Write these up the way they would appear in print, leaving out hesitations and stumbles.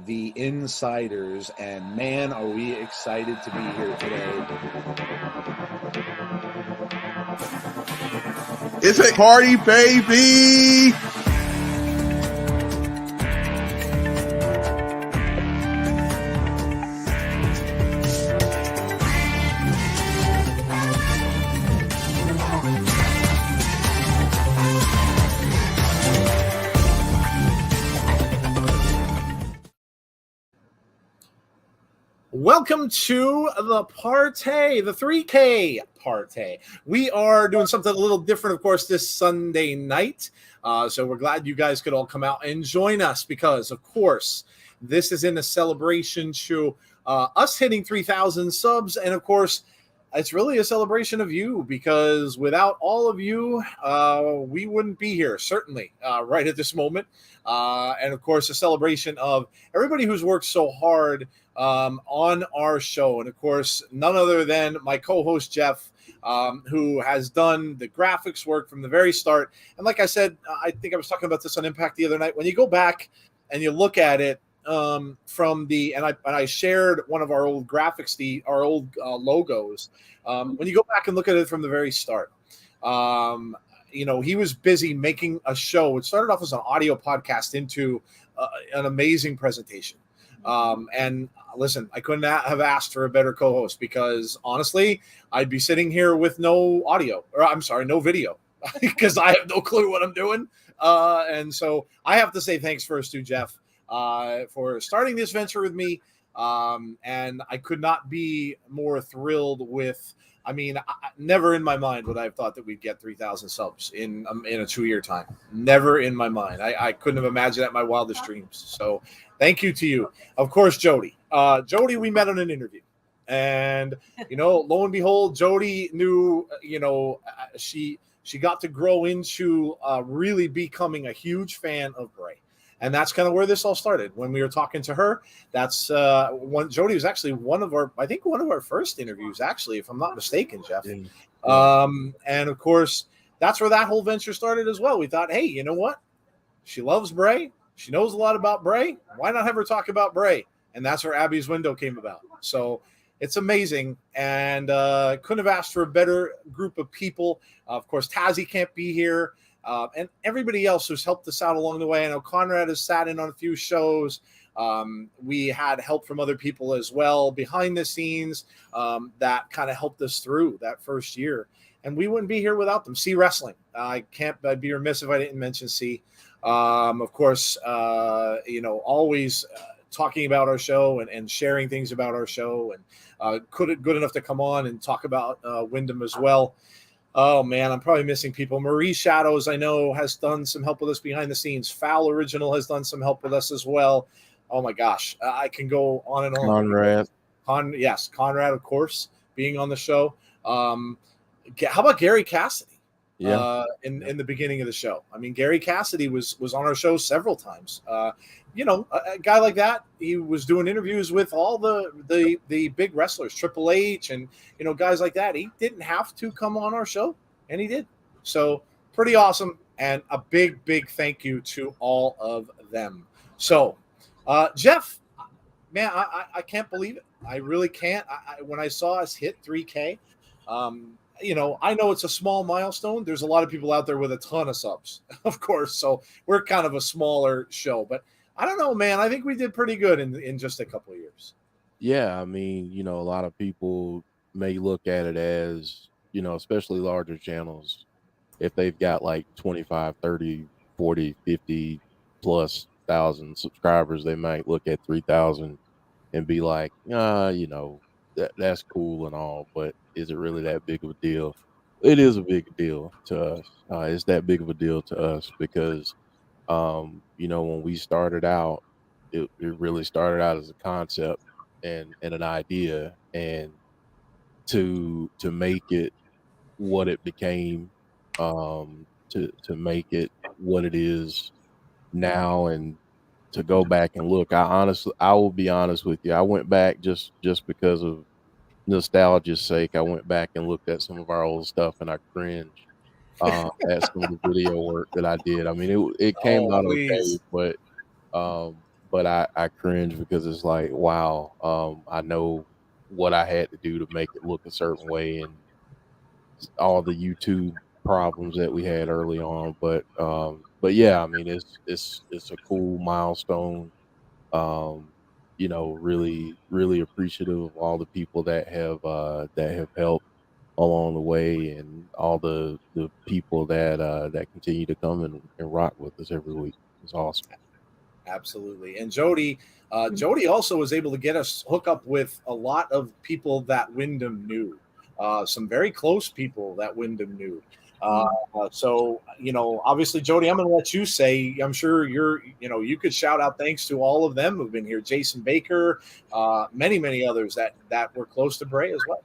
The Insiders, and man, are we excited to be here today. It's a party, baby! Welcome to the party, the 3K party. We are doing something a little different, of course, this Sunday night. So we're glad you guys could all come out and join us because, of course, this is in a celebration to us hitting 3,000 subs. And, of course, it's really a celebration of you because without all of you, we wouldn't be here, certainly, right at this moment. And, of course, a celebration of everybody who's worked so hard on our show. And, of course, none other than my co-host, Jeff, who has done the graphics work from the very start. And like I said, I think I was talking about this on Impact the other night. When you go back and you look at it from the – and I shared one of our old graphics, our old logos. When you go back and look at it from the very start, you know, he was busy making a show. It started off as an audio podcast into an amazing presentation. And listen, I couldn't have asked for a better co-host because honestly, I'd be sitting here with no audio, or I'm sorry, no video, because I have no clue what I'm doing. And so I have to say thanks first to Jeff for starting this venture with me. And I could not be more thrilled with. I mean, never in my mind would I have thought that we'd get 3,000 subs in a 2-year time. Never in my mind. I couldn't have imagined that in my wildest dreams. So thank you to you. Of course, Jody. Jody, we met on an interview. And, you know, lo and behold, Jody knew, you know, she got to grow into really becoming a huge fan of Bray. And that's kind of where this all started. When we were talking to her, that's Jody was actually one of our first interviews, actually, if I'm not mistaken, Jeff. Yeah. And of course, that's where that whole venture started as well. We thought, hey, you know what? She loves Bray. She knows a lot about Bray. Why not have her talk about Bray? And that's where Abby's Window came about. So it's amazing, and couldn't have asked for a better group of people. Of course, Tazzy can't be here. And everybody else who's helped us out along the way. I know Conrad has sat in on a few shows. We had help from other people as well behind the scenes that kind of helped us through that first year. And we wouldn't be here without them. C Wrestling. I'd be remiss if I didn't mention C. Of course, always talking about our show and sharing things about our show, and good enough to come on and talk about Wyndham as well. Oh, man, I'm probably missing people. Marie Shadows, I know, has done some help with us behind the scenes. Foul Original has done some help with us as well. Oh, my gosh. I can go on and on. Conrad, of course, being on the show. How about Gary Cassidy? Yeah. In the beginning of the show. I mean, Gary Cassidy was on our show several times. A guy like that, he was doing interviews with all the big wrestlers, Triple H, and guys like that. He didn't have to come on our show, and he did. So pretty awesome, and a big thank you to all of them. So, Jeff, man, I can't believe it. I really can't. When I saw us hit 3K. I know it's a small milestone. There's a lot of people out there with a ton of subs, of course. So we're kind of a smaller show, but I don't know, man. I think we did pretty good in just a couple of years. Yeah. I mean, a lot of people may look at it as, especially larger channels, if they've got like 25, 30, 40, 50 plus thousand subscribers, they might look at 3,000 and be like, that's cool and all, but is it really that big of a deal? It is a big deal to us. It's that big of a deal to us because, when we started out, it really started out as a concept and an idea, and to make it what it became, to make it what it is now, and to go back and look. I will be honest with you. I went back just because of nostalgia's sake. I went back and looked at some of our old stuff, and I cringed at some of the video work that I did. I mean, it came out okay, but I cringe because it's like, wow, I know what I had to do to make it look a certain way, and all the YouTube problems that we had early on. But yeah, I mean, it's a cool milestone. Really appreciative of all the people that have helped along the way, and all the people that continue to come and rock with us every week. It's awesome. Absolutely. And Jody also was able to get us hook up with a lot of people that Wyndham knew, some very close people that Wyndham knew. So, obviously, Jody, I'm going to let you say, I'm sure you could shout out thanks to all of them who've been here. Jason Baker, many others that were close to Bray as well.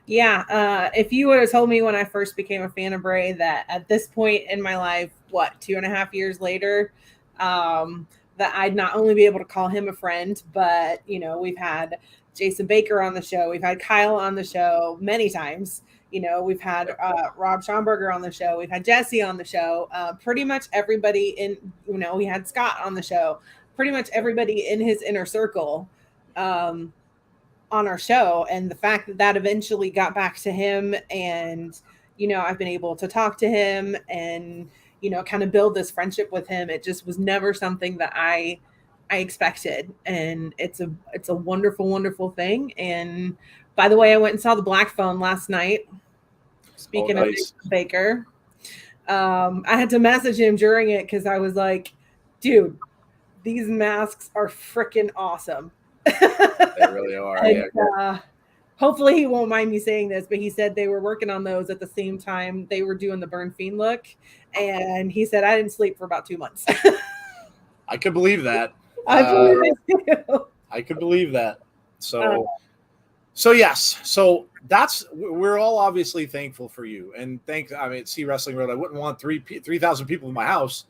Yeah. If you would have told me when I first became a fan of Bray that at this point in my life, 2.5 years later, that I'd not only be able to call him a friend, but, we've had Jason Baker on the show. We've had Kyle on the show many times. We've had Rob Schomburger on the show. We've had Jesse on the show. Pretty much everybody we had Scott on the show. Pretty much everybody in his inner circle on our show. And the fact that eventually got back to him, and, I've been able to talk to him and, kind of build this friendship with him. It just was never something that I expected. And it's a wonderful, wonderful thing. And by the way, I went and saw the Black Phone last night. Speaking of Baker, I had to message him during it because I was like, dude, these masks are freaking awesome. They really are. And, hopefully he won't mind me saying this, but he said they were working on those at the same time they were doing the Burn Fiend look. And he said, I didn't sleep for about 2 months. I could believe that. I believe it too. I could believe that. So yes. So we're all obviously thankful for you. And C Wrestling Road, I wouldn't want 3,000 people in my house.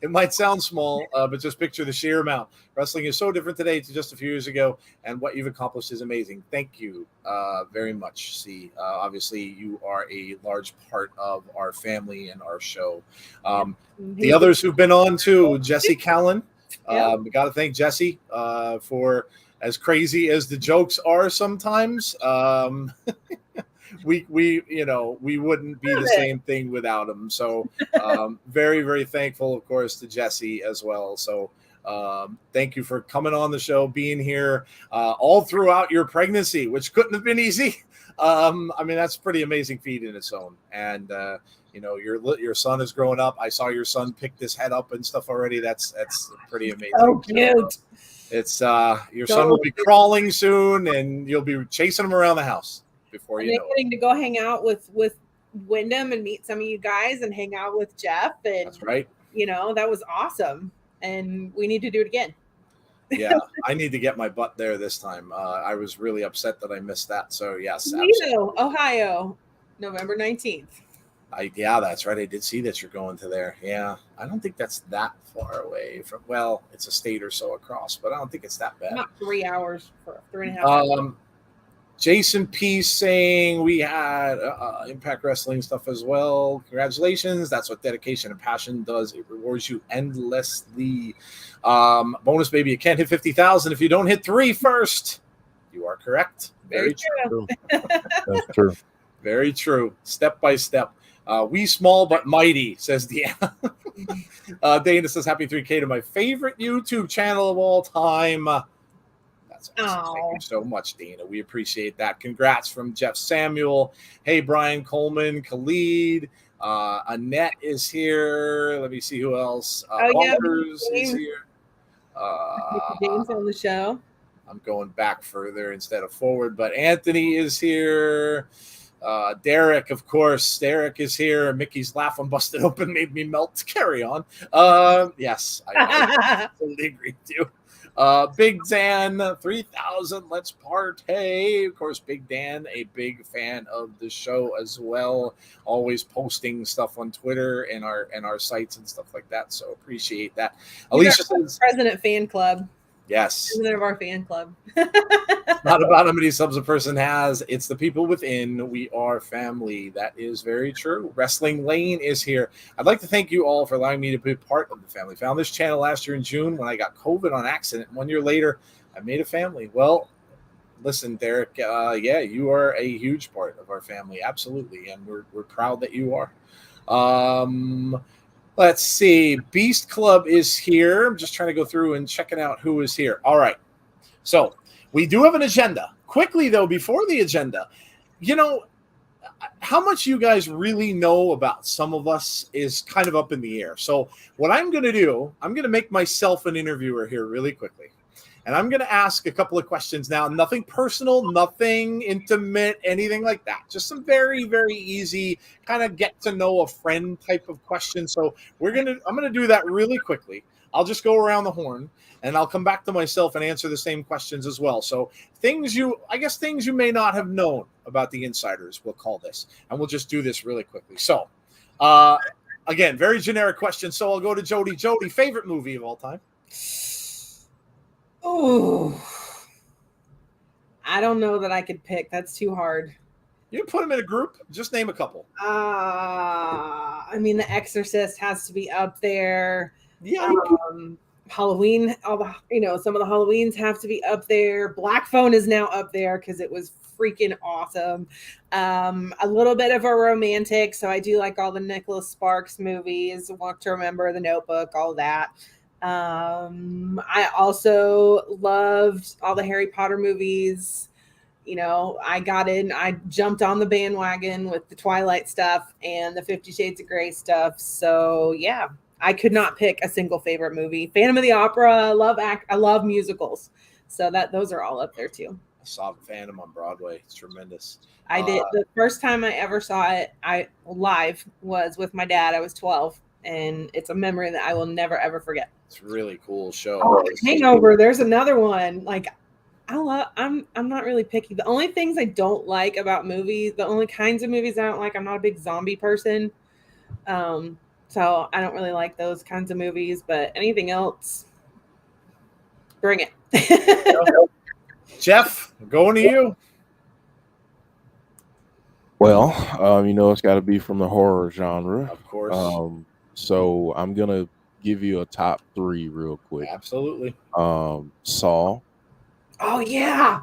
It might sound small, but just picture the sheer amount. Wrestling is so different today to just a few years ago, and what you've accomplished is amazing. Thank you very much. See, obviously, you are a large part of our family and our show. The others who've been on too, Jesse Calynn. We got to thank Jesse for, as crazy as the jokes are sometimes. We wouldn't be the same thing without him. So very, very thankful, of course, to Jesse as well. So thank you for coming on the show, being here all throughout your pregnancy, which couldn't have been easy. I mean, that's a pretty amazing feat in its own. And your son is growing up. I saw your son pick this head up and stuff already. That's pretty amazing. Oh, cute. It's your son will be crawling soon, and you'll be chasing him around the house before you know it. Getting to go hang out with Wyndham and meet some of you guys and hang out with Jeff. And that's right. That was awesome. And we need to do it again. Yeah, I need to get my butt there this time. I was really upset that I missed that. So yes, Ohio, November 19th. Yeah, that's right. I did see that you're going to there. Yeah, I don't think that's that far away from. Well, it's a state or so across, but I don't think it's that bad. Not 3 hours for 3.5 hours. Jason P saying we had Impact Wrestling stuff as well. Congratulations. That's what dedication and passion does. It rewards you endlessly. Bonus baby, you can't hit 50,000 if you don't hit 3 first. You are correct. Very true. That's true. Very true. Step by step. We small but mighty, says Deanna. Dana says, happy 3K to my favorite YouTube channel of all time. That's awesome. Thank you so much, Dana. We appreciate that. Congrats from Jeff Samuel. Hey, Brian Coleman, Khalid. Annette is here. Let me see who else. Bumpers is here. James on the show. I'm going back further instead of forward, but Anthony is here. Derek, of course. Derek is here. Mickey's laugh on Busted Open made me melt. Carry on. Yes, I totally agree with you. Big Dan, 3,000. Let's partay. Of course, Big Dan, a big fan of the show as well. Always posting stuff on Twitter and our sites and stuff like that. So appreciate that. Alicia says, President fan club. Yes. President of our fan club. Not about how many subs a person has. It's the people within. We are family. That is very true. Wrestling Lane is here. I'd like to thank you all for allowing me to be part of the family. Found this channel last year in June when I got COVID on accident. 1 year later, I made a family. Well, listen, Derek, you are a huge part of our family. Absolutely. And we're proud that you are. Let's see. Beast Club is here. I'm just trying to go through and checking out who is here. All right. So we do have an agenda. Quickly, though, before the agenda, how much you guys really know about some of us is kind of up in the air. So what I'm going to do, I'm going to make myself an interviewer here really quickly. And I'm going to ask a couple of questions now. Nothing personal, nothing intimate, anything like that. Just some very, very easy kind of get to know a friend type of question. So I'm going to do that really quickly. I'll just go around the horn and I'll come back to myself and answer the same questions as well. So things you may not have known about the insiders, we'll call this, and we'll just do this really quickly. So again, very generic question. So I'll go to Jody. Jody, favorite movie of all time? Oh, I don't know that I could pick. That's too hard. You can put them in a group. Just name a couple. I mean, The Exorcist has to be up there. Yeah. Halloween, some of the Halloweens have to be up there. Black Phone is now up there because it was freaking awesome. A little bit of a romantic, so I do like all the Nicholas Sparks movies. Walk to Remember, The Notebook, all that. I also loved all the Harry Potter movies. I jumped on the bandwagon with the Twilight stuff and the 50 Shades of Grey stuff. So yeah, I could not pick a single favorite movie. Phantom of the Opera, I love musicals. So those are all up there too. I saw Phantom on Broadway. It's tremendous. I did. The first time I ever saw it live was with my dad. I was 12. And it's a memory that I will never, ever forget. It's a really cool show. Oh, Hangover. There's another one. Like, I'm not really picky. The only things I don't like about movies, the only kinds of movies I don't like, I'm not a big zombie person. So I don't really like those kinds of movies, but anything else, bring it. Jeff, going to you. Well, it's got to be from the horror genre. Of course. So I'm gonna give you a top 3 real quick. Absolutely. Saw, Oh yeah.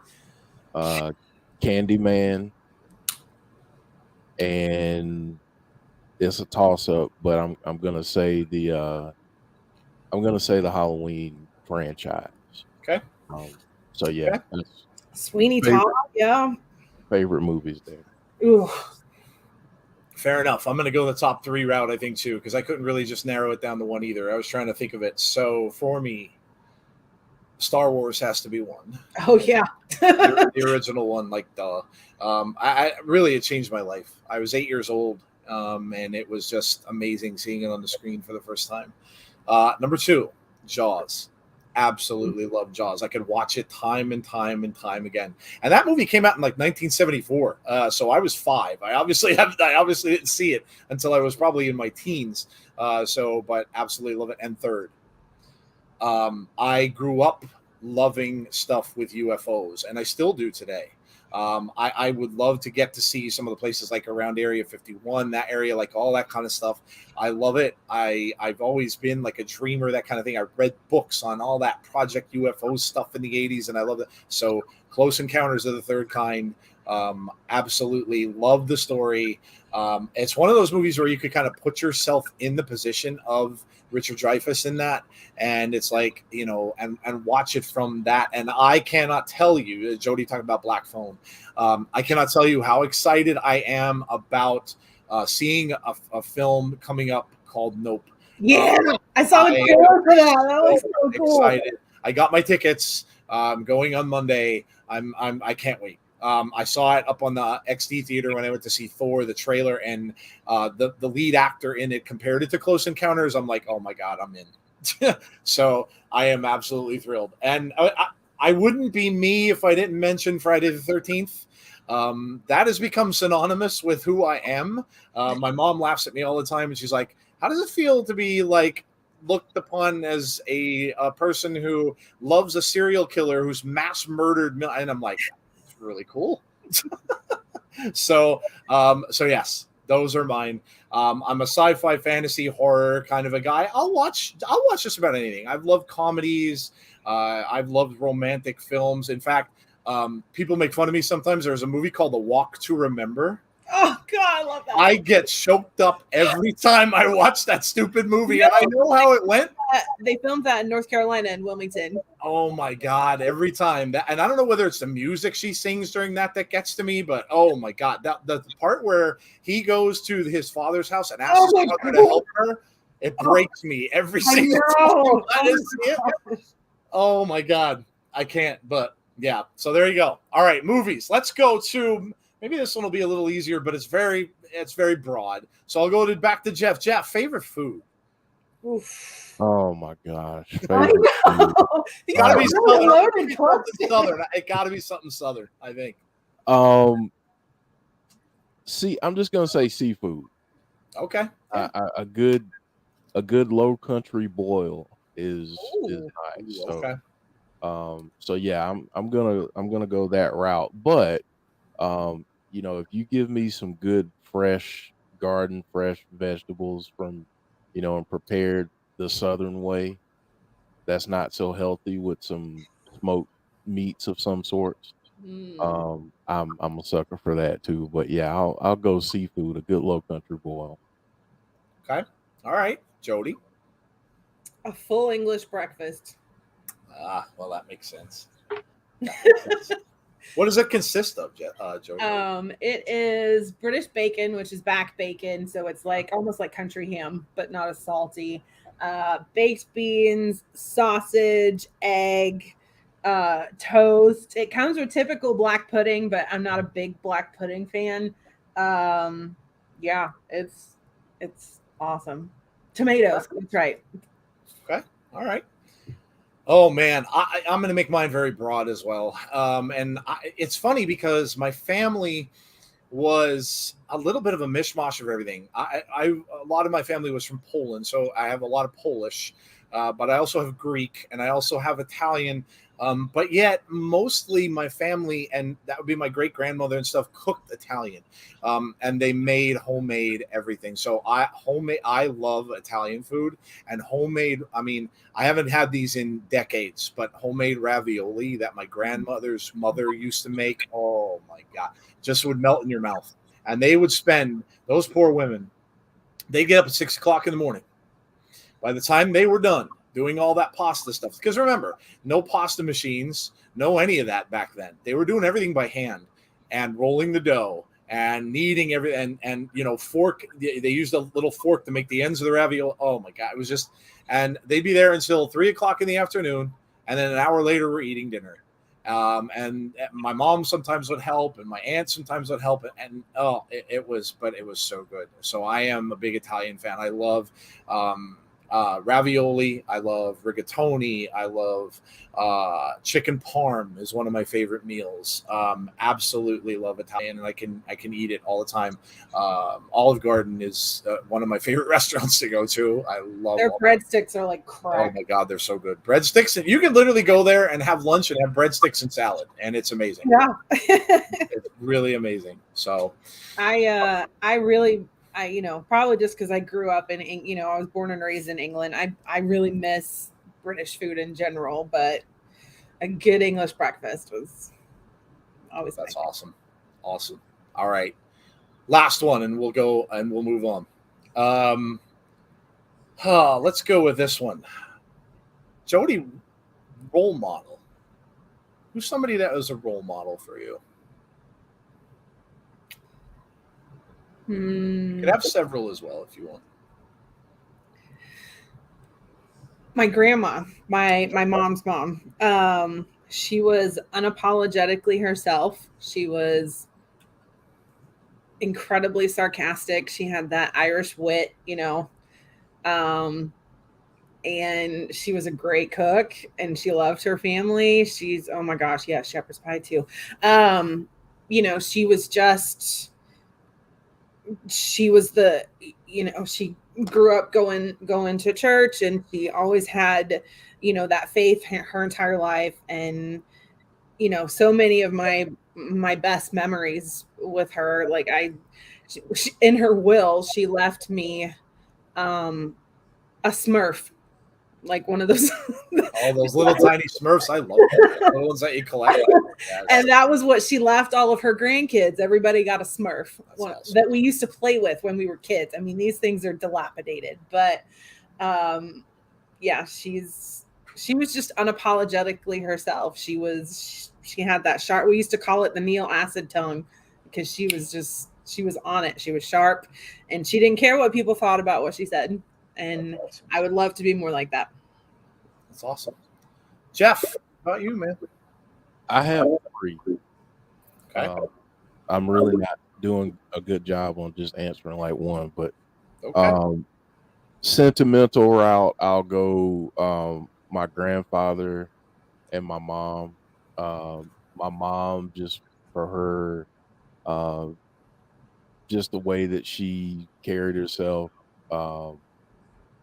Candyman, and it's a toss up, but I'm gonna say the Halloween franchise. Okay. So yeah, Okay. that's Sweeney Todd. Yeah. favorite movies there. Ooh. Fair enough. I'm going to go the top 3 route, I think, too, because I couldn't really just narrow it down to one either. I was trying to think of it. So for me, Star Wars has to be one. Oh yeah. The original one, like I really, it changed my life. I was 8 years old, and it was just amazing seeing it on the screen for the first time. Number 2, Jaws. Absolutely love Jaws. I could watch it time and time and time again. And that movie came out in like 1974. So I was 5. I obviously didn't see it until I was probably in my teens. But absolutely love it. And third, I grew up loving stuff with UFOs, and I still do today. I would love to get to see some of the places like around Area 51, that area, like all that kind of stuff. I love it. I've always been like a dreamer, that kind of thing. I read books on all that Project UFO stuff in the 80s, and I love it. So Close Encounters of the Third Kind, absolutely love the story. It's one of those movies where you could kind of put yourself in the position of Richard Dreyfuss in that, and it's like, and watch it from that. And I cannot tell you, Jody talking about Black Phone, I cannot tell you how excited I am about seeing a film coming up called Nope. Yeah, I saw the trailer for that. That was so cool. Excited. I got my tickets. Going on Monday. I can't wait. I saw it up on the XD theater when I went to see Thor, the trailer, and the lead actor in it compared it to Close Encounters. I'm like, oh my God, I'm in. So I am absolutely thrilled. And I wouldn't be me if I didn't mention Friday the 13th. That has become synonymous with who I am. My mom laughs at me all the time, and she's like, how does it feel to be like looked upon as a person who loves a serial killer who's mass murdered? And I'm like, really cool. So yes, those are mine. I'm a sci-fi, fantasy, horror kind of a guy. I'll watch just about anything. I've loved comedies. I've loved romantic films. In fact, people make fun of me sometimes. There's a movie called The Walk to Remember. Oh God, I love that. I get choked up every time I watch that stupid movie, and I know how it went. They filmed that in North Carolina in Wilmington. Oh my God, every time that, and I don't know whether it's the music she sings during that gets to me, but oh my God, the part where he goes to his father's house and asks his father to help her, it breaks me every single time I see it. Oh my God, I can't. But yeah, so there you go. All right, movies. Let's go to. Maybe this one will be a little easier, but it's very broad. So I'll go back to Jeff. Jeff, favorite food? Oof. Oh my gosh. It gotta be southern. It gotta be something southern, I think. I'm just gonna say seafood. Okay. A good low country boil is nice. Okay. So yeah, I'm gonna go that route. But if you give me some good fresh vegetables from, and prepared the southern way, that's not so healthy, with some smoked meats of some sorts. I'm a sucker for that too. But yeah, I'll go seafood, a good low country boil. Okay. All right, Jody. A full English breakfast. Well, that makes sense. What does it consist of, Jody? It is British bacon, which is back bacon, so it's like almost like country ham, but not as salty. Baked beans, sausage, egg, toast. It comes with typical black pudding, but I'm not a big black pudding fan. Yeah, it's awesome. Tomatoes, that's right. Okay, all right. Oh man, I'm going to make mine very broad as well. And it's funny because my family, was a little bit of a mishmash of everything. A lot of my family was from Poland, so I have a lot of Polish, but I also have Greek and I also have Italian. But yet, mostly my family, and that would be my great grandmother and stuff, cooked Italian, and they made homemade everything. So I love Italian food and homemade. I mean, I haven't had these in decades, but homemade ravioli that my grandmother's mother used to make. Oh my god, just would melt in your mouth. And they would spend those poor women. They get up at 6 o'clock in the morning. By the time they were done doing all that pasta stuff, because remember, no pasta machines, no any of that back then. They were doing everything by hand and rolling the dough and kneading everything and fork. They used a little fork to make the ends of the ravioli. Oh my god, it was just. And they'd be there until 3 o'clock in the afternoon, and then an hour later we're eating dinner. And my mom sometimes would help, and my aunt sometimes would help, and it was so good. So I am a big Italian fan. I love ravioli. I love rigatoni. I love chicken parm is one of my favorite meals. Absolutely love Italian, and I can eat it all the time. Olive Garden is one of my favorite restaurants to go to. I love their breadsticks are like crap. Oh my god, they're so good. Breadsticks, and you can literally go there and have lunch and have breadsticks and salad, and it's amazing. Yeah, it's really amazing. So, I probably just because I grew up in, I was born and raised in England. I really miss British food in general, but a good English breakfast was always. That's awesome. Awesome. All right, last one, and we'll move on. Let's go with this one. Jody, role model. Who's somebody that was a role model for you? You could have several as well if you want. My grandma, my mom's mom. She was unapologetically herself. She was incredibly sarcastic. She had that Irish wit, and she was a great cook, and she loved her family. She's, oh my gosh, yeah, shepherd's pie too. She was just. She was she grew up going to church, and she always had, that faith her entire life. And, so many of my best memories with her, like in her will, she left me, a Smurf, like one of those. All those little tiny Smurfs. I love them. The ones that you collect. Yes. And that was what she left all of her grandkids. Everybody got a Smurf awesome. that we used to play with when we were kids. I mean, these things are dilapidated, but she was just unapologetically herself. She had that sharp, we used to call it the Neil Acid tongue, because she was on it. She was sharp, and she didn't care what people thought about what she said. And awesome. I would love to be more like that. That's awesome. Jeff, how about you, man? I have 3. Okay. I'm really not doing a good job on just answering like one, but okay. Sentimental route, I'll go my grandfather and my mom. My mom, just for her, just the way that she carried herself, the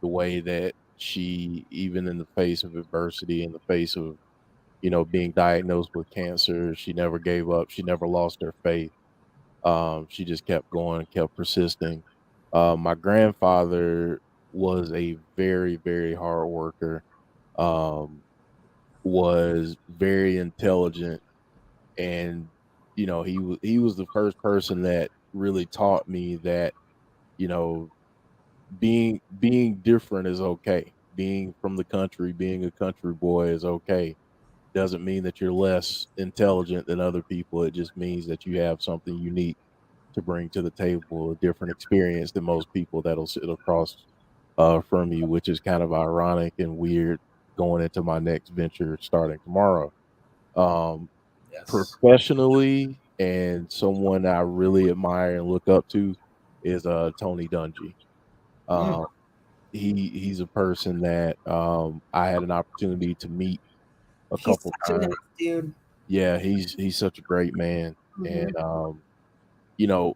way that she, even in the face of adversity, in the face of, being diagnosed with cancer, she never gave up. She never lost her faith. She just kept going, kept persisting. My grandfather was a very, very hard worker, was very intelligent. And, he was the first person that really taught me that, being different is okay. Being from the country, being a country boy is okay. Doesn't mean that you're less intelligent than other people. It just means that you have something unique to bring to the table, a different experience than most people that'll sit across from you, which is kind of ironic and weird going into my next venture starting tomorrow. Yes. Professionally, and someone I really admire and look up to is Tony Dungy. He's a person that I had an opportunity to meet a couple times. Nice dude. Yeah, he's such a great man. Mm-hmm. And you know,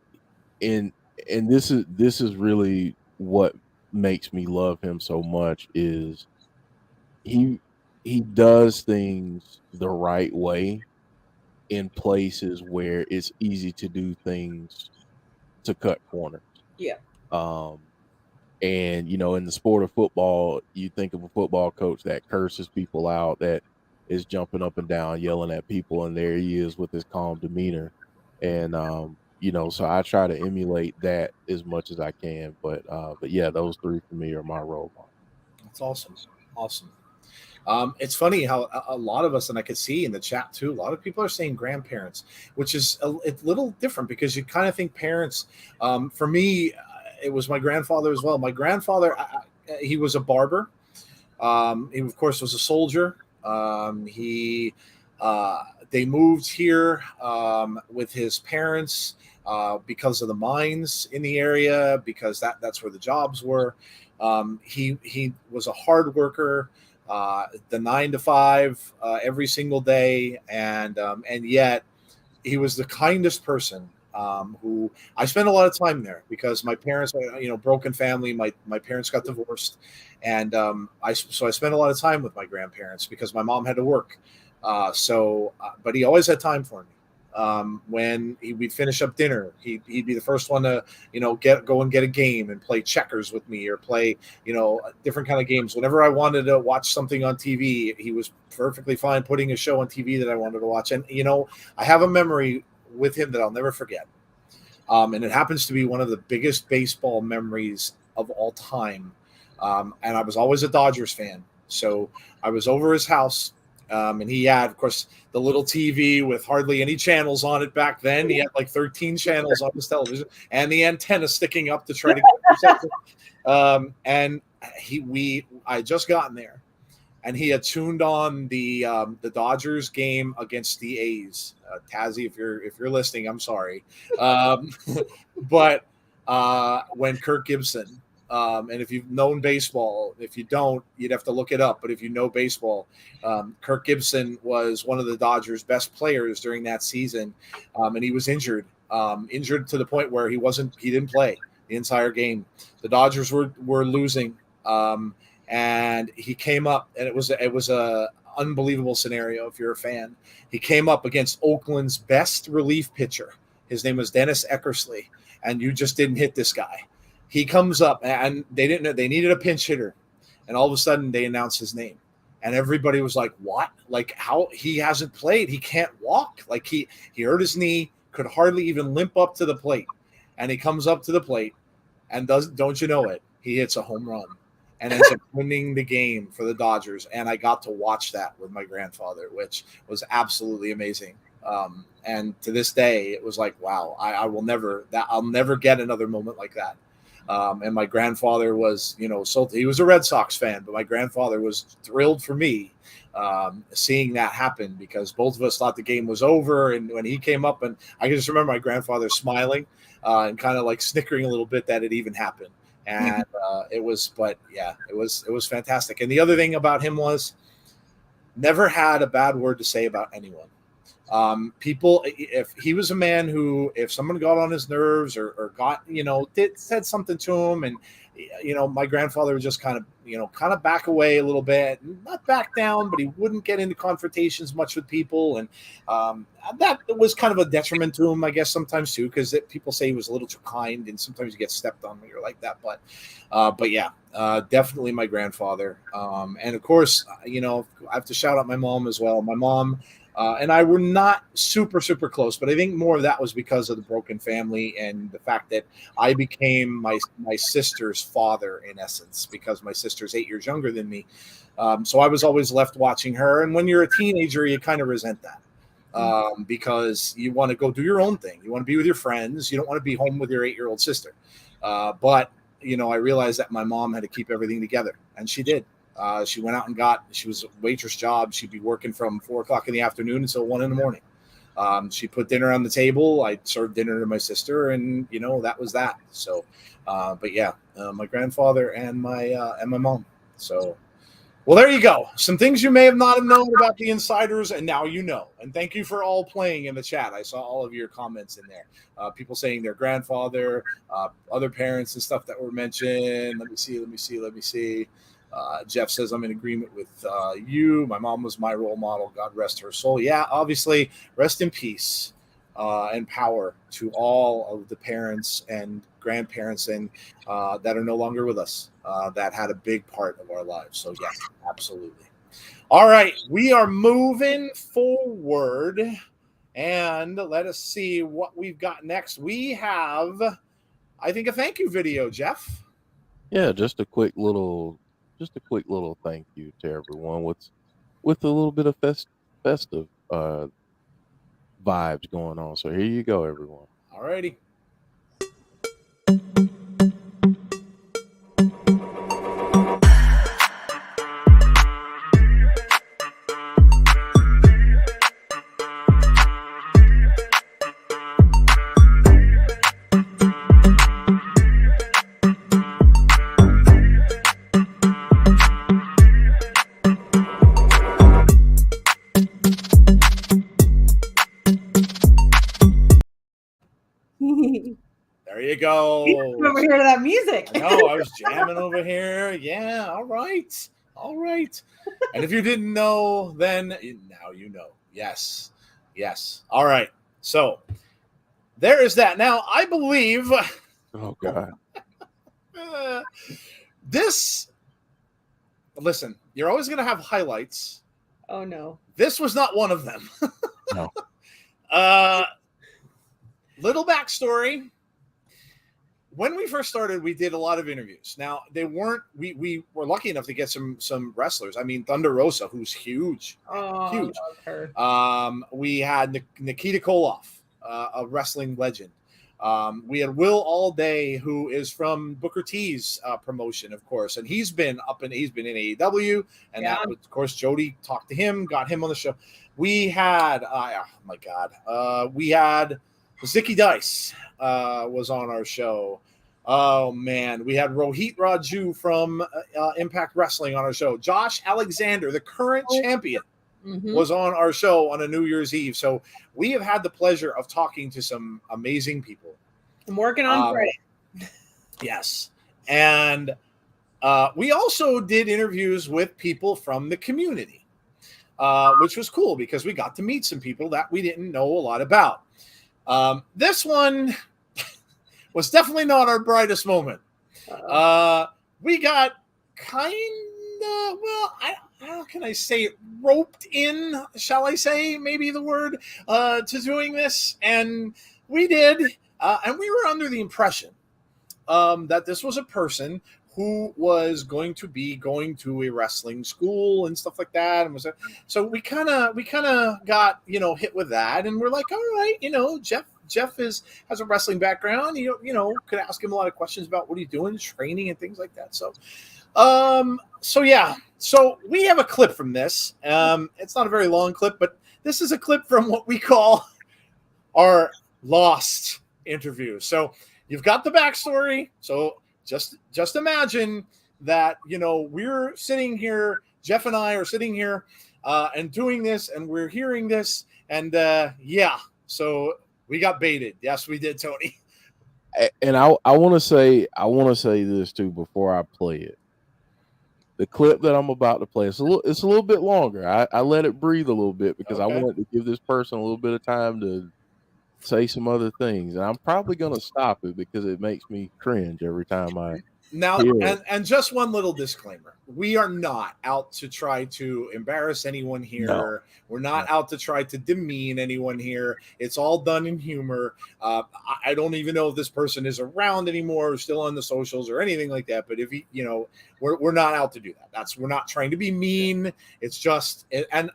and this is really what makes me love him so much is he he does things the right way in places where it's easy to do things to cut corners. Yeah. Um, and in the sport of football, you think of a football coach that curses people out, that is jumping up and down, yelling at people, and there he is with his calm demeanor. And so I try to emulate that as much as I can. But yeah, those three for me are my role models. That's awesome. Awesome. It's funny how a lot of us, and I could see in the chat too, a lot of people are saying grandparents, which is it's a little different because you kind of think parents. For me, it was my grandfather as well. My grandfather, he was a barber. He, of course, was a soldier. They moved here with his parents because of the mines in the area, because that's where the jobs were. He was a hard worker, the 9 to 5 every single day, and yet he was the kindest person. Who I spent a lot of time there because my parents, broken family. My parents got divorced, and I spent a lot of time with my grandparents because my mom had to work. But he always had time for me. When we'd finish up dinner, he'd be the first one to go and get a game and play checkers with me, or play different kind of games. Whenever I wanted to watch something on TV, he was perfectly fine putting a show on TV that I wanted to watch. And I have a memory with him that I'll never forget. And it happens to be one of the biggest baseball memories of all time. And I was always a Dodgers fan. So I was over his house, and he had, of course, the little TV with hardly any channels on it back then. He had like 13 channels on his television and the antenna sticking up to try to get reception. And I had just gotten there, and he had tuned on the Dodgers game against the A's. Tazzy, if you're listening, I'm sorry. But when Kirk Gibson, and if you've known baseball, if you don't, you'd have to look it up. But if you know baseball, Kirk Gibson was one of the Dodgers' best players during that season, and he was injured to the point where he didn't play the entire game. The Dodgers were losing. And he came up, and it was a unbelievable scenario. If you're a fan, he came up against Oakland's best relief pitcher. His name was Dennis Eckersley, and you just didn't hit this guy. He comes up, and they needed a pinch hitter, and all of a sudden they announced his name, and everybody was like, "What? Like, how? He hasn't played. He can't walk. Like, he hurt his knee, could hardly even limp up to the plate, and he comes up to the plate, and don't you know it? He hits a home run." And ends up winning the game for the Dodgers. And I got to watch that with my grandfather, which was absolutely amazing. And to this day, it was like, wow, I'll never get another moment like that. And my grandfather was, he was a Red Sox fan, but my grandfather was thrilled for me seeing that happen, because both of us thought the game was over. And when he came up, and I can just remember my grandfather smiling and kind of like snickering a little bit that it even happened. And it was fantastic. And the other thing about him was never had a bad word to say about anyone. If he was a man who, if someone got on his nerves or got, said something to him, and, my grandfather would just kind of back away a little bit, not back down, but he wouldn't get into confrontations much with people. And that was kind of a detriment to him, I guess, sometimes too, because people say he was a little too kind, and sometimes you get stepped on when you're like that. But yeah, definitely my grandfather. And of course, I have to shout out my mom as well. My mom and I were not super, super close, but I think more of that was because of the broken family and the fact that I became my sister's father, in essence, because my sister's 8 years younger than me. So I was always left watching her. And when you're a teenager, you kind of resent that because you want to go do your own thing. You want to be with your friends. You don't want to be home with your 8-year-old sister. But I realized that my mom had to keep everything together, and she did. She went out and she was a waitress job. She'd be working from 4:00 in the afternoon until 1 in the morning. She put dinner on the table. I served dinner to my sister, and that was that. So, but yeah, my grandfather and my mom. So, Well, there you go. Some things you may have not have known about the insiders, and now you know. And thank you for all playing in the chat. I saw all of your comments in there. People saying their grandfather, other parents and stuff that were mentioned. Let me see. Jeff says, I'm in agreement with you. My mom was my role model. God rest her soul. Yeah, obviously, rest in peace and power to all of the parents and grandparents and that are no longer with us. That had a big part of our lives. So, yes, absolutely. All right, we are moving forward. And let us see what we've got next. We have, I think, a thank you video, Jeff. Yeah, just a quick little thank you to everyone with a little bit of festive vibes going on. So here you go, everyone. All righty. There you go. Over here to that music. No, I was jamming over here. Yeah, all right. And if you didn't know, then now you know. Yes. All right. So there is that. Now, I believe. Oh, God. Listen, you're always going to have highlights. Oh, no. This was not one of them. No. Little backstory. When we first started, we did a lot of interviews. Now, they weren't. We were lucky enough to get some wrestlers. I mean, Thunder Rosa, who's huge, huge. I love her. We had Nikita Koloff, a wrestling legend. We had Will Allday, who is from Booker T's promotion, of course, and he's been in AEW, and that was, of course, Jody talked to him, got him on the show. We had, we had Zicky Dice was on our show. Oh man, we had Rohit Raju from Impact Wrestling on our show. Josh Alexander, the current champion, was on our show on a New Year's Eve. So we have had the pleasure of talking to some amazing people. I'm working on Friday. Yes. And we also did interviews with people from the community, which was cool because we got to meet some people that we didn't know a lot about. This one was definitely not our brightest moment. We got how can I say it? Roped in, shall I say, maybe the word, to doing this. And we did. And we were under the impression that this was a person who was going to a wrestling school and stuff like that. And so we kind of got, hit with that. And we're like, all right, Jeff has a wrestling background. You could ask him a lot of questions about what he's doing, training and things like that. So we have a clip from this. It's not a very long clip, but this is a clip from what we call our lost interview. So you've got the backstory. So just imagine that, we're sitting here, Jeff and I are sitting here and doing this, and we're hearing this. And so we got baited. Yes, we did, Tony. And I want to say this too before I play it. The clip that I'm about to play, it's a little bit longer. I let it breathe a little bit because I wanted to give this person a little bit of time to say some other things. And I'm probably going to stop it because it makes me cringe every time I now hear it. And just one little disclaimer. We are not out to try to embarrass anyone here. No. We're not out to try to demean anyone here. It's all done in humor. I don't even know if this person is around anymore or still on the socials or anything like that. But if we're not out to do that. We're not trying to be mean. It's just, and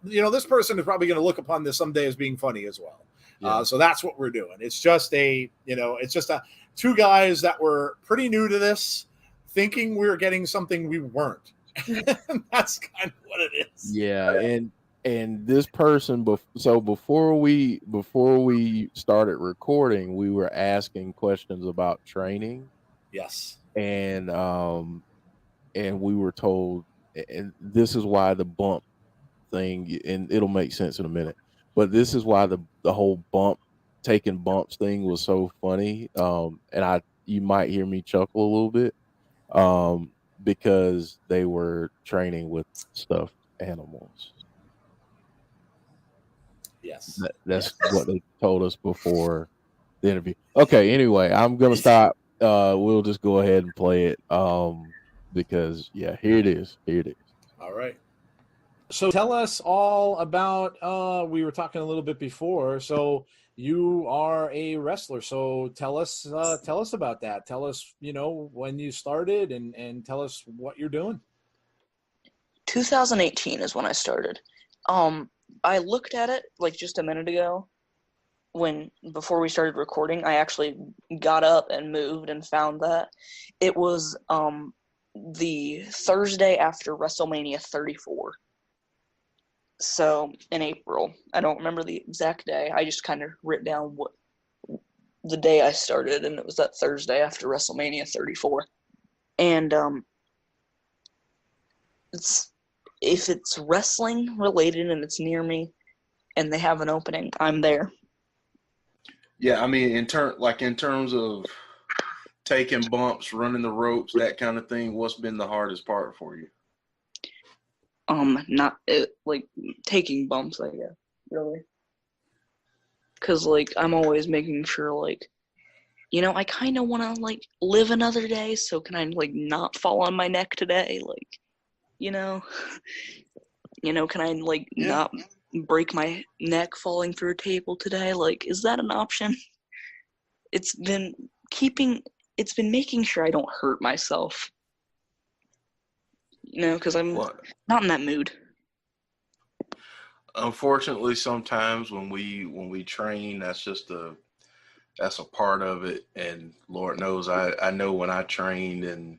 this person is probably going to look upon this someday as being funny as well. Yeah. So that's what we're doing. It's just two guys that were pretty new to this, thinking we were getting something we weren't. That's kind of what it is. Yeah, and this person, so before we started recording, we were asking questions about training. Yes. And we were told and this is why the bump thing, and it'll make sense in a minute. But this is why the whole taking bumps thing was so funny. And you might hear me chuckle a little bit, because they were training with stuffed animals. Yes. That's what they told us before the interview. Okay, anyway, I'm gonna stop. We'll just go ahead and play it. Because yeah, here it is. Here it is. All right. So tell us all about, we were talking a little bit before. So you are a wrestler. So tell us about that. Tell us, when you started and tell us what you're doing. 2018 is when I started. I looked at it like just a minute ago before we started recording. I actually got up and moved and found that it was the Thursday after WrestleMania 34. So in April, I don't remember the exact day. I just kind of wrote down what the day I started, and it was that Thursday after WrestleMania 34. And if it's wrestling related and it's near me, and they have an opening, I'm there. Yeah, I mean, in terms of taking bumps, running the ropes, that kind of thing, what's been the hardest part for you? Not like taking bumps, I guess, really. Because, I'm always making sure, I kind of want to, live another day, so can I, not fall on my neck today? Can I, not break my neck falling through a table today? Is that an option? It's been making sure I don't hurt myself. Because I'm not in that mood. Unfortunately, sometimes when we train, that's a part of it. And Lord knows, I know when I trained in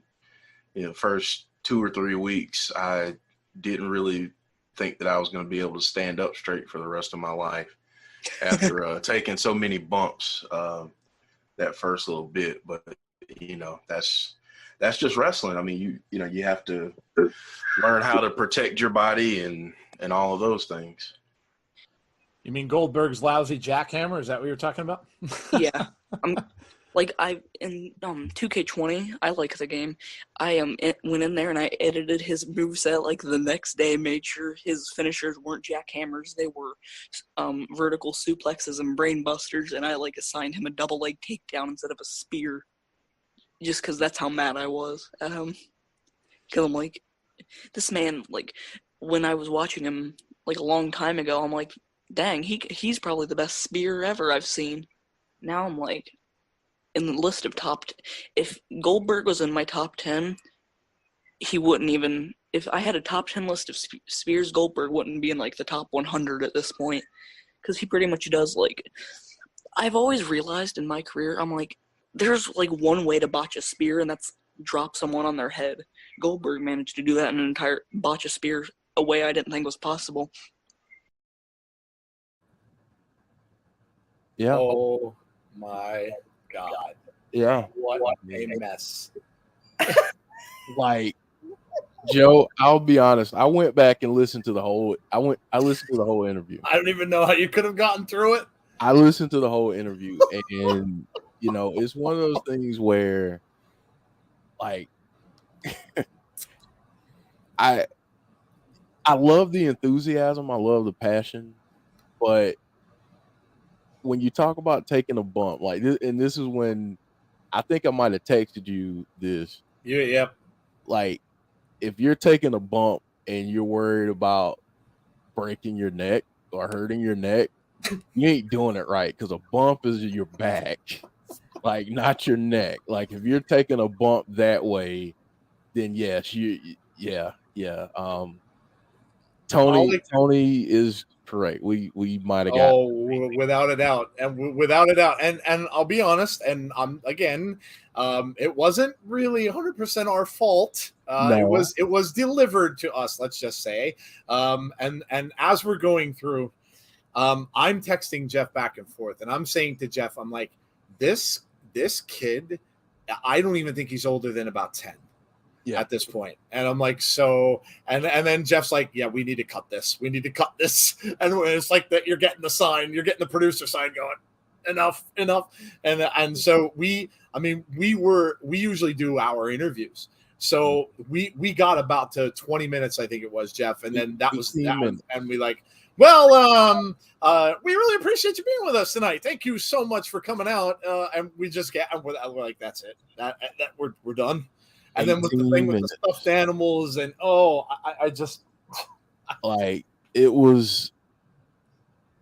first 2 or 3 weeks, I didn't really think that I was going to be able to stand up straight for the rest of my life after taking so many bumps that first little bit. But that's just wrestling. I mean, you have to learn how to protect your body and all of those things. You mean Goldberg's lousy jackhammer? Is that what you're talking about? Yeah. In 2K20, I like the game. I went in there and I edited his moveset the next day, made sure his finishers weren't jackhammers. They were vertical suplexes and brain busters, and I assigned him a double leg takedown instead of a spear. Just because that's how mad I was at him. Because I'm this man, when I was watching him, a long time ago, I'm dang, he's probably the best spear ever I've seen. Now I'm in the list of if Goldberg was in my top 10, he wouldn't even, if I had a top 10 list of spears, Goldberg wouldn't be in the top 100 at this point. Because he pretty much does, I've always realized in my career, I'm there's one way to botch a spear, and that's drop someone on their head. Goldberg managed to do that in an entire botch a spear a way I didn't think was possible. Yeah. Oh my God. Yeah. What a mess. Joe, I'll be honest. I went back and listened to the whole. I listened to the whole interview. I don't even know how you could have gotten through it. I listened to the whole interview, and it's one of those things where, I love the enthusiasm, I love the passion, but when you talk about taking a bump, and this is when I think I might have texted you this. Yep. If you're taking a bump and you're worried about breaking your neck or hurting your neck, you ain't doing it right, because a bump is your back, not your neck. If you're taking a bump that way, then yes, yeah. Tony is correct. We might have got. Oh, without a doubt, and I'll be honest, and again, it wasn't really 100% our fault. No. It was delivered to us, let's just say. And as we're going through, I'm texting Jeff back and forth, and I'm saying to Jeff, I'm this kid, I don't even think he's older than about 10. at this point. And I'm like, so, and then Jeff's like, yeah, we need to cut this. We need to cut this. And it's like that you're getting the sign, you're getting the producer sign going, enough. And so we usually do our interviews. So we got about to 20 minutes, I think it was, Jeff. And then that was, and we like, well, we really appreciate you being with us tonight. Thank you so much for coming out. And we just we're like, that's it. That we're done. And then with the thing with the stuffed animals, and I just like it was,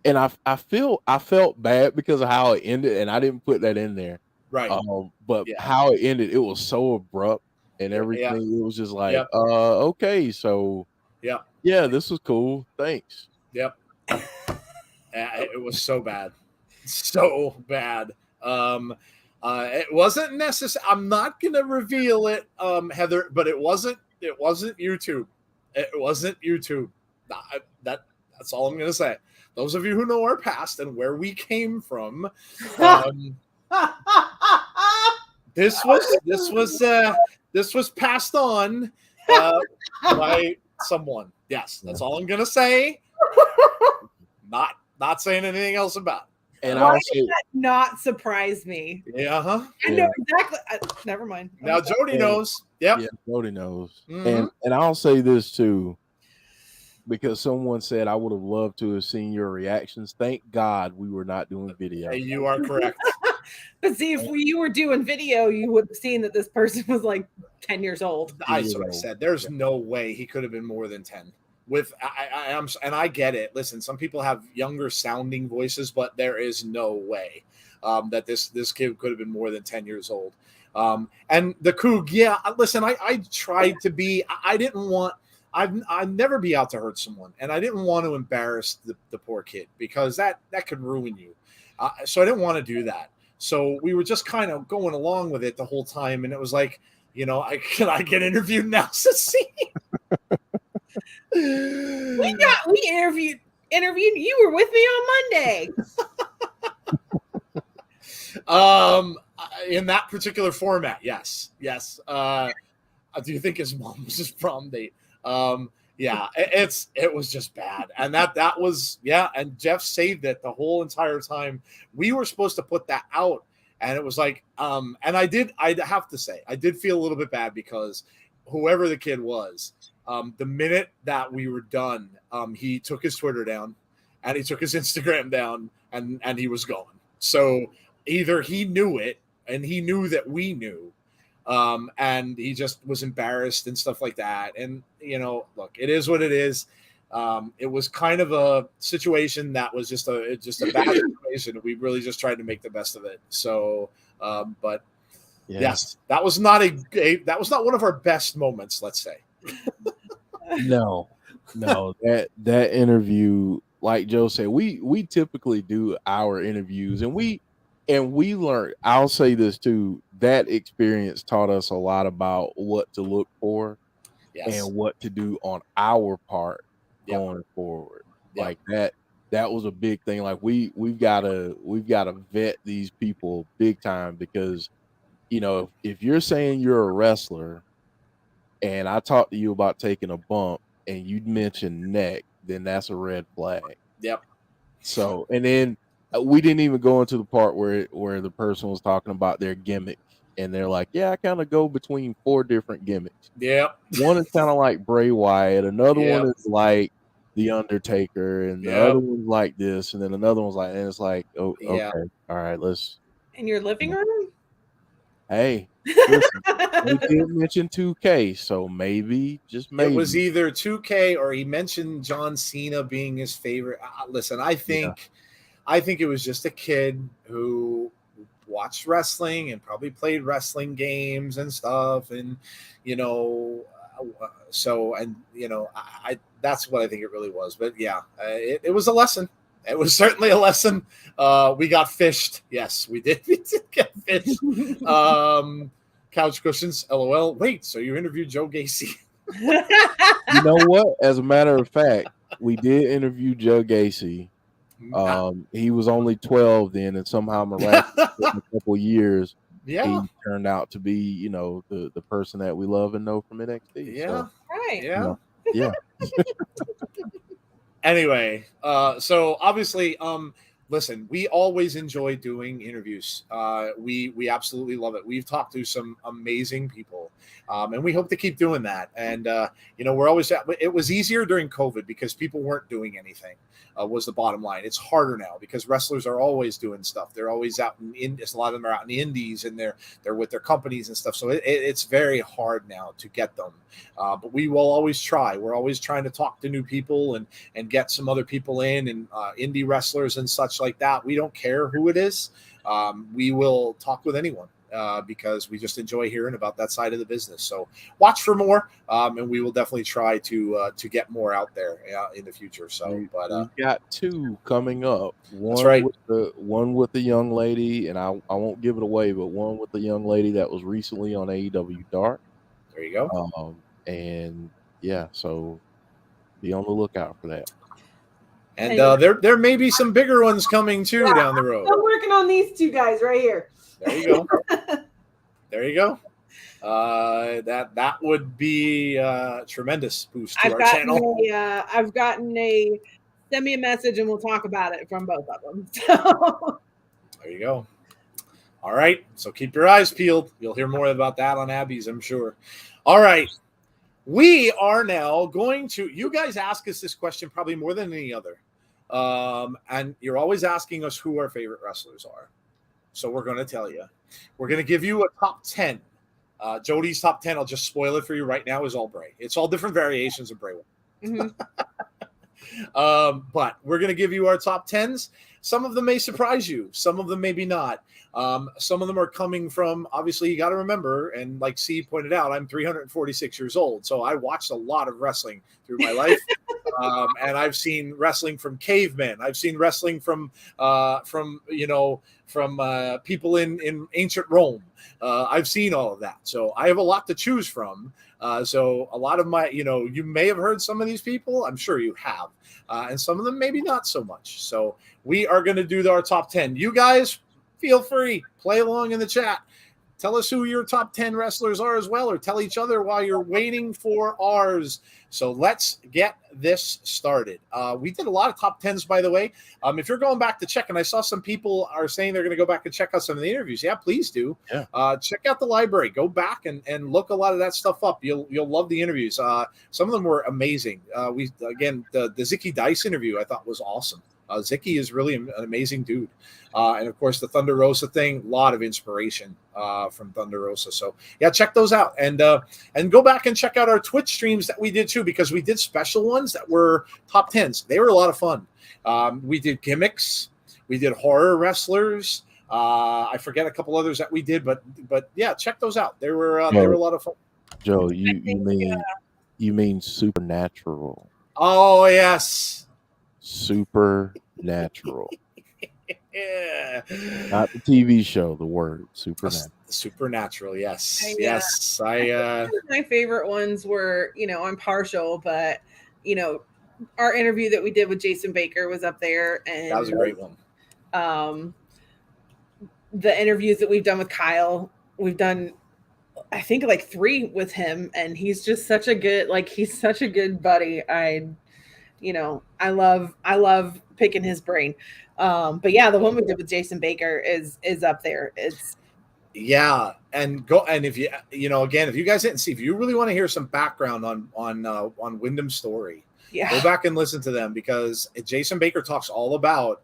and I felt bad because of how it ended, and I didn't put that in there, right? But how it ended, it was so abrupt and everything. It was just like, okay, so yeah, this was cool. Thanks. Yep. It was so bad, so bad. It wasn't necessary. I'm not gonna reveal it, Heather, but it wasn't YouTube. It wasn't YouTube. That's all I'm gonna say. Those of you who know our past and where we came from, this was passed on by someone. Yes, that's all I'm gonna say. Not saying anything else about it. And why did that not surprise me? Yeah, I know exactly. Never mind. Now Jody knows. Yep. Yeah, Jody knows. Mm-hmm. And I'll say this too, because someone said I would have loved to have seen your reactions. Thank God we were not doing video. You are correct. But see, if you were doing video, you would have seen that this person was like 10 years old. That's what I said. There's no way he could have been more than 10. I get it. Listen, some people have younger sounding voices, but there is no way that this kid could have been more than 10 years old. And the Coug, listen, I tried to be. I didn't want. I'd never be out to hurt someone, and I didn't want to embarrass the poor kid because that could ruin you. So I didn't want to do that. So we were just kind of going along with it the whole time, and it was like, can I get interviewed now, Sissy? We interviewed you. Were with me on Monday. In that particular format, yes. Do you think his mom was his prom date? It was just bad, and that was and Jeff saved it the whole entire time. We were supposed to put that out, and it was like and I'd have to say I did feel a little bit bad because whoever the kid was, the minute that we were done, he took his Twitter down and he took his Instagram down, and he was gone. So either he knew it and he knew that we knew, and he just was embarrassed and stuff like that. And look, it is what it is. It was kind of a situation that was just a bad situation. We really just tried to make the best of it. So, but yes, that was not one of our best moments, let's say. No, that interview, like Joe said, we typically do our interviews, and we learned. I'll say this too: that experience taught us a lot about what to look for and what to do on our part going forward. Like that was a big thing. Like we've gotta vet these people big time, because if you're saying you're a wrestler and I talk to you about taking a bump and you mention neck, then that's a red flag. Yep. So, and then we didn't even go into the part where the person was talking about their gimmick, and they're like, yeah, I kind of go between 4 different gimmicks. Yep. One is kind of like Bray Wyatt, another one is like The Undertaker, and the other one's like this, and then another one's like, and it's like, oh, okay, all right, let's. In your living room? Hey, listen, we did mention 2K, so just maybe. It was either 2K or he mentioned John Cena being his favorite. Listen, I think it was just a kid who watched wrestling and probably played wrestling games and stuff, and that's what I think it really was. But it was a lesson. It was certainly a lesson. We got fished. Yes, we did. We did get fished. Couch cushions, LOL. Wait, so you interviewed Joe Gacy? You know what? As a matter of fact, we did interview Joe Gacy. He was only 12 then, and somehow miraculously in a couple years Yeah. he turned out to be, you know, the person that we love and know from NXT. Yeah. So, Right. Yeah. you know, yeah. Anyway, so obviously, listen, we always enjoy doing interviews. We absolutely love it. We've talked to some amazing people, and we hope to keep doing that. And you know, we're always it was easier during COVID because people weren't doing anything. Was the bottom line. It's harder now because wrestlers are always doing stuff. They're always out in a lot of them are out in the indies and they're with their companies and stuff. So it's very hard now to get them. But we will always try. We're always trying to talk to new people and get some other people in and indie wrestlers and such like that. We don't care who it is. We will talk with anyone because we just enjoy hearing about that side of the business. So watch for more, and we will definitely try to get more out there in the future. So, We've got two coming up. One right. with the young lady, and I won't give it away, but one with the young lady that was recently on AEW Dark. There you go. And yeah, so be on the lookout for that. And there may be some bigger ones coming too down the road. I'm working on these two guys right here. There you go. There you go. That would be a tremendous boost to our channel. I've gotten send me a message and we'll talk about it from both of them. So. There you go. All right. So keep your eyes peeled. You'll hear more about that on Abby's, I'm sure. All right. We are now going to, you guys ask us this question probably more than any other. And you're always asking us who our favorite wrestlers are. So we're going to tell you. We're going to give you a top 10. Jody's top 10, I'll just spoil it for you right now, is all Bray. It's all different variations of Bray. Mm-hmm. But we're going to give you our top 10s. Some of them may surprise you. Some of them maybe not. Some of them are coming from, obviously, you got to remember, and like C pointed out, I'm 346 years old. So I watched a lot of wrestling through my life. And I've seen wrestling from cavemen. I've seen wrestling from people in ancient Rome. I've seen all of that. So I have a lot to choose from. So a lot of my, you may have heard some of these people. I'm sure you have. And some of them maybe not so much. So we are going to do our top 10. You guys feel free, play along in the chat. Tell us who your top 10 wrestlers are as well, or tell each other while you're waiting for ours. So let's get this started. We did a lot of top 10s, by the way. If you're going back to check, and I saw some people are saying they're going to go back and check out some of the interviews. Yeah, please do. Yeah. Check out the library. Go back and look a lot of that stuff up. You'll love the interviews. Some of them were amazing. The Zicky Dice interview I thought was awesome. Zicky is really an amazing dude. And of course, the Thunder Rosa thing, a lot of inspiration from Thunder Rosa. So yeah, check those out and go back and check out our Twitch streams that we did too, because we did special ones that were top 10s. They were a lot of fun. We did gimmicks, we did horror wrestlers. I forget a couple others that we did, but yeah, check those out. They were a lot of fun. Joe, you mean Supernatural? Oh yes, Supernatural. Yeah. Not the TV show, the word Supernatural. Supernatural, yes. Yes. My favorite ones were, I'm partial, but our interview that we did with Jason Baker was up there, and that was a great one. The interviews that we've done with Kyle, we've done I think like 3 with him, and he's just such a good buddy. I love picking his brain. But yeah, the one we did with Jason Baker is up there. It's if you guys didn't see, if you really want to hear some background on Wyndham's story, go back and listen to them, because Jason Baker talks all about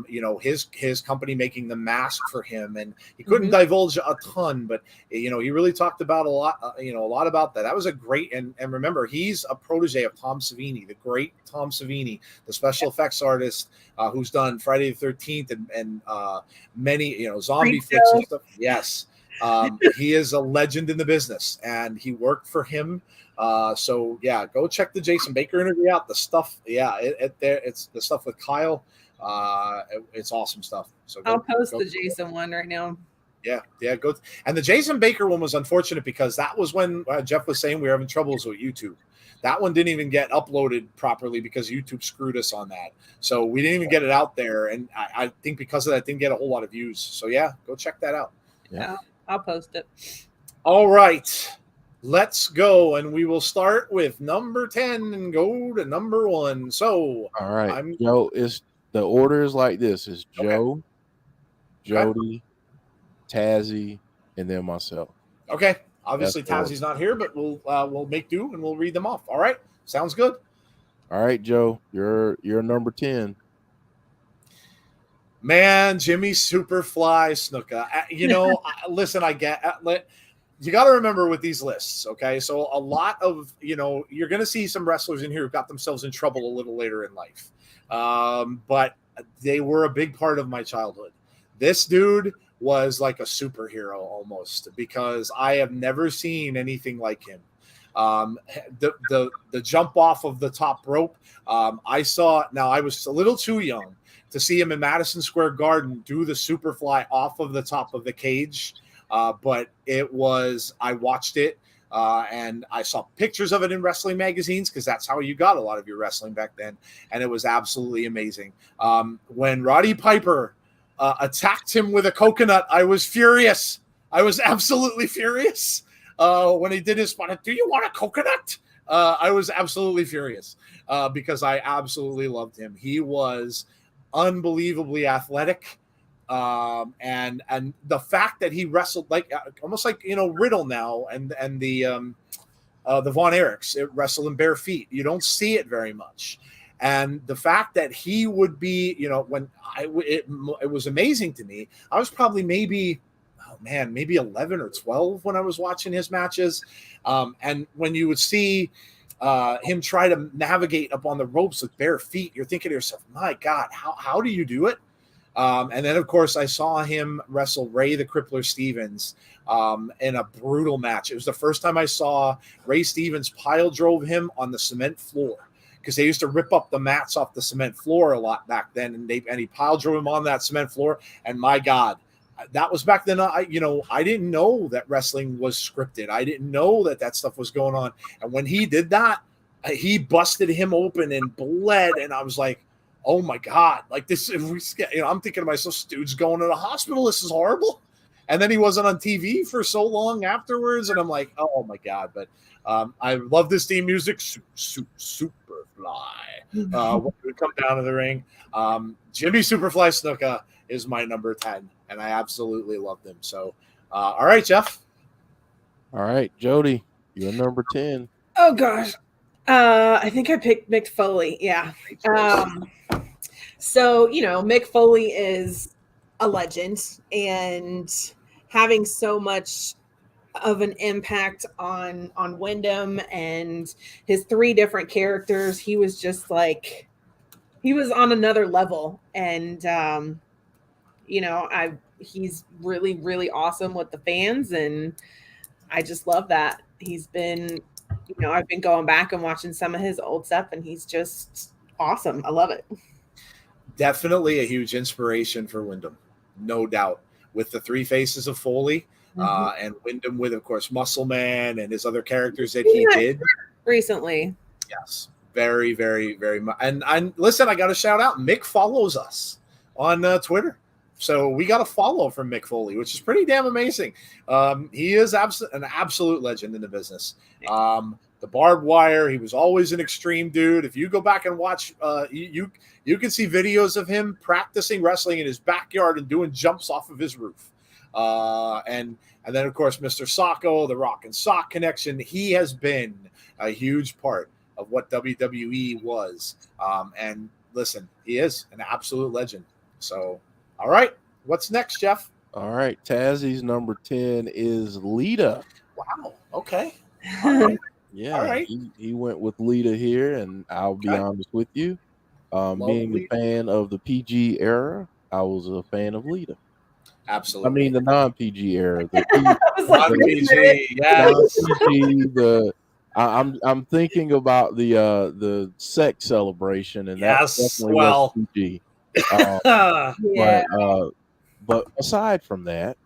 his company making the mask for him, and he couldn't divulge a ton, but he really talked about a lot about that. That was a great, and remember, he's a protege of Tom Savini, the great Tom Savini, the special effects artist who's done Friday the 13th and many zombie flicks and stuff. Yes. He is a legend in the business, and he worked for him. So yeah, go check the Jason Baker interview out. The stuff, it's the stuff with Kyle. It's awesome stuff. So I'll post the Jason one right now. Yeah, go. And the Jason Baker one was unfortunate because that was when Jeff was saying we were having troubles with YouTube. That one didn't even get uploaded properly because YouTube screwed us on that. So we didn't even get it out there, and I think because of that, didn't get a whole lot of views. So yeah, go check that out. Yeah. I'll post it. All right. Let's go, and we will start with number 10 and go to number 1. So, All right, Joe. The order is like this: it's Joe, Jody, Tazzy, and then myself. Okay. Obviously, That's Tazzy's not here, but we'll make do and we'll read them off. All right. Sounds good. All right, Joe. You're number 10. Man, Jimmy Superfly Snuka. Listen, I get. You got to remember with these lists, okay? So a lot of, you're going to see some wrestlers in here who got themselves in trouble a little later in life. But they were a big part of my childhood. This dude was like a superhero almost, because I have never seen anything like him. The jump off of the top rope. Now I was a little too young to see him in Madison Square Garden do the Superfly off of the top of the cage. But I watched it, and I saw pictures of it in wrestling magazines, because that's how you got a lot of your wrestling back then. And it was absolutely amazing. When Roddy Piper attacked him with a coconut, I was furious. I was absolutely furious when he did his spot. Do you want a coconut? I was absolutely furious because I absolutely loved him. He was unbelievably athletic. And the fact that he wrestled almost like Riddle now and the Von Erichs, it wrestled in bare feet. You don't see it very much, and the fact that he would be, when it was amazing to me. I was probably maybe 11 or 12 when I was watching his matches, and when you would see him try to navigate up on the ropes with bare feet, you're thinking to yourself, my God, how do you do it? And then, of course, I saw him wrestle Ray the Crippler Stevens in a brutal match. It was the first time I saw Ray Stevens pile drove him on the cement floor, because they used to rip up the mats off the cement floor a lot back then, and he pile drove him on that cement floor. And my God, that was back then. I didn't know that wrestling was scripted. I didn't know that stuff was going on. And when he did that, he busted him open and bled, and I was like, oh my God, like this, I'm thinking to myself, this dude's going to the hospital. This is horrible. And then he wasn't on TV for so long afterwards. And I'm like, oh my God. But I love this theme music. Superfly. When we come down to the ring. Jimmy Superfly Snuka is my number 10. And I absolutely loved him. So, all right, Jeff. All right, Jody, you're number 10. Oh gosh. I think I picked Mick Foley. Yeah. So, Mick Foley is a legend, and having so much of an impact on Wyndham and his 3 different characters, he was just like, he was on another level. And, he's really, really awesome with the fans. And I just love that. He's been, I've been going back and watching some of his old stuff, and he's just awesome. I love it. Definitely a huge inspiration for Wyndham, no doubt, with the 3 faces of Foley, and Wyndham with, of course, Muscle Man and his other characters that he did recently. Yes, very, very, very much. And listen, I got to shout out, Mick follows us on Twitter. So we got a follow from Mick Foley, which is pretty damn amazing. He is an absolute legend in the business. The barbed wire, he was always an extreme dude. If you go back and watch, you can see videos of him practicing wrestling in his backyard and doing jumps off of his roof. And then, of course, Mr. Socko, the Rock and Sock connection. He has been a huge part of what WWE was. And listen, he is an absolute legend. So, all right, what's next, Jeff? All right, Tazzy's number 10 is Lita. Wow. Okay. All right. Yeah, all right. He went with Lita here, and I'll be honest with you. Being a fan of the PG era, I was a fan of Lita. Absolutely. I mean the non-PG era. The non-PG, yes. Non-PG, I'm thinking about the sex celebration, and that's definitely was PG. But aside from that,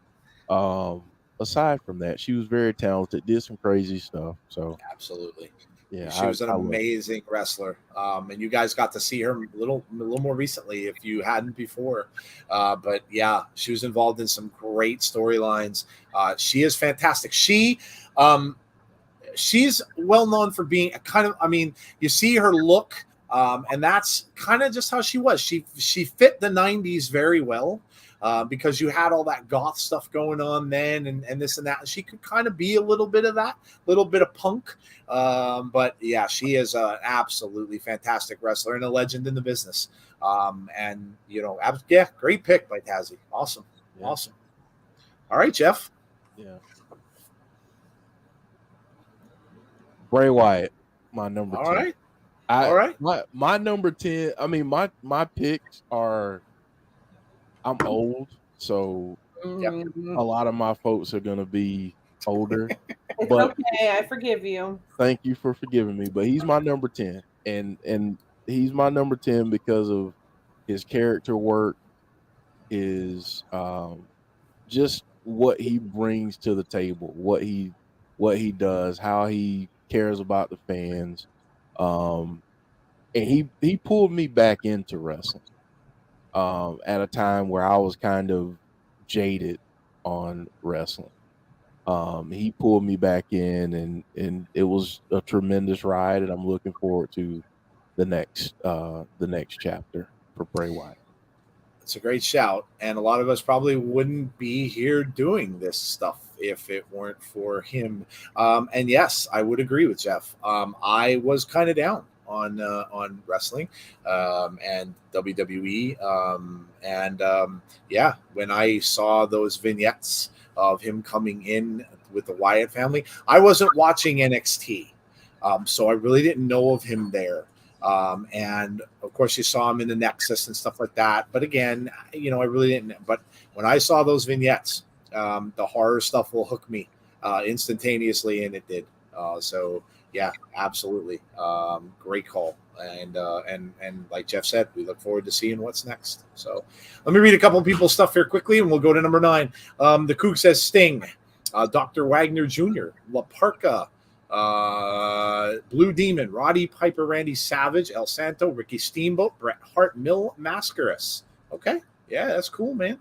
she was very talented, did some crazy stuff. So absolutely. Yeah, She was an I love it. amazing wrestler, and you guys got to see her a little more recently if you hadn't before. But yeah, she was involved in some great storylines. She is fantastic. She's well known for being a kind of, I mean, you see her look, and that's kind of just how she was. She fit the 90s very well, because you had all that goth stuff going on then, and this and that. She could kind of be a little bit of that, little bit of punk. But yeah, she is an absolutely fantastic wrestler and a legend in the business. And, yeah, great pick by Tazzy. Awesome. Yeah. Awesome. All right, Jeff. Yeah. Bray Wyatt, my number All 10. right. All right. My number 10, I mean, my picks are, I'm old, so a lot of my folks are going to be older. It's But okay. I forgive you. thank you for forgiving me. But he's my number 10. And he's my number 10 because of his character work, his just what he brings to the table, what he does, how he cares about the fans. And he pulled me back into wrestling at a time where I was kind of jaded on wrestling. He pulled me back in, and it was a tremendous ride, and I'm looking forward to the next chapter for Bray Wyatt. It's a great shout, and a lot of us probably wouldn't be here doing this stuff if it weren't for him. And yes, I would agree with Jeff. I was kind of down on wrestling and WWE, yeah, when I saw those vignettes of him coming in with the Wyatt family, I wasn't watching NXT, so I really didn't know of him there. And of course you saw him in the Nexus and stuff like that. But again, I really didn't. But when I saw those vignettes, the horror stuff will hook me instantaneously, and it did. So yeah, absolutely. Great call. And like Jeff said, we look forward to seeing what's next. So let me read a couple of people's stuff here quickly, and we'll go to number 9. The Kook says Sting, Dr. Wagner Jr., La Parca, Blue Demon, Roddy Piper, Randy Savage, El Santo, Ricky Steamboat, Bret Hart, Mil Mascaras. Okay, yeah, that's cool, man.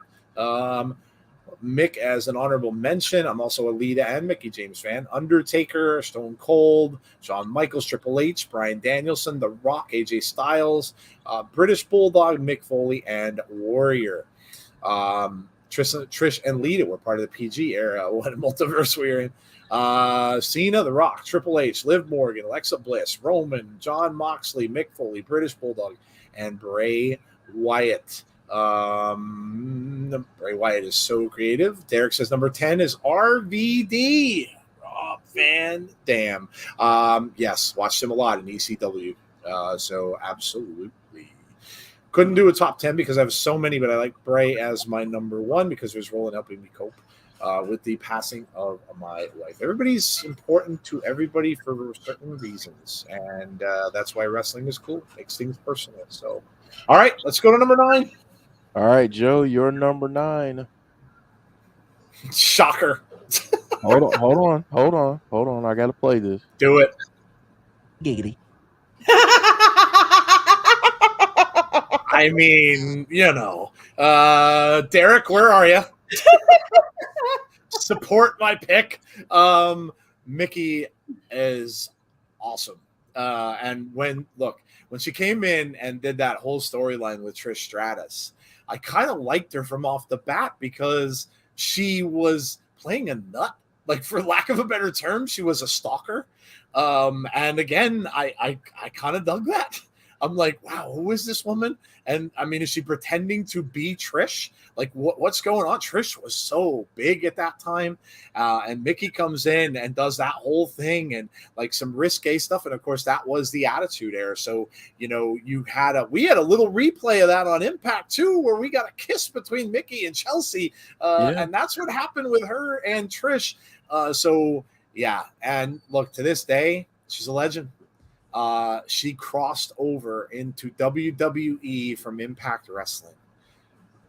Mick as an honorable mention. I'm also a Lita and Mickey James fan. Undertaker, Stone Cold, Shawn Michaels, Triple H, Bryan Danielson, The Rock, AJ Styles, British Bulldog, Mick Foley, and Warrior. Trish and Lita were part of the PG era. What a multiverse we were in. Cena, The Rock, Triple H, Liv Morgan, Alexa Bliss, Roman, John Moxley, Mick Foley, British Bulldog, and Bray Wyatt. Bray Wyatt is so creative. Derek says number 10 is RVD. Rob Van Dam. Yes, watched him a lot in ECW. So absolutely. Couldn't do a top 10 because I have so many, but I like Bray as my number 1 because he was rolling helping me cope with the passing of my wife. Everybody's important to everybody for certain reasons, and that's why wrestling is cool. Makes things personal. So, all right, let's go to number 9. All right, Joe, you're number 9. Shocker. Hold on. I gotta play this. Do it. Giggity. I mean, Derek, where are you? Support my pick. Mickey is awesome. And when she came in and did that whole storyline with Trish Stratus, I kind of liked her from off the bat because she was playing a nut. Like, for lack of a better term, she was a stalker. And again, I kind of dug that. I'm like, wow, who is this woman? And I mean, is she pretending to be Trish? Like, what's going on? Trish was so big at that time. And Mickey comes in and does that whole thing and like some risque stuff. And of course, that was the Attitude Era. So, we had a little replay of that on Impact too, where we got a kiss between Mickey and Chelsea. And that's what happened with her and Trish. So yeah. And look, to this day, she's a legend. She crossed over into WWE from Impact Wrestling.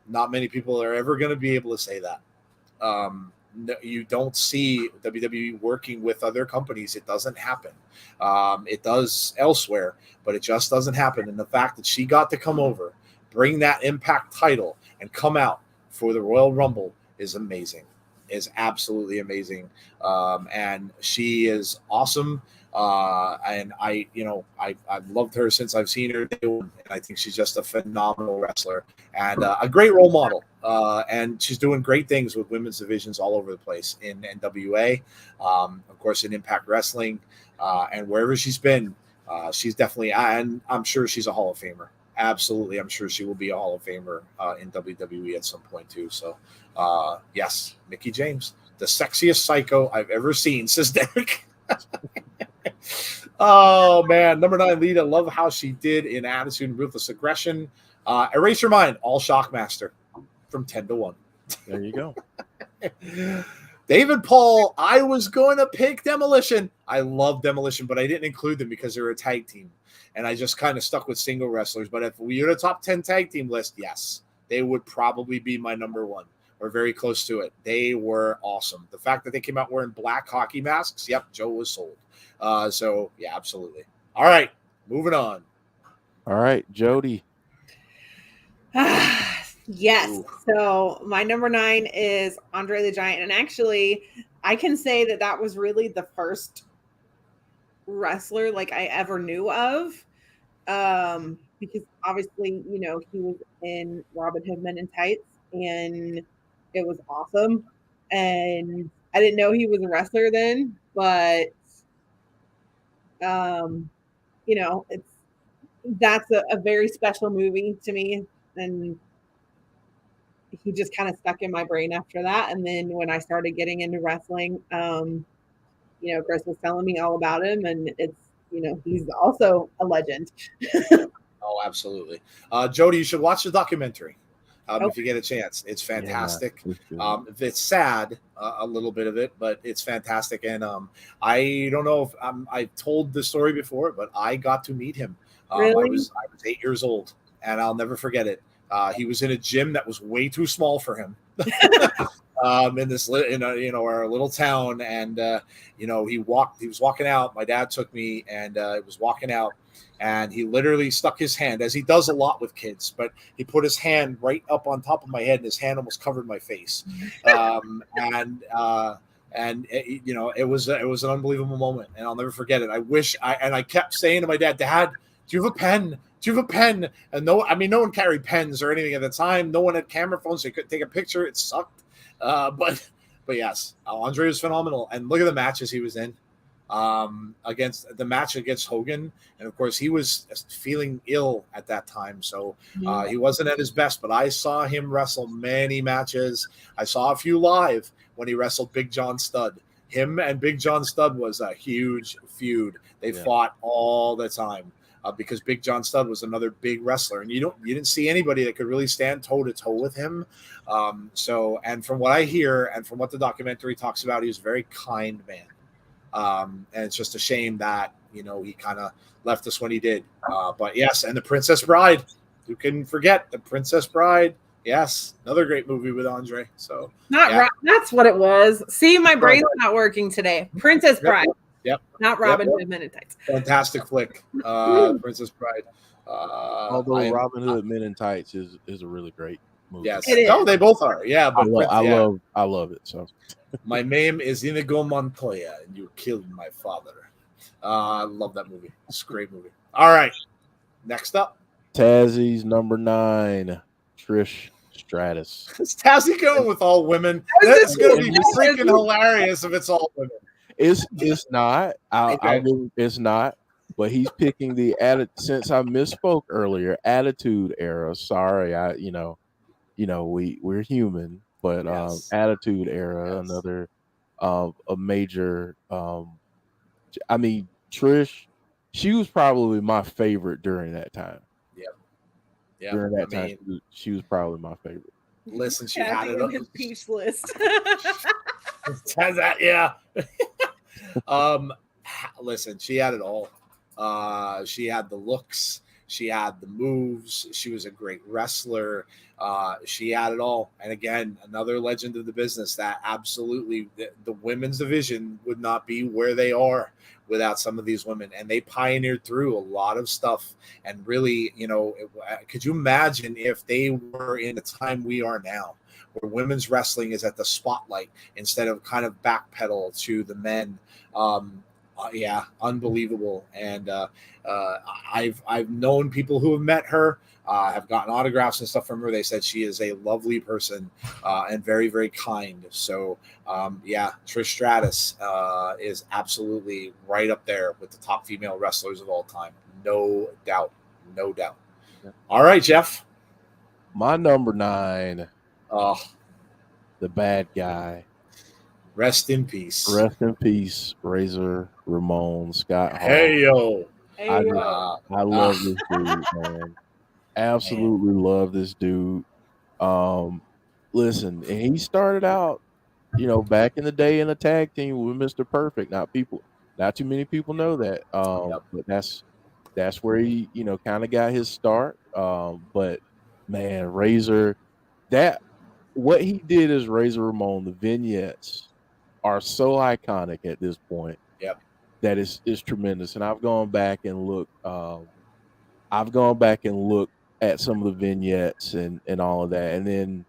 Not many people are ever going to be able to say that. you don't see WWE working with other companies. It doesn't happen. It does elsewhere, but it just doesn't happen. And the fact that she got to come over, bring that Impact title, and come out for the Royal Rumble is amazing. Is absolutely amazing. And she is awesome. And I've loved her since I've seen her day one, and I think she's just a phenomenal wrestler and a great role model. And she's doing great things with women's divisions all over the place in NWA, of course, in Impact Wrestling, and wherever she's been. She's definitely, and I'm sure she's a Hall of Famer. Absolutely, I'm sure she will be a Hall of Famer in WWE at some point too. So, yes, Mickie James, the sexiest psycho I've ever seen, says Derek. Oh man, number 9, Lita. Love how she did in Attitude and Ruthless Aggression. Erase Your Mind, all Shockmaster from 10 to 1. There you go. David Paul, I was going to pick Demolition. I love Demolition, but I didn't include them because they're a tag team. And I just kind of stuck with single wrestlers. But if we were a top 10 tag team list, yes, they would probably be my number 1 or very close to it. They were awesome. The fact that they came out wearing black hockey masks, yep, Joe was sold. So, yeah, absolutely. All right, moving on. All right, Jody. Yes. Ooh. So my number 9 is Andre the Giant. And actually, I can say that was really the first wrestler like I ever knew of. Because obviously, he was in Robin Hood Men in Tights, and it was awesome. And I didn't know he was a wrestler then, but that's a very special movie to me, and he just kind of stuck in my brain after that. And then when I started getting into wrestling, Chris was telling me all about him, and it's he's also a legend. Oh, absolutely. Jody, you should watch the documentary if you get a chance. It's fantastic. Yeah, it's sad, a little bit of it, but it's fantastic. And I don't know if I told the story before, but I got to meet him. Really? I was 8 years old, and I'll never forget it. He was in a gym that was way too small for him. In our little town, and he was walking out. My dad took me, and it was walking out, and he literally stuck his hand, as he does a lot with kids, but he put his hand right up on top of my head, and his hand almost covered my face. It was an unbelievable moment, and I'll never forget it. I kept saying to my dad, "Dad, do you have a pen? Do you have a pen?" And no one carried pens or anything at the time. No one had camera phones, so you couldn't take a picture. It sucked. But yes, Andre was phenomenal. And look at the matches he was in. Against the match against Hogan, and of course he was feeling ill at that time, so he wasn't at his best. But I saw him wrestle many matches. I saw a few live when he wrestled Big John Studd. Him and Big John Studd was a huge feud. They fought all the time because Big John Studd was another big wrestler, and you didn't see anybody that could really stand toe to toe with him. And from what I hear and from what the documentary talks about, he was a very kind man. And it's just a shame that he kind of left us when he did. But yes, and The Princess Bride. Who can forget The Princess Bride? Yes, another great movie with Andre. So that's what it was. See, my brain's not working today. Princess Bride. Yep. Not Robin Hood Men in Tights. Fantastic flick. Princess Bride. Although Robin Hood Men in Tights is a really great movie. Yes. No, they both are. Yeah, but I love it. So my name is Inigo Montoya, and you killed my father. I love that movie. It's a great movie. All right. Next up. Tazzie's number 9, Trish Stratus. Is Tazzie going with all women? That's going to be freaking hilarious if it's all women. It's not. It's not. But he's picking the since I misspoke earlier, Attitude Era. Sorry, we're human, but Yes. Attitude Era, Yes. another a major. Trish, she was probably my favorite during that time. Yeah. During that time, she was probably my favorite. Listen, she had it up. His peach list. Yeah. Listen, she had it all. She had the looks. She had the moves. She was a great wrestler. She had it all. And again, another legend of the business that absolutely the women's division would not be where they are without some of these women. And they pioneered through a lot of stuff. And really, could you imagine if they were in the time we are now, where women's wrestling is at the spotlight instead of kind of backpedal to the men? Yeah, unbelievable. And I've known people who have met her, have gotten autographs and stuff from her. They said she is a lovely person and very, very kind. So yeah, Trish Stratus is absolutely right up there with the top female wrestlers of all time. No doubt. No doubt. Yeah. All right, Jeff. My number 9, Oh, the bad guy. rest in peace. Rest in peace, Razor Ramon Scott Hall. Hey, yo. I love this dude, man. Absolutely love this dude. Listen, and he started out, back in the day in a tag team with Mr. Perfect. Not too many people know that. But that's where he, kind of got his start. But man, Razor, what he did as Razor Ramon, the vignettes are so iconic at this point. Yep. That is tremendous. And I've gone back and looked at some of the vignettes and all of that. And then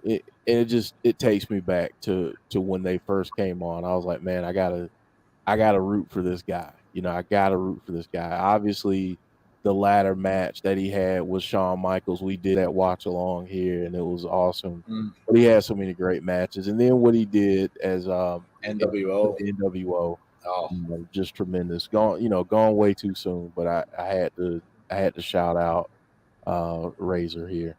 it takes me back to when they first came on. I was like, man, I gotta root for this guy. I gotta root for this guy. Obviously, the latter match that he had with Shawn Michaels, we did that watch along here, and it was awesome. But he had so many great matches, and then what he did as NWO, just tremendous. Gone way too soon, but I had to shout out Razor here.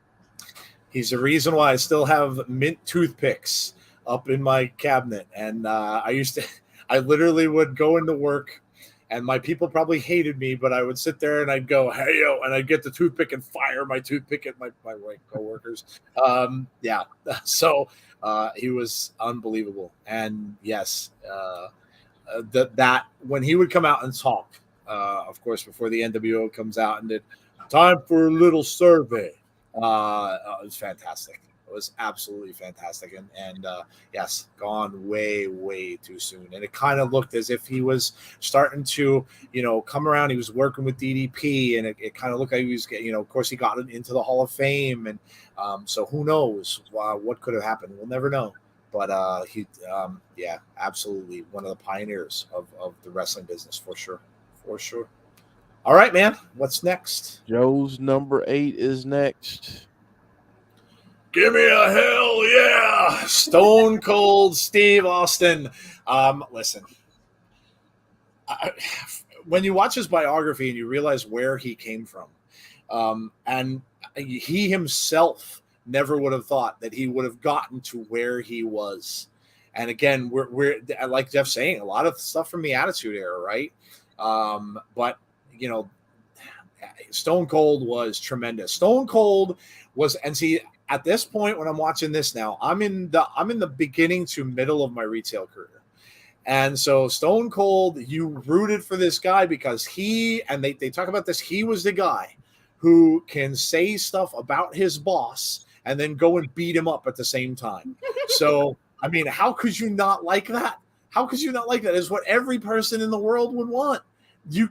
He's the reason why I still have mint toothpicks up in my cabinet, and I literally would go into work. And my people probably hated me, but I would sit there and I'd go, hey, yo, and I'd get the toothpick and fire my toothpick at my white coworkers. Yeah. So he was unbelievable. And yes, that when he would come out and talk, of course, before the NWO comes out and did time for a little survey, it was fantastic. It was absolutely fantastic. And yes, gone way, way too soon. And it kind of looked as if he was starting to, come around. He was working with DDP, and it kind of looked like he was getting, of course, he got into the Hall of Fame. And so who knows what could have happened? We'll never know. But yeah, absolutely one of the pioneers of the wrestling business for sure. For sure. All right, man. What's next? Joe's number 8 is next. Give me a hell yeah. Stone Cold Steve Austin. Listen, when you watch his biography and you realize where he came from, and he himself never would have thought that he would have gotten to where he was. And again, we're like Jeff's saying, a lot of stuff from the Attitude Era, right? But Stone Cold was tremendous. Stone Cold was, and see, at this point when I'm watching this now, I'm in the beginning to middle of my retail career. And so Stone Cold, you rooted for this guy because they talk about this, he was the guy who can say stuff about his boss and then go and beat him up at the same time. So, I mean, how could you not like that? How could you not like that? It's what every person in the world would want. You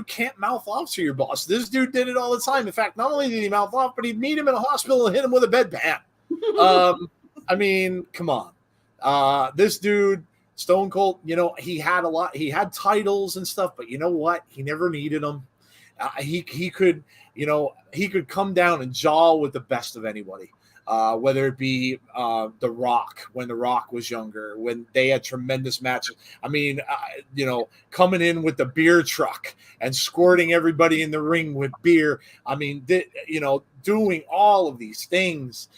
can't mouth off to your boss. This dude did it all the time. In fact, not only did he mouth off, but he'd meet him in a hospital and hit him with a bedpan. I mean, come on. This dude, Stone Cold, he had titles and stuff, but you know what? He never needed them. He could come down and jaw with the best of anybody. Whether it be The Rock, when The Rock was younger, when they had tremendous matches. I mean, coming in with the beer truck and squirting everybody in the ring with beer. I mean, doing all of these things.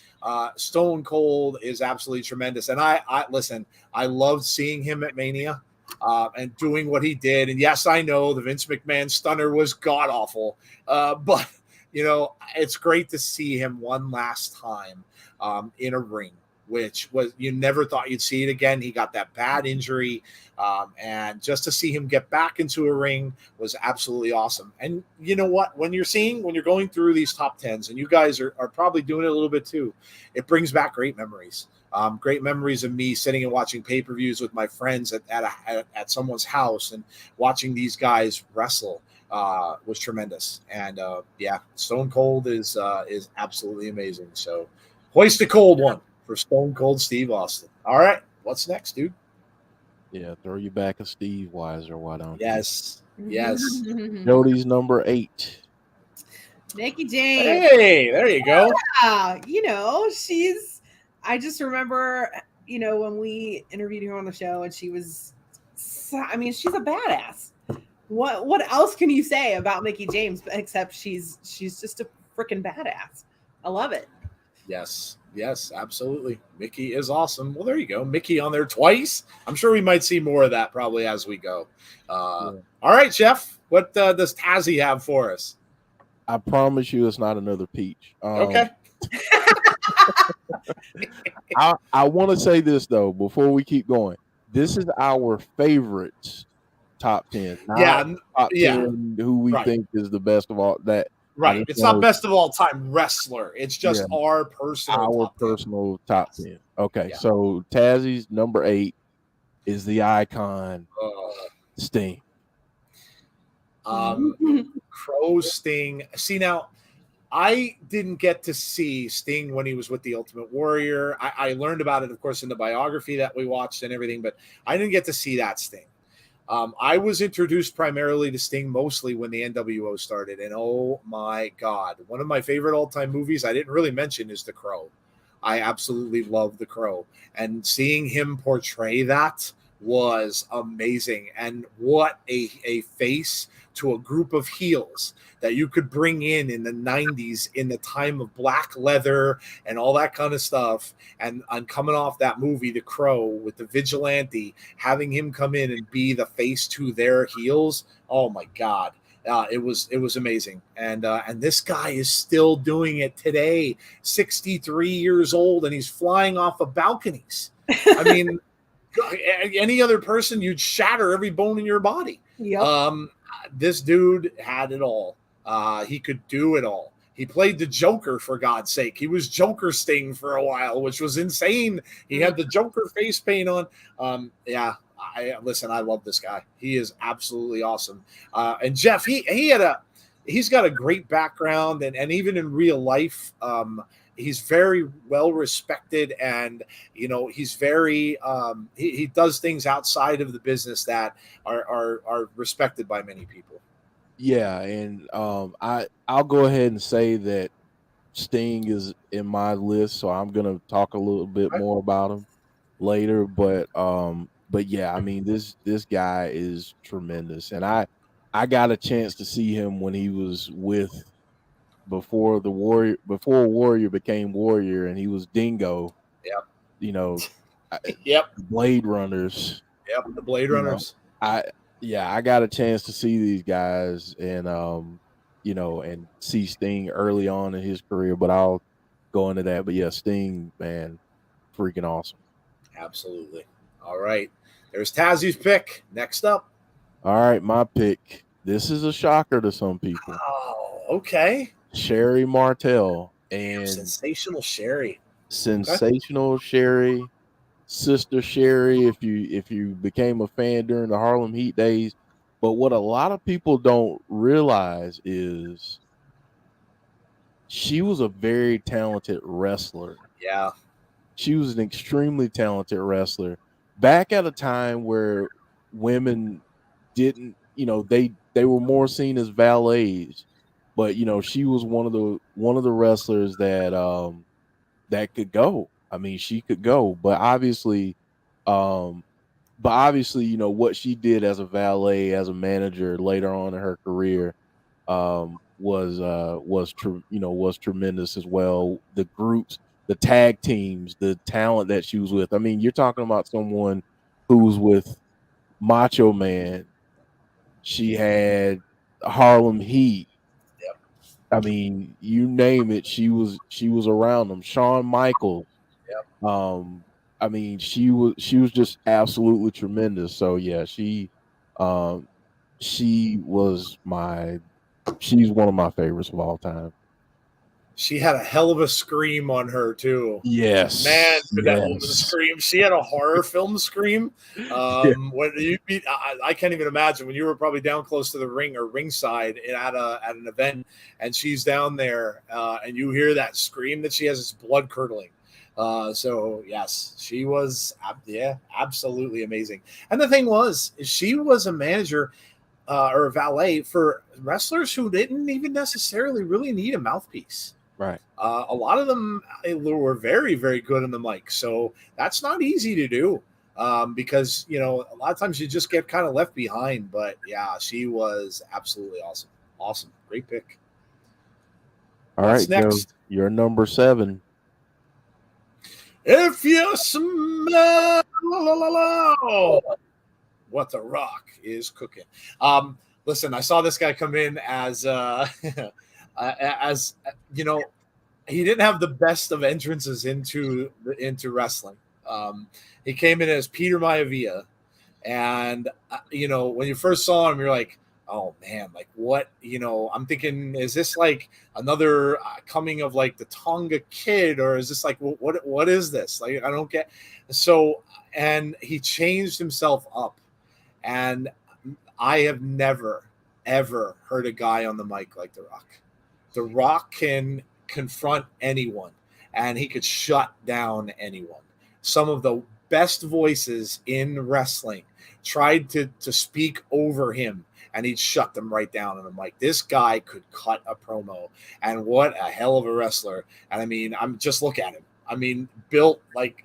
Stone Cold is absolutely tremendous. And I listen, I loved seeing him at Mania and doing what he did. And yes, I know the Vince McMahon stunner was god awful, but it's great to see him one last time in a ring which was you never thought you'd see it again. He got that bad injury, and just to see him get back into a ring was absolutely awesome. And you know what? When you're going through these top tens, and you guys are probably doing it a little bit too, it brings back great memories. Great memories of me sitting and watching pay-per-views with my friends at someone's house and watching these guys wrestle. Was tremendous, and Stone Cold is absolutely amazing. So, hoist a cold one for Stone Cold Steve Austin. All right, what's next, dude? Yeah, throw you back a Steve Weiser. Why don't Yes. you? Jody's number 8. Nikki James. Hey, there you go. I just remember, when we interviewed her on the show, and she's a badass. What else can you say about Mickie James except she's just a freaking badass? I love it. Yes, absolutely. Mickie is awesome. Well, there you go. Mickie on there twice. I'm sure we might see more of that probably as we go. All right, Jeff, what does Tazzy have for us? I promise you it's not another peach. Okay. I want to say this, though, before we keep going. This is our favorites top 10. Top 10 who we think is the best of all that. Right. It's not best of all time wrestler. It's just our personal top 10. Okay. Yeah. So Tazzy's number 8 is the icon Sting. Crow Sting. See, now I didn't get to see Sting when he was with the Ultimate Warrior. I learned about it, of course, in the biography that we watched and everything, but I didn't get to see that Sting. I was introduced primarily to Sting mostly when the NWO started, and oh my God, one of my favorite all-time movies I didn't really mention is The Crow. I absolutely love The Crow, and seeing him portray that was amazing. And what a face to a group of heels that you could bring in the 90s in the time of black leather and all that kind of stuff. And coming off that movie, The Crow, with the vigilante, having him come in and be the face to their heels. Oh my God. It was amazing. And this guy is still doing it today, 63 years old, and he's flying off of balconies. I mean, any other person, you'd shatter every bone in your body. Yep. This dude had it all. He could do it all. He played the Joker, for God's sake. He was Joker Sting for a while, which was insane. He had the Joker face paint on. I love this guy. He is absolutely awesome. And Jeff, he's got a great background, and even in real life, he's very well respected, and he's very he does things outside of the business that are respected by many people. Yeah, and I'll go ahead and say that Sting is in my list, so I'm gonna talk a little bit more about him later. But yeah, I mean this guy is tremendous, and I got a chance to see him when he was before Warrior became Warrior, and he was Dingo. Yep. Yep. Blade Runners. Yep, the Blade Runners. I got a chance to see these guys and and see Sting early on in his career, but I'll go into that. But yeah, Sting, man, freaking awesome. Absolutely. All right. There's Tazzy's pick. Next up. All right, my pick. This is a shocker to some people. Oh, okay. Sherry Martel and Sensational Sherry. Sherry. Sister Sherry, if you became a fan during the Harlem Heat days. But what a lot of people don't realize is she was a very talented wrestler. Yeah. She was an extremely talented wrestler. Back at a time where women didn't, they were more seen as valets. But she was one of the wrestlers that that could go. I mean, she could go, but obviously, what she did as a valet, as a manager later on in her career, was tremendous as well. The groups, the tag teams, the talent that she was with. I mean, you're talking about someone who was with Macho Man. She had Harlem Heat. Yep. I mean, you name it, she was around them. Shawn Michaels. I mean, she was just absolutely tremendous. So yeah, um, she's one of my favorites of all time. She had a hell of a scream on her too. Man, Yes, could that woman yes, scream? She had a horror film scream. yeah. When you beat, I can't even imagine when you were probably down close to the ring or ringside at an event, and she's down there, and you hear that scream that she has. It's blood curdling. So yes, she was, absolutely amazing. And the thing was, she was a manager or a valet for wrestlers who didn't even necessarily really need a mouthpiece. Right. A lot of them were very, very good on the mic. So that's not easy to do because, a lot of times you just get kind of left behind. But yeah, she was absolutely awesome. Awesome. Great pick. All What's right, Joe, next? you're number 7. If you smell what the Rock is cooking. Listen, I saw this guy come in as as he didn't have the best of entrances into wrestling. He came in as Peter Maivia, and when you first saw him, you're like, oh man, like what? I'm thinking, is this like another coming of like the Tonga Kid, or is this like what is this? Like I don't get. So, and he changed himself up, and I have never ever heard a guy on the mic like The Rock. The Rock can confront anyone, and he could shut down anyone. Some of the best voices in wrestling tried to speak over him, and he'd shut them right down on the mic. This guy could cut a promo, and what a hell of a wrestler. And I mean, I'm just look at him. I mean, built like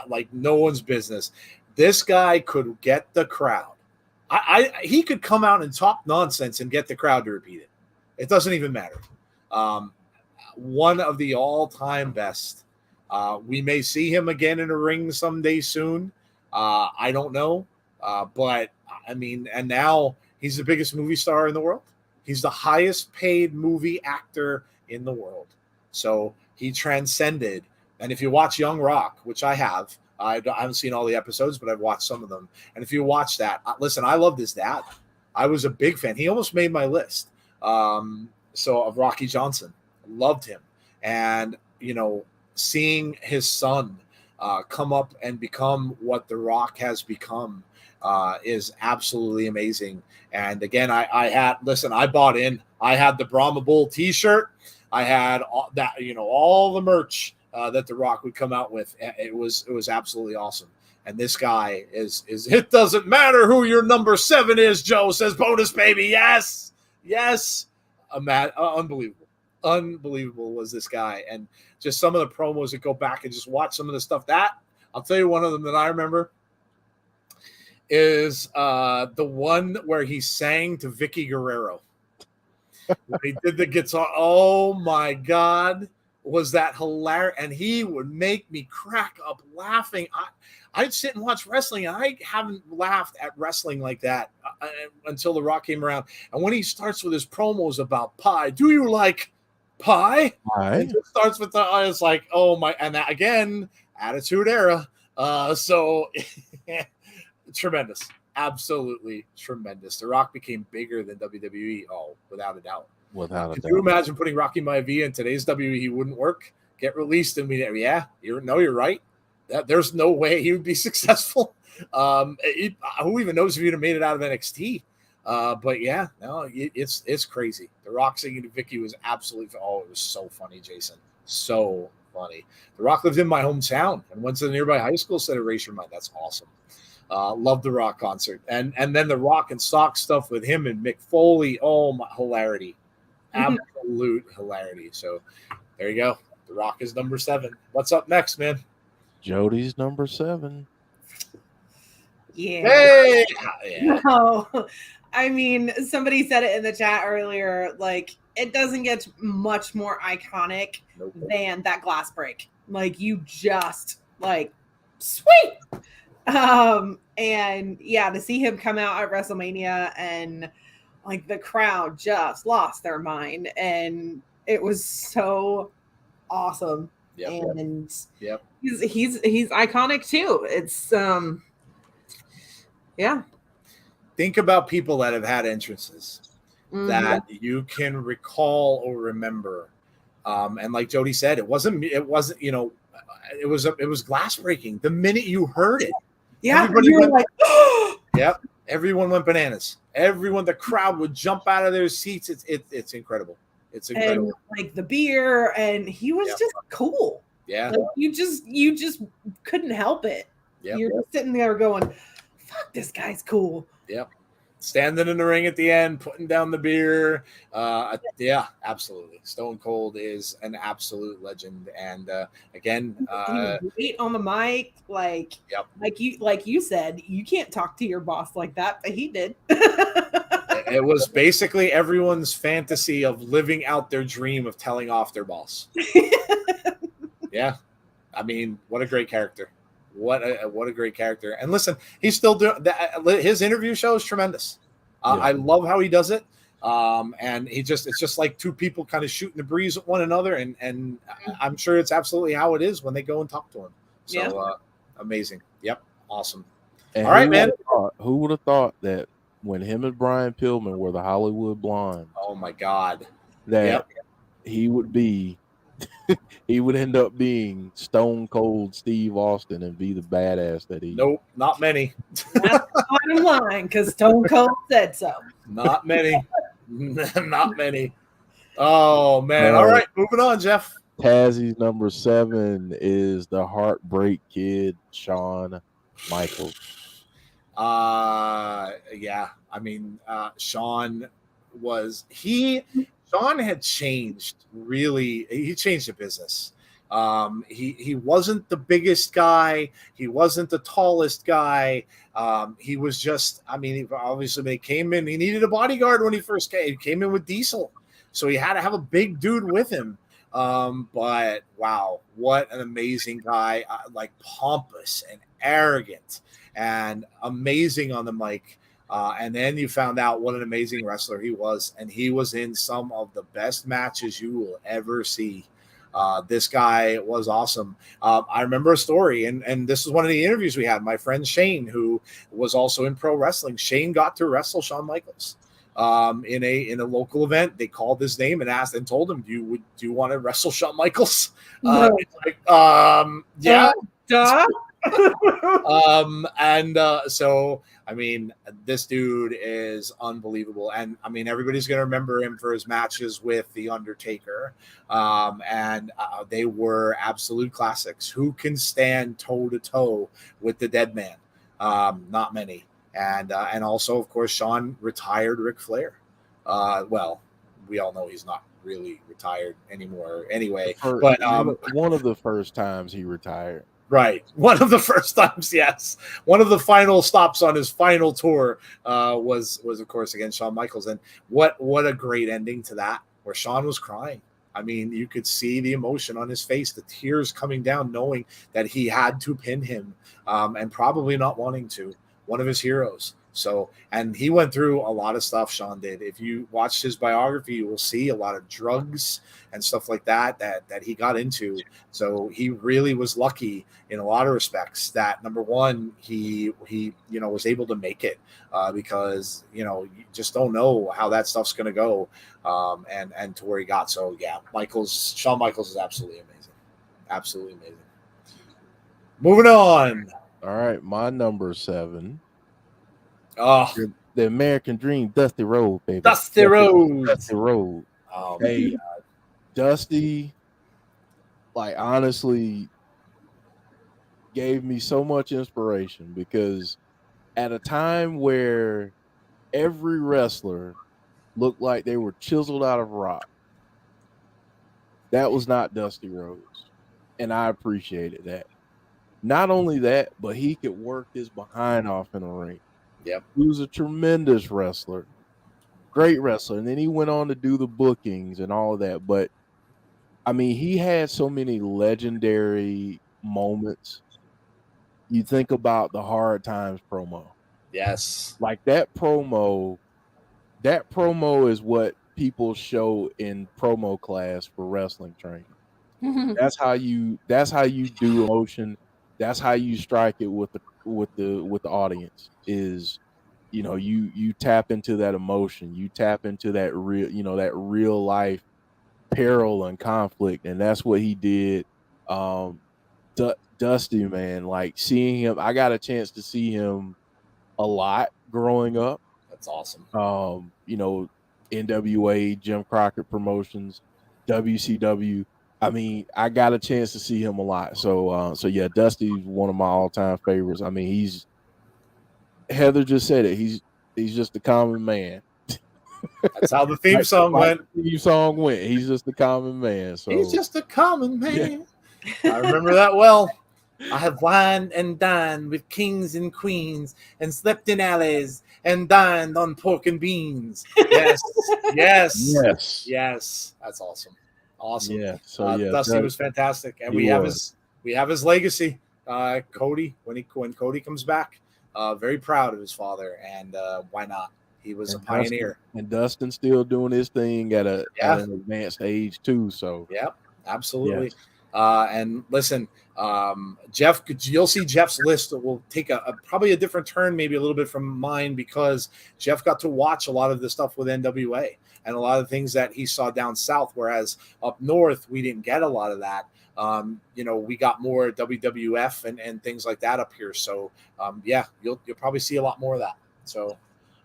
like no one's business. This guy could get the crowd. He could come out and talk nonsense and get the crowd to repeat it. It doesn't even matter. One of the all-time best. We may see him again in a ring someday soon. I don't know. But, I mean, and now he's the biggest movie star in the world. He's the highest paid movie actor in the world. So he transcended. And if you watch Young Rock, which I have, I haven't seen all the episodes, but I've watched some of them. And if you watch that, listen, I loved his dad. I was a big fan. He almost made my list. So of Rocky Johnson, loved him. And, seeing his son come up and become what The Rock has become is absolutely amazing. And again, I bought in. I had the Brahma Bull t-shirt. I had all that, all the merch that The Rock would come out with. It was absolutely awesome. And this guy is it doesn't matter who your number 7 is, Joe, says Bonus Baby. Yes. Unbelievable was this guy. And just some of the promos that go back and just watch some of the stuff that I'll tell you, one of them that I remember is the one where he sang to Vicky Guerrero. When he did the guitar. Oh my God. Was that hilarious? And he would make me crack up laughing. I'd sit and watch wrestling, and I haven't laughed at wrestling like that until The Rock came around. And when he starts with his promos about pie, do you like pie? Right. It just starts with it's like, oh my, and that again, Attitude Era. So tremendous, absolutely tremendous. The Rock became bigger than WWE. Oh, without a doubt. Could you imagine putting Rocky Maivia in today's WWE? He wouldn't work. Get released, and you're right. There's no way he would be successful. Who even knows if he'd have made it out of NXT? But yeah, no, it's crazy. The Rock singing to Vicky was absolutely. Oh, it was so funny, Jason. So funny. The Rock lived in my hometown and went to the nearby high school. Said, "Erase your mind." That's awesome. Loved the Rock concert, and then the Rock and Sock stuff with him and Mick Foley. Oh my, hilarity. Absolute hilarity. So there you go. The Rock is number 7. What's up next, man? Jody's number 7. Yeah. Hey! Yeah. No. I mean, somebody said it in the chat earlier, like, it doesn't get much more iconic than that glass break. Like, you just, like, sweet! And, yeah, to see him come out at WrestleMania and, like, the crowd just lost their mind. And it was so awesome. and Yep. he's iconic too. It's yeah. Think about people that have had entrances Mhm. that you can recall or remember. And like Jody said, it wasn't, it was glass breaking. The minute you heard it, Yeah, everybody you were went, like, yep, everyone went bananas. The crowd would jump out of their seats. It's incredible. It's incredible. and like the beer, and he was Yep. just cool. Yeah. Like you just couldn't help it. Yep. You're just sitting there going, "Fuck, this guy's cool." Yep. Standing in the ring at the end, putting down the beer. Yeah, absolutely. Stone Cold is an absolute legend. And again, He was great on the mic, like Yep. like you said, you can't talk to your boss like that, but he did. It was basically everyone's fantasy of living out their dream of telling off their boss. Yeah. I mean, what a great character. What a great character. And listen, he's still doing that. His interview show is tremendous. I love how he does it. And it's just like two people kind of shooting the breeze at one another. And I'm sure it's absolutely how it is when they go and talk to him. So amazing. Yep. Awesome. And all right, man. Who would have thought that when him and Brian Pillman were the Hollywood Blondes? Oh my God. That he would be he would end up being Stone Cold Steve Austin and be the badass that he. Nope, not many. That's the bottom line, because Stone Cold said so. Not many. Not many. Oh man. All right, moving on, Jeff. Tazzie's number 7 is the Heartbreak Kid, Shawn Michaels. Yeah. I mean, Shawn had changed, really. He changed the business. He wasn't the biggest guy. He wasn't the tallest guy. He was just, I mean, obviously when he came in, he needed a bodyguard when he first came. He came in with Diesel. So he had to have a big dude with him. But wow, what an amazing guy, like pompous and arrogant and amazing on the mic. And then you found out what an amazing wrestler he was. And he was in some of the best matches you will ever see. This guy was awesome. I remember a story, and this is one of the interviews we had. My friend Shane, who was also in pro wrestling, Shane got to wrestle Shawn Michaels in a local event. They called his name and asked and told him, do you want to wrestle Shawn Michaels? No. Yeah. Duh. So I mean, this dude is unbelievable, and I mean, everybody's going to remember him for his matches with The Undertaker, and they were absolute classics. Who can stand toe to toe with the Dead Man? Not many. And also, of course, Shawn retired Ric Flair. Well, we all know he's not really retired anymore, anyway. But one of the first times he retired. Right. One of the first times, yes. One of the final stops on his final tour was of course, against Shawn Michaels. And what a great ending to that, where Shawn was crying. I mean, you could see the emotion on his face, the tears coming down, knowing that he had to pin him and probably not wanting to. One of his heroes. So, and he went through a lot of stuff, Shawn did. If you watch his biography, you will see a lot of drugs and stuff like that he got into. So he really was lucky in a lot of respects that, number one, he was able to make it because, you just don't know how that stuff's going to go and to where he got. So yeah, Shawn Michaels is absolutely amazing. Absolutely amazing. Moving on. All right, my number 7. Oh, the American Dream, Dusty Rhodes, baby. Dusty Rhodes. Dusty Rhodes. Oh, hey, Dusty, like, honestly, gave me so much inspiration, because at a time where every wrestler looked like they were chiseled out of rock, that was not Dusty Rhodes. And I appreciated that. Not only that, but he could work his behind off in the ring. Yep. He was a tremendous wrestler, great wrestler. And then he went on to do the bookings and all of that. But I mean, he had so many legendary moments. You think about the Hard Times promo. Yes. Like that promo is what people show in promo class for wrestling training. That's how you do emotion. That's how you strike it with the audience is, you tap into that emotion. You tap into that real life peril and conflict, and that's what he did. Dusty, man, like seeing him, I got a chance to see him a lot growing up. That's awesome. NWA, Jim Crockett Promotions, WCW. I mean, I got a chance to see him a lot. So yeah, Dusty's one of my all-time favorites. I mean, Heather just said it. He's just a common man. That's how the theme song went. The theme song went. He's just a common man. So he's just a common man. Yeah. I remember that well. I have wined and dined with kings and queens and slept in alleys and dined on pork and beans. Yes. That's awesome. Awesome. Yeah. So Dusty was fantastic. And we have his legacy. Cody, when Cody comes back, very proud of his father, and why not? He was a pioneer. And Dustin's still doing his thing at an advanced age too. So absolutely. Yes. And listen, Jeff, you'll see Jeff's list will take probably a different turn, maybe a little bit from mine, because Jeff got to watch a lot of the stuff with NWA and a lot of things that he saw down south, whereas up north we didn't get a lot of that. We got more WWF and things like that up here. So you'll probably see a lot more of that. So,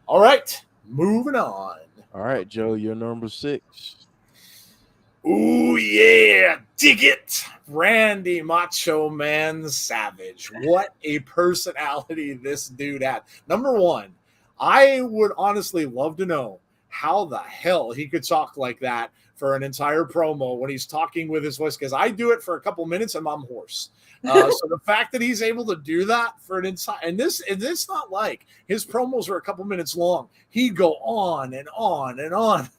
all right, moving on. All right, Joe, you're number 6. Ooh, yeah, dig it. Randy Macho Man Savage. What a personality this dude had. Number 1, I would honestly love to know how the hell he could talk like that for an entire promo when he's talking with his voice, because I do it for a couple minutes and I'm hoarse. So the fact that he's able to do that for an entire, and it's not like his promos are a couple minutes long. He'd go on and on and on.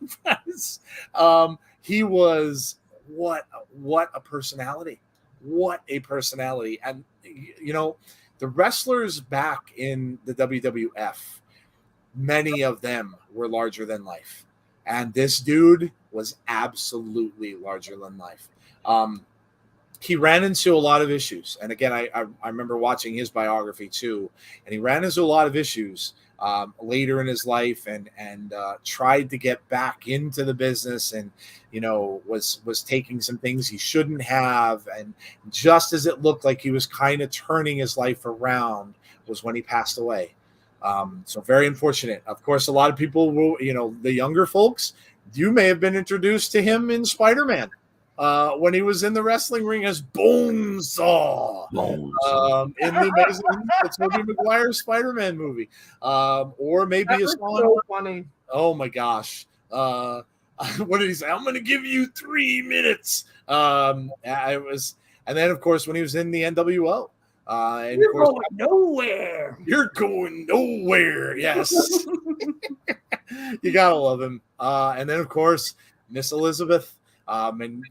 He was what a personality. What a personality. And the wrestlers back in the WWF, many of them were larger than life. And this dude was absolutely larger than life. He ran into a lot of issues. And again, I remember watching his biography too. And he ran into a lot of issues later in his life, and tried to get back into the business, and was taking some things he shouldn't have. And just as it looked like he was kind of turning his life around was when he passed away. So very unfortunate. Of course, a lot of people will, the younger folks, you may have been introduced to him in Spider-Man. When he was in the wrestling ring as Bonesaw. In the amazing Tobey Maguire Spider-Man movie. Or maybe a song. So funny. Oh my gosh. What did he say? I'm going to give you 3 minutes. And then of course when he was in the NWO. And You're going nowhere. You're going nowhere. Yes. You gotta love him. And then of course Miss Elizabeth. And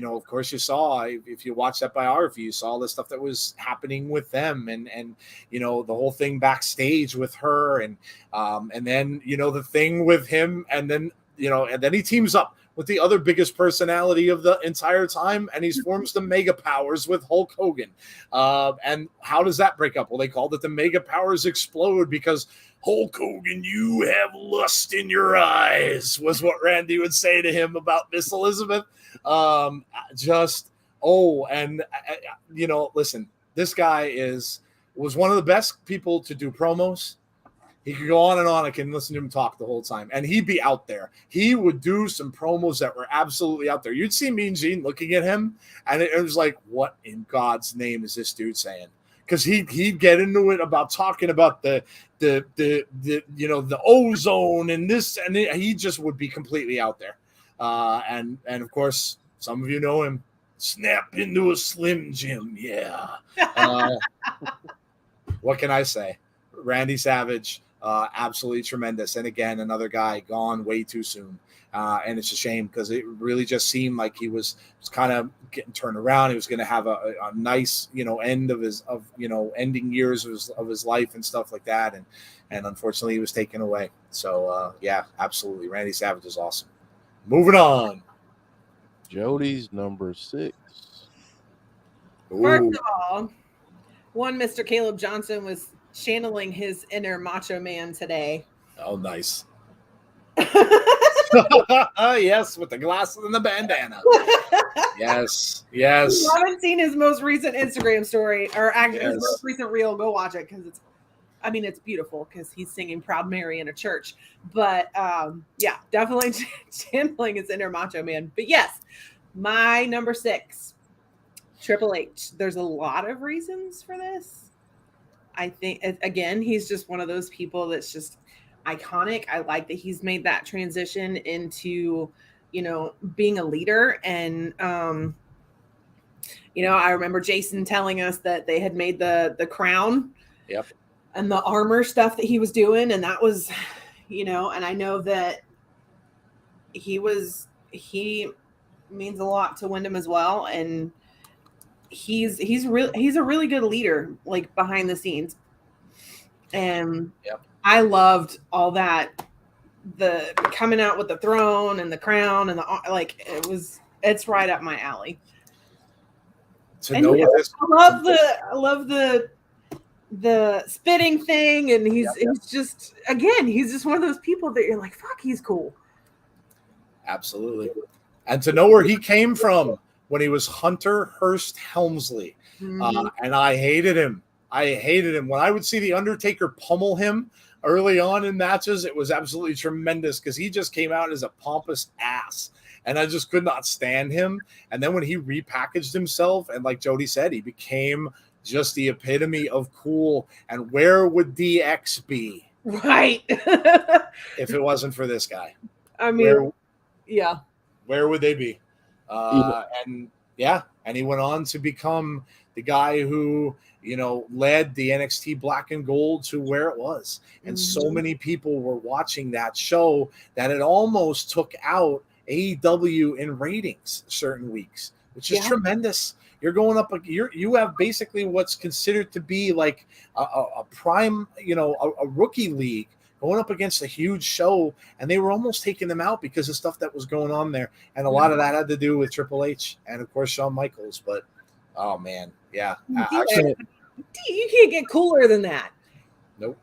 of course you saw, if you watch that biography, you saw the stuff that was happening with them, and the whole thing backstage with her, and then the thing with him, and then he teams up with the other biggest personality of the entire time, and he forms the Mega Powers with Hulk Hogan. And how does that break up? Well, they called it the Mega Powers Explode because Hulk Hogan, you have lust in your eyes, was what Randy would say to him about Miss Elizabeth. Listen, this guy was one of the best people to do promos. He could go on and on. I can listen to him talk the whole time. And he'd be out there. He would do some promos that were absolutely out there. You'd see Mean Gene looking at him, and it was like, what in God's name is this dude saying? Because he'd get into it about talking about the ozone and this, and he just would be completely out there. And of course, some of you know him. Snap into a Slim Jim, yeah. What can I say? Randy Savage, absolutely tremendous. And again, another guy gone way too soon. And it's a shame because it really just seemed like he was kind of getting turned around. He was going to have a nice, end of his ending years of his life and stuff like that. And unfortunately he was taken away. So absolutely. Randy Savage is awesome. Moving on. Jody's number 6. First Ooh. of all, one Mr. Caleb Johnson was channeling his inner macho man today. Oh, nice. Yes, with the glasses and the bandana. Yes. If you Yes. haven't seen his most recent Instagram story, or actually his Yes. most recent reel, go watch it because it's beautiful because he's singing Proud Mary in a church. But yeah, definitely channeling his inner macho man. But yes, my number 6, Triple H. There's a lot of reasons for this. I think, again, he's just one of those people that's just iconic. I like that he's made that transition into, being a leader. And, I remember Jason telling us that they had made the crown. Yep. And the armor stuff that he was doing. And that was, and I know that he means a lot to Wyndham as well. And he's a really good leader, like behind the scenes. And Yep. I loved all that, the coming out with the throne and the crown and it's right up my alley. To know what this, I love the spitting thing, and he's just one of those people that you're like, fuck, he's cool. absolutely. And to know where he came from when he was Hunter Hearst Helmsley. And I hated him. When I would see The Undertaker pummel him early on in matches, it was absolutely tremendous because he just came out as a pompous ass. And I just could not stand him. And then when he repackaged himself, and like Jody said, he became just the epitome of cool. And where would DX be? Right. If it wasn't for this guy? I mean, Where would they be? And he went on to become the guy who, led the NXT Black and Gold to where it was. And so many people were watching that show that it almost took out AEW in ratings certain weeks, which is tremendous. You're going up, you have basically what's considered to be like a prime, a rookie league going up against a huge show, and they were almost taking them out because of stuff that was going on there. And a lot of that had to do with Triple H and, of course, Shawn Michaels. But, oh, man, yeah. You can't get cooler than that. Nope.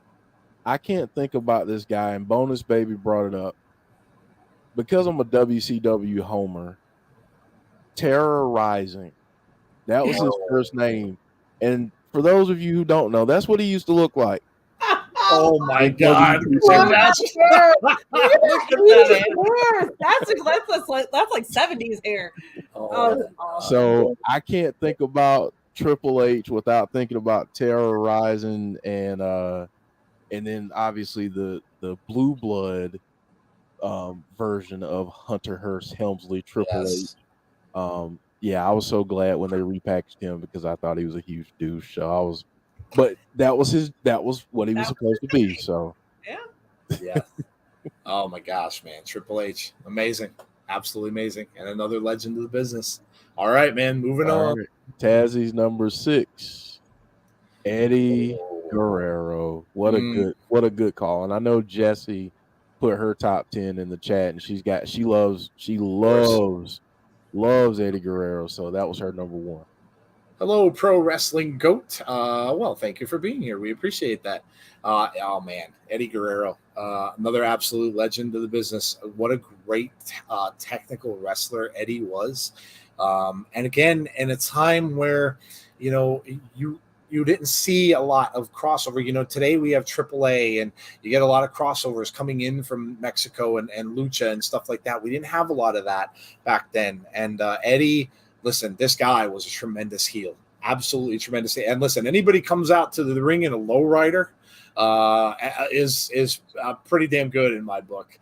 I can't think about this guy, and Bonus Baby brought it up. Because I'm a WCW homer, Terror Rising. That was his first name. And for those of you who don't know, that's what he used to look like. Oh my God! That's like 70s hair. So I can't think about Triple H without thinking about Terror Rising, and then obviously the Blue Blood version of Hunter Hearst Helmsley, Triple H. I was so glad when they repackaged him because I thought he was a huge douche. So but that was what he was supposed to be. So yeah. Oh my gosh, man, Triple H, amazing, absolutely amazing, and another legend of the business. All right, man, moving on. Right. Tazzy's number 6, Eddie Guerrero. What a good call. And I know Jessie put her top 10 in the chat, and she loves Eddie Guerrero, so that was her number 1. Hello, Pro Wrestling Goat. Well, thank you for being here. We appreciate that. Oh man, Eddie Guerrero, another absolute legend of the business. What a great technical wrestler Eddie was. And again, in a time where you didn't see a lot of crossover. Today we have AAA, and you get a lot of crossovers coming in from Mexico and Lucha and stuff like that. We didn't have a lot of that back then. And Eddie, listen, this guy was a tremendous heel, absolutely tremendous. And listen, anybody comes out to the ring in a lowrider is pretty damn good in my book.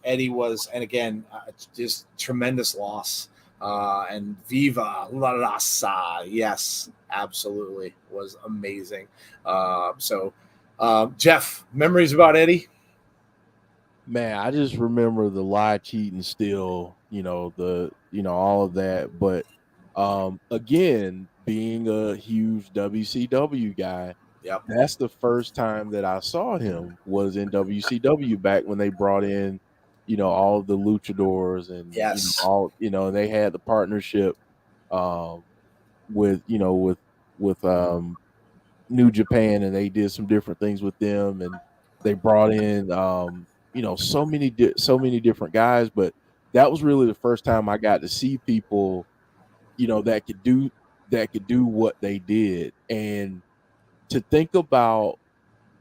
Eddie was, and again, just tremendous loss. And Viva La Raza, yes, absolutely, was amazing. Jeff, memories about Eddie? Man, I just remember the lie, cheat, and steal, all of that. But again, being a huge WCW guy, that's the first time that I saw him was in WCW back when they brought in all of the luchadors and Yes. they had the partnership with New Japan, and they did some different things with them, and they brought in so many different guys. But that was really the first time I got to see people that could do what they did. And to think about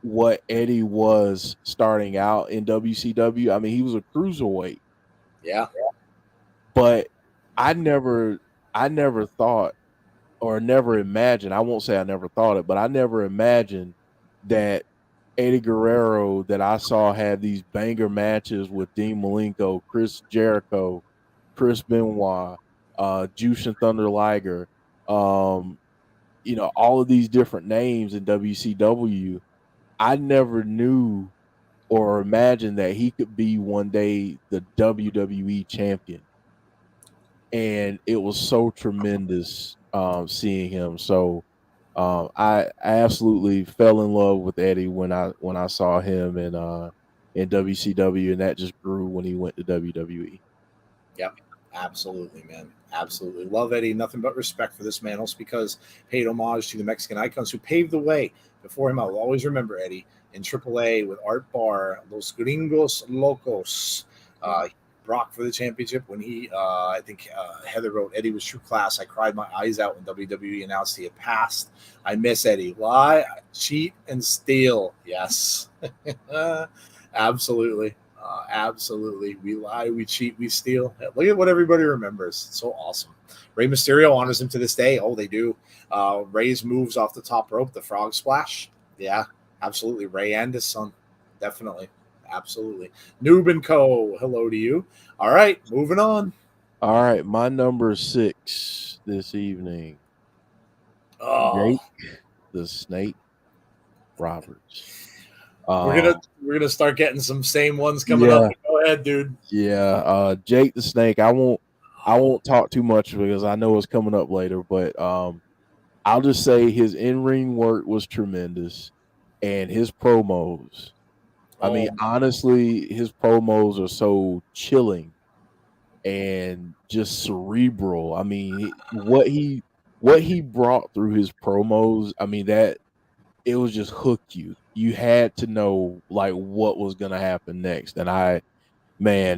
what Eddie was starting out in WCW, I mean, he was a cruiserweight, Yeah. but I never thought, or never imagined, I won't say I never thought it, but I never imagined that Eddie Guerrero, that I saw have these banger matches with Dean Malenko, Chris Jericho, Chris Benoit, Jushin Thunder Liger, all of these different names in WCW. I never knew or imagined that he could be one day the WWE champion. And it was so tremendous seeing him. So I absolutely fell in love with Eddie when I saw him in WCW, and that just grew when he went to WWE. Yep. Absolutely, man. Absolutely. Love Eddie. Nothing but respect for this man. Also because paid homage to the Mexican icons who paved the way before him. I will always remember Eddie in AAA with Art Barr, Los Gringos Locos. Brock for the championship when I think Heather wrote, Eddie was true class. I cried my eyes out when WWE announced he had passed. I miss Eddie. Lie, cheat, and steal. Yes. Absolutely. Absolutely. We lie, we cheat, we steal. Look at what everybody remembers. It's so awesome. Rey Mysterio honors him to this day. Oh, they do. Rey's moves off the top rope, the frog splash. Yeah, absolutely. Rey and his son. Definitely. Absolutely. Noob and Co. Hello to you. All right, moving on. All right, my number 6 this evening. Oh, Jake the Snake Roberts. we're gonna start getting some same ones coming up. Go ahead, dude. Yeah, Jake the Snake. I won't talk too much because I know it's coming up later, but I'll just say his in-ring work was tremendous, and his promos. I mean, honestly, his promos are so chilling and just cerebral. I mean, what he brought through his promos, I mean, that it was just hook you. You had to know like what was gonna happen next. And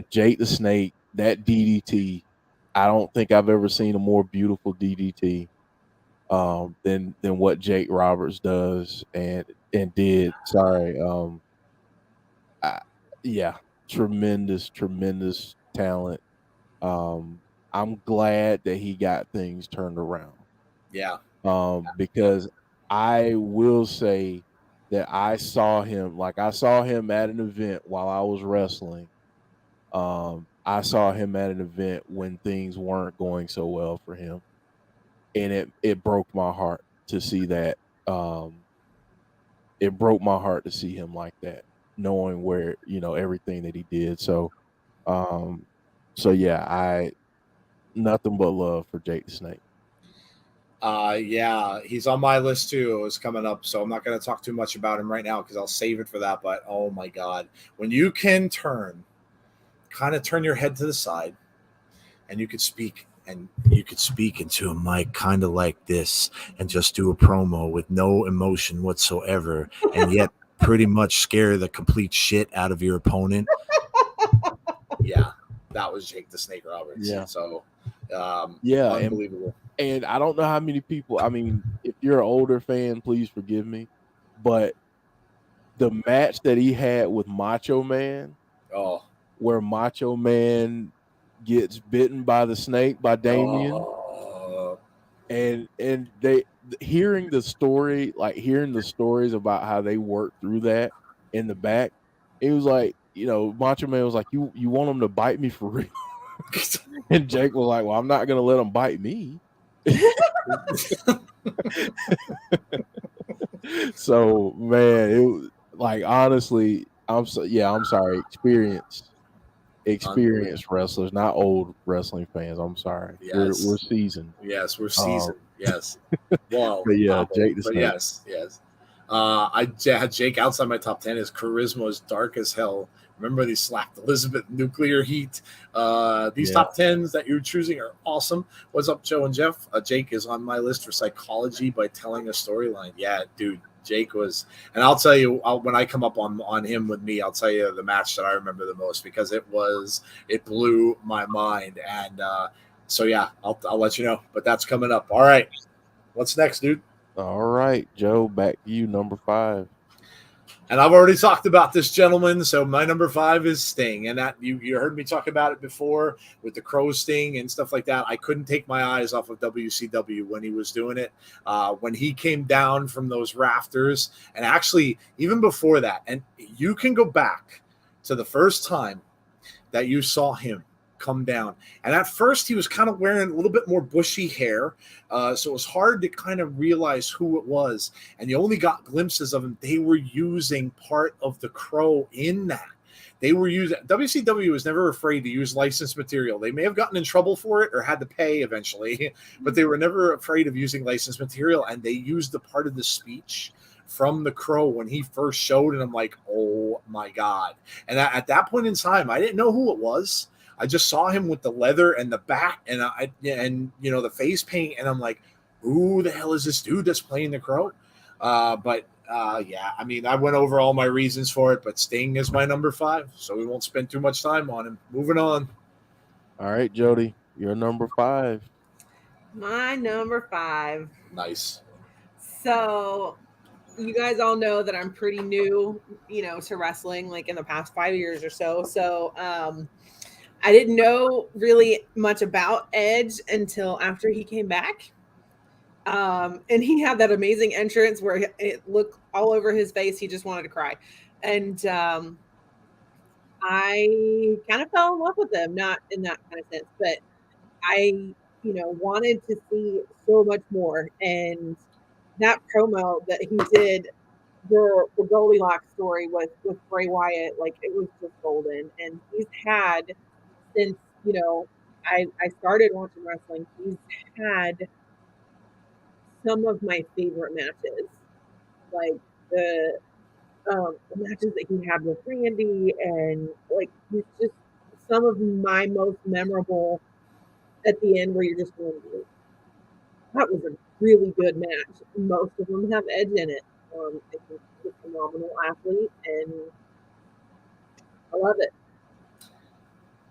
Jake the Snake, that DDT, I don't think I've ever seen a more beautiful DDT than what Jake Roberts does and did. Sorry. Yeah, tremendous talent. I'm glad that he got things turned around. Yeah. Because I will say that I saw him at an event while I was wrestling. I saw him at an event when things weren't going so well for him, and it broke my heart to see that. It broke my heart to see him like that, knowing where everything that he did. So yeah, I nothing but love for Jake the Snake. Yeah, he's on my list too. It's coming up, so I'm not going to talk too much about him right now because I'll save it for that. But oh my God, when you can turn your head to the side, and you could speak into a mic kind of like this, and just do a promo with no emotion whatsoever, and yet pretty much scare the complete shit out of your opponent. Yeah, that was Jake the Snake Roberts. Yeah. So, unbelievable. And I don't know how many people, I mean, if you're an older fan, please forgive me, but the match that he had with Macho Man, where Macho Man gets bitten by the snake by Damien, and they hearing the stories about how they worked through that in the back, it was like, Macho Man was like, you want him to bite me for real? And Jake was like, well, I'm not gonna let him bite me. So man, it was like, honestly, I'm sorry, experienced wrestlers, not old wrestling fans. I'm sorry. Yes. We're seasoned. Yes, we're seasoned. Yes. Well, but yeah, Jake the Snake. Yes. I had Jake outside my top 10. His charisma is dark as hell. Remember when he slapped Elizabeth Nuclear Heat? These top 10s that you're choosing are awesome. What's up, Joe and Jeff? Jake is on my list for psychology by telling a storyline. Yeah, dude. Jake was, and I'll tell you when I come up on him with me, I'll tell you the match that I remember the most because it blew my mind. And so yeah, I'll let you know. But that's coming up. All right, what's next, dude? All right, Joe, back to you, number 5. And I've already talked about this gentleman, so my number 5 is Sting. And that you heard me talk about it before with the Crow Sting and stuff like that. I couldn't take my eyes off of WCW when he was doing it. When he came down from those rafters, and actually even before that, and you can go back to the first time that you saw him come down. And at first he was kind of wearing a little bit more bushy hair. So it was hard to kind of realize who it was. And you only got glimpses of him. They were using part of the Crow in that. They were using, WCW was never afraid to use licensed material. They may have gotten in trouble for it or had to pay eventually, but they were never afraid of using licensed material. And they used the part of the speech from the Crow when he first showed. And I'm like, oh my God. And at that point in time, I didn't know who it was. I just saw him with the leather and the back and the face paint, and I'm like, who the hell is this dude that's playing the Crow? Yeah, I mean, I went over all my reasons for it, but Sting is my number 5, so we won't spend too much time on him. Moving on. All right, Jody, you're number 5. My number 5. Nice. So you guys all know that I'm pretty new, to wrestling, like in the past 5 years or so. So, I didn't know really much about Edge until after he came back. And he had that amazing entrance where it looked all over his face. He just wanted to cry. And I kind of fell in love with him, not in that kind of sense, but I, wanted to see so much more. And that promo that he did, the Goldilocks story with Bray Wyatt, like it was just golden. And he's had, since I started watching wrestling, he's had some of my favorite matches, like the matches that he had with Randy, and like he's just some of my most memorable. At the end, where you're just going, that was a really good match. Most of them have Edge in it. I think he's a phenomenal athlete, and I love it.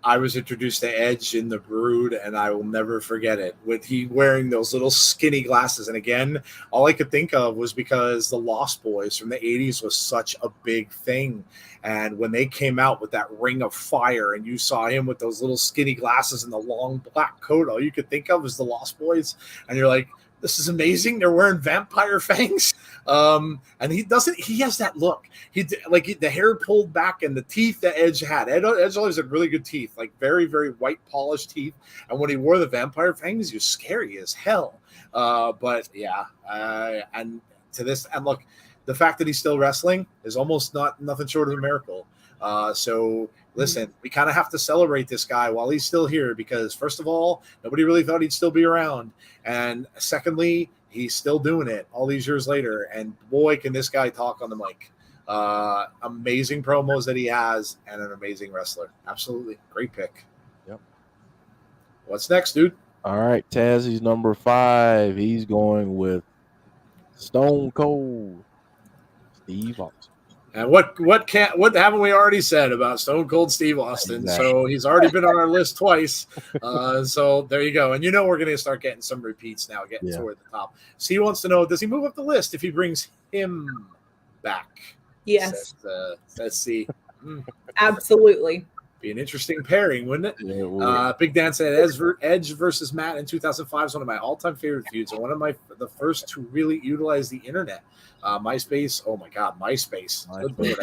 I was introduced to Edge in the Brood, and I will never forget it. With he wearing those little skinny glasses, and again, all I could think of was because the Lost Boys from the 80s was such a big thing. And when they came out with that Ring of Fire, and you saw him with those little skinny glasses and the long black coat, all you could think of was the Lost Boys. And you're like, this is amazing. They're wearing vampire fangs. And he has that look. The hair pulled back and the teeth that Edge had. Edge always had really good teeth, like very, very white polished teeth. And when he wore the vampire fangs, he was scary as hell. But yeah, and to this, and look, the fact that he's still wrestling is almost nothing short of a miracle. So listen, we kind of have to celebrate this guy while he's still here, because first of all, nobody really thought he'd still be around. And secondly, he's still doing it all these years later. And boy, can this guy talk on the mic. Amazing promos that he has, and an amazing wrestler. Absolutely. Great pick. Yep. What's next, dude? All right, Tazzy's number 5. He's going with Stone Cold Steve Austin. And what haven't we already said about Stone Cold Steve Austin? Exactly. So he's already been on our list twice. So there you go. And we're going to start getting some repeats now, getting toward the top. So he wants to know, does he move up the list if he brings him back? Yes. Let's see. Absolutely. Be an interesting pairing, wouldn't it? Yeah, it would. Big Dan said Edge versus Matt in 2005 is one of my all-time favorite feuds, and one of the first to really utilize the internet. MySpace, oh my God, MySpace. Good Lord.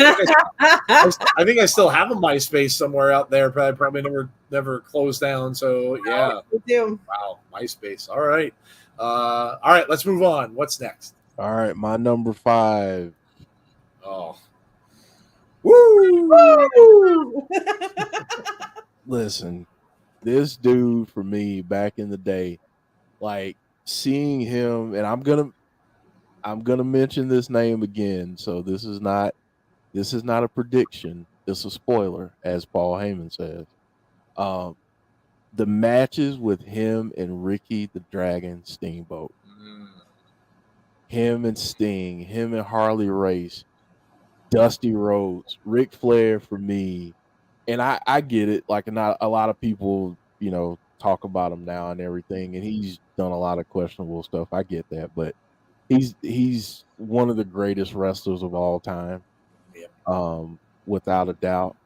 I think I still have a MySpace somewhere out there, but I probably never closed down. So yeah, we do. Wow, MySpace. All right, let's move on. What's next? All right, my number 5. Oh, woo! Listen, this dude for me back in the day, like seeing him, and I'm gonna mention this name again, so this is not a prediction. It's a spoiler, as Paul Heyman says. Um, the matches with him and Ricky the Dragon Steamboat, him and Sting, him and Harley Race, Dusty Rhodes, Ric Flair for me, and I get it. Like, not a lot of people, talk about him now and everything, and he's done a lot of questionable stuff. I get that, but he's one of the greatest wrestlers of all time, without a doubt.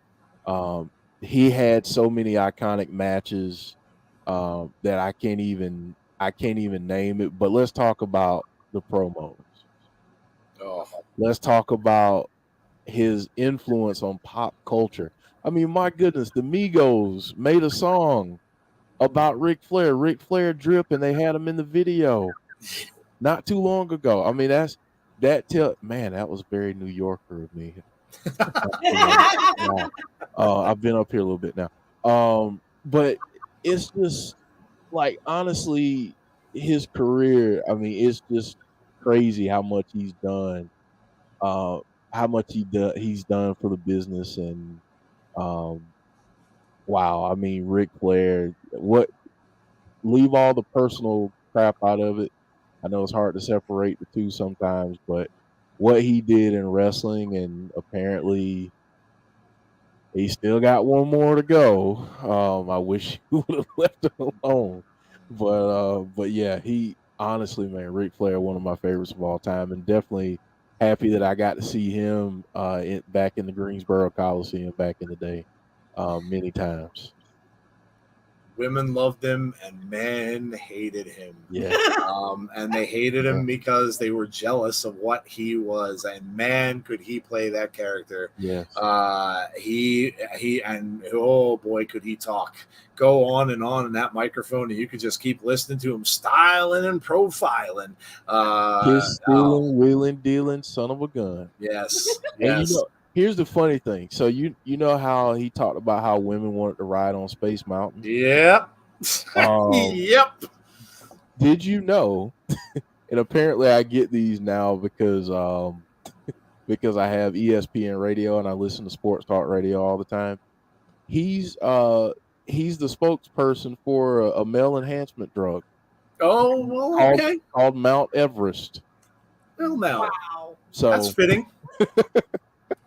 Um, he had so many iconic matches that I can't even name it. But let's talk about the promos. Oh, Let's talk about his influence on pop culture. I mean, my goodness, the Migos made a song about Ric Flair drip, and they had him in the video not too long ago. I mean, that was very New Yorker of me. I've been up here a little bit now. But it's just like, honestly, his career, I mean, it's just crazy how much he's done. How much he's done for the business, and um wow, I mean, Ric Flair, leave all the personal crap out of it. I know it's hard to separate the two sometimes, but what he did in wrestling, and apparently he still got one more to go. I wish he would have left him alone. But yeah, he honestly, man, Ric Flair, one of my favorites of all time, and definitely happy that I got to see him back in the Greensboro Coliseum back in the day, many times. women loved him and men hated him. Yeah. And they hated him because they were jealous of what he was. And man, could he play that character. Yes. And oh boy, could he talk. Go on in that microphone, and you could just keep listening to him styling and profiling. Kiss stealing, wheeling, dealing, son of a gun. Yes. And here's the funny thing. So you know how he talked about how women wanted to ride on Space Mountain? Yep. Yep. Did you know? And apparently I get these now because I have ESPN radio and I listen to sports talk radio all the time. He's the spokesperson for a male enhancement drug. Oh, well, okay. Called Mount Everest. Well, now. Wow. So that's fitting.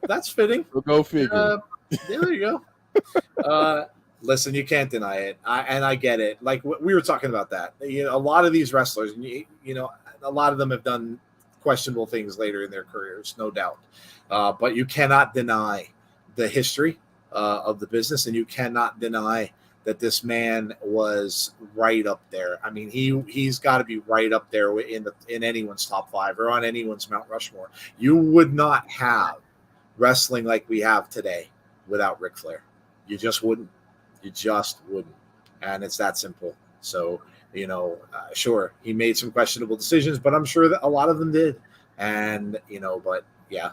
That's fitting. We'll go figure. There you go. Listen, you can't deny it. I get it. Like, we were talking about that. A lot of these wrestlers, a lot of them have done questionable things later in their careers, no doubt. But you cannot deny the history of the business, and you cannot deny that this man was right up there. I mean, he's got to be right up there in anyone's top 5 or on anyone's Mount Rushmore. You would not have wrestling like we have today without Ric Flair. You just wouldn't. And it's that simple. So, sure, he made some questionable decisions, but I'm sure that a lot of them did. And, but yeah,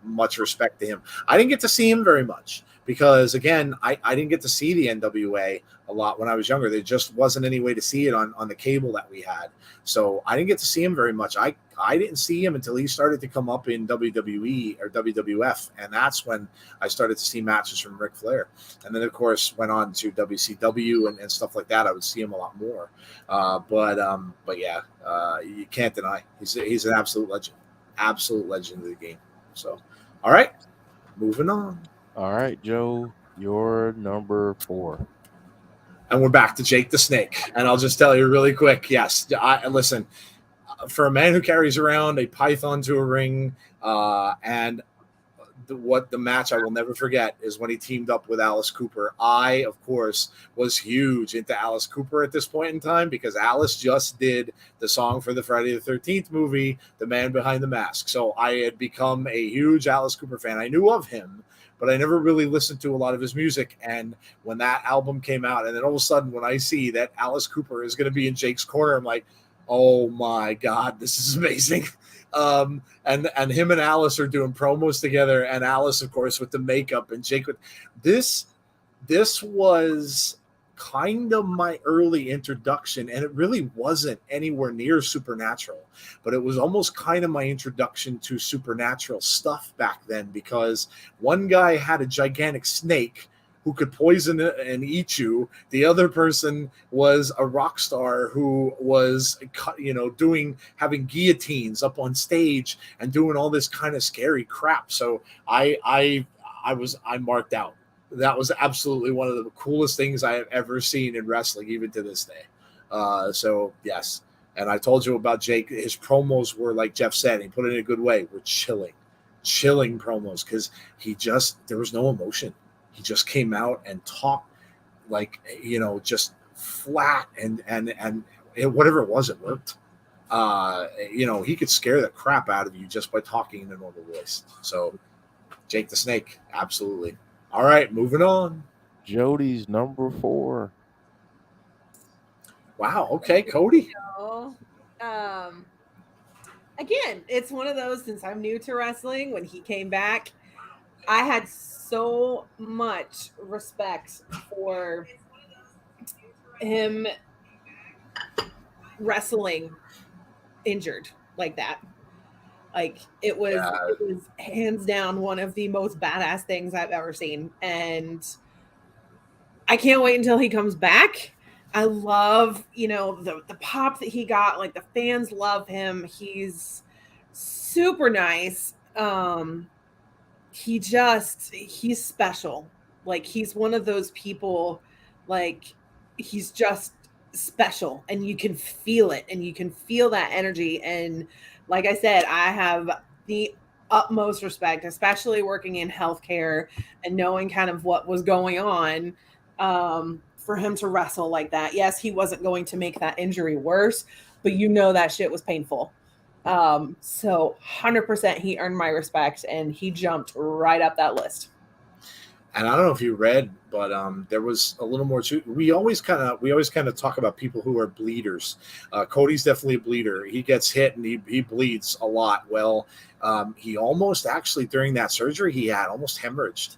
much respect to him. I didn't get to see him very much because, again, I didn't get to see the NWA a lot when I was younger. There just wasn't any way to see it on the cable that we had. So I didn't get to see him very much. I didn't see him until he started to come up in WWE or WWF. And that's when I started to see matches from Ric Flair. And then, of course, went on to WCW and stuff like that. I would see him a lot more. But yeah, you can't deny he's an absolute legend. Absolute legend of the game. So, all right, moving on. All right, Joe, you're number 4. And we're back to Jake the Snake. And I'll just tell you really quick. Yes, listen, for a man who carries around a python to a ring, and the match I will never forget is when he teamed up with Alice Cooper. I, of course, was huge into Alice Cooper at this point in time because Alice just did the song for the Friday the 13th movie, The Man Behind the Mask. So I had become a huge Alice Cooper fan. I knew of him, but I never really listened to a lot of his music. And when that album came out, and then all of a sudden when I see that Alice Cooper is going to be in Jake's Corner, I'm like, oh my God, this is amazing. And him and Alice are doing promos together, and Alice, of course, with the makeup, and Jake with this was kind of my early introduction, and it really wasn't anywhere near supernatural, but it was almost kind of my introduction to supernatural stuff back then, because one guy had a gigantic snake who could poison it and eat you. The other person was a rock star who was, having guillotines up on stage and doing all this kind of scary crap. So I marked out. That was absolutely one of the coolest things I have ever seen in wrestling, even to this day. So yes. And I told you about Jake. His promos were, like Jeff said, he put it in a good way, were chilling promos, because there was no emotion. He just came out and talked like, just flat, and whatever it was, it worked. He could scare the crap out of you just by talking in a normal voice. So Jake the Snake, absolutely. All right, moving on. Jody's number 4. Wow. Okay, Cody. Again, it's one of those, since I'm new to wrestling, when he came back, I had so much respect for him wrestling injured like that. Like, it was hands down one of the most badass things I've ever seen. And I can't wait until he comes back. I love, the pop that he got. Like, the fans love him. He's super nice. He's special. Like, he's one of those people, like, he's just special, and you can feel it, and you can feel that energy. And like I said, I have the utmost respect, especially working in healthcare and knowing kind of what was going on, for him to wrestle like that. Yes, he wasn't going to make that injury worse, but that shit was painful. So 100% he earned my respect, and he jumped right up that list. And I don't know if you read, but there was a little more to. We always kind of talk about people who are bleeders. Cody's definitely a bleeder. He gets hit and he bleeds a lot. Well, he almost, actually, during that surgery he had, almost hemorrhaged.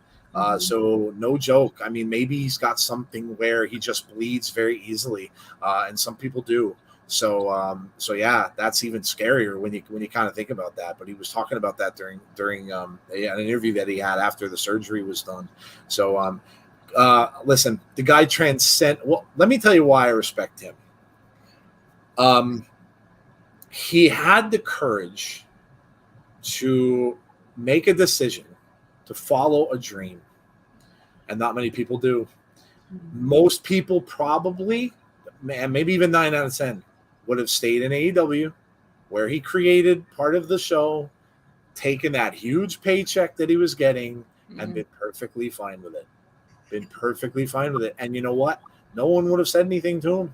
So no joke. I mean, maybe he's got something where he just bleeds very easily, and some people do. So yeah, that's even scarier when you kind of think about that. But he was talking about that during an interview that he had after the surgery was done. So listen, the guy transcend. Well, let me tell you why I respect him. He had the courage to make a decision, to follow a dream, and not many people do. Most people probably, maybe even 9 out of 10, would have stayed in AEW, where he created part of the show, taken that huge paycheck that he was getting, and been perfectly fine with it. And you know what? No one would have said anything to him.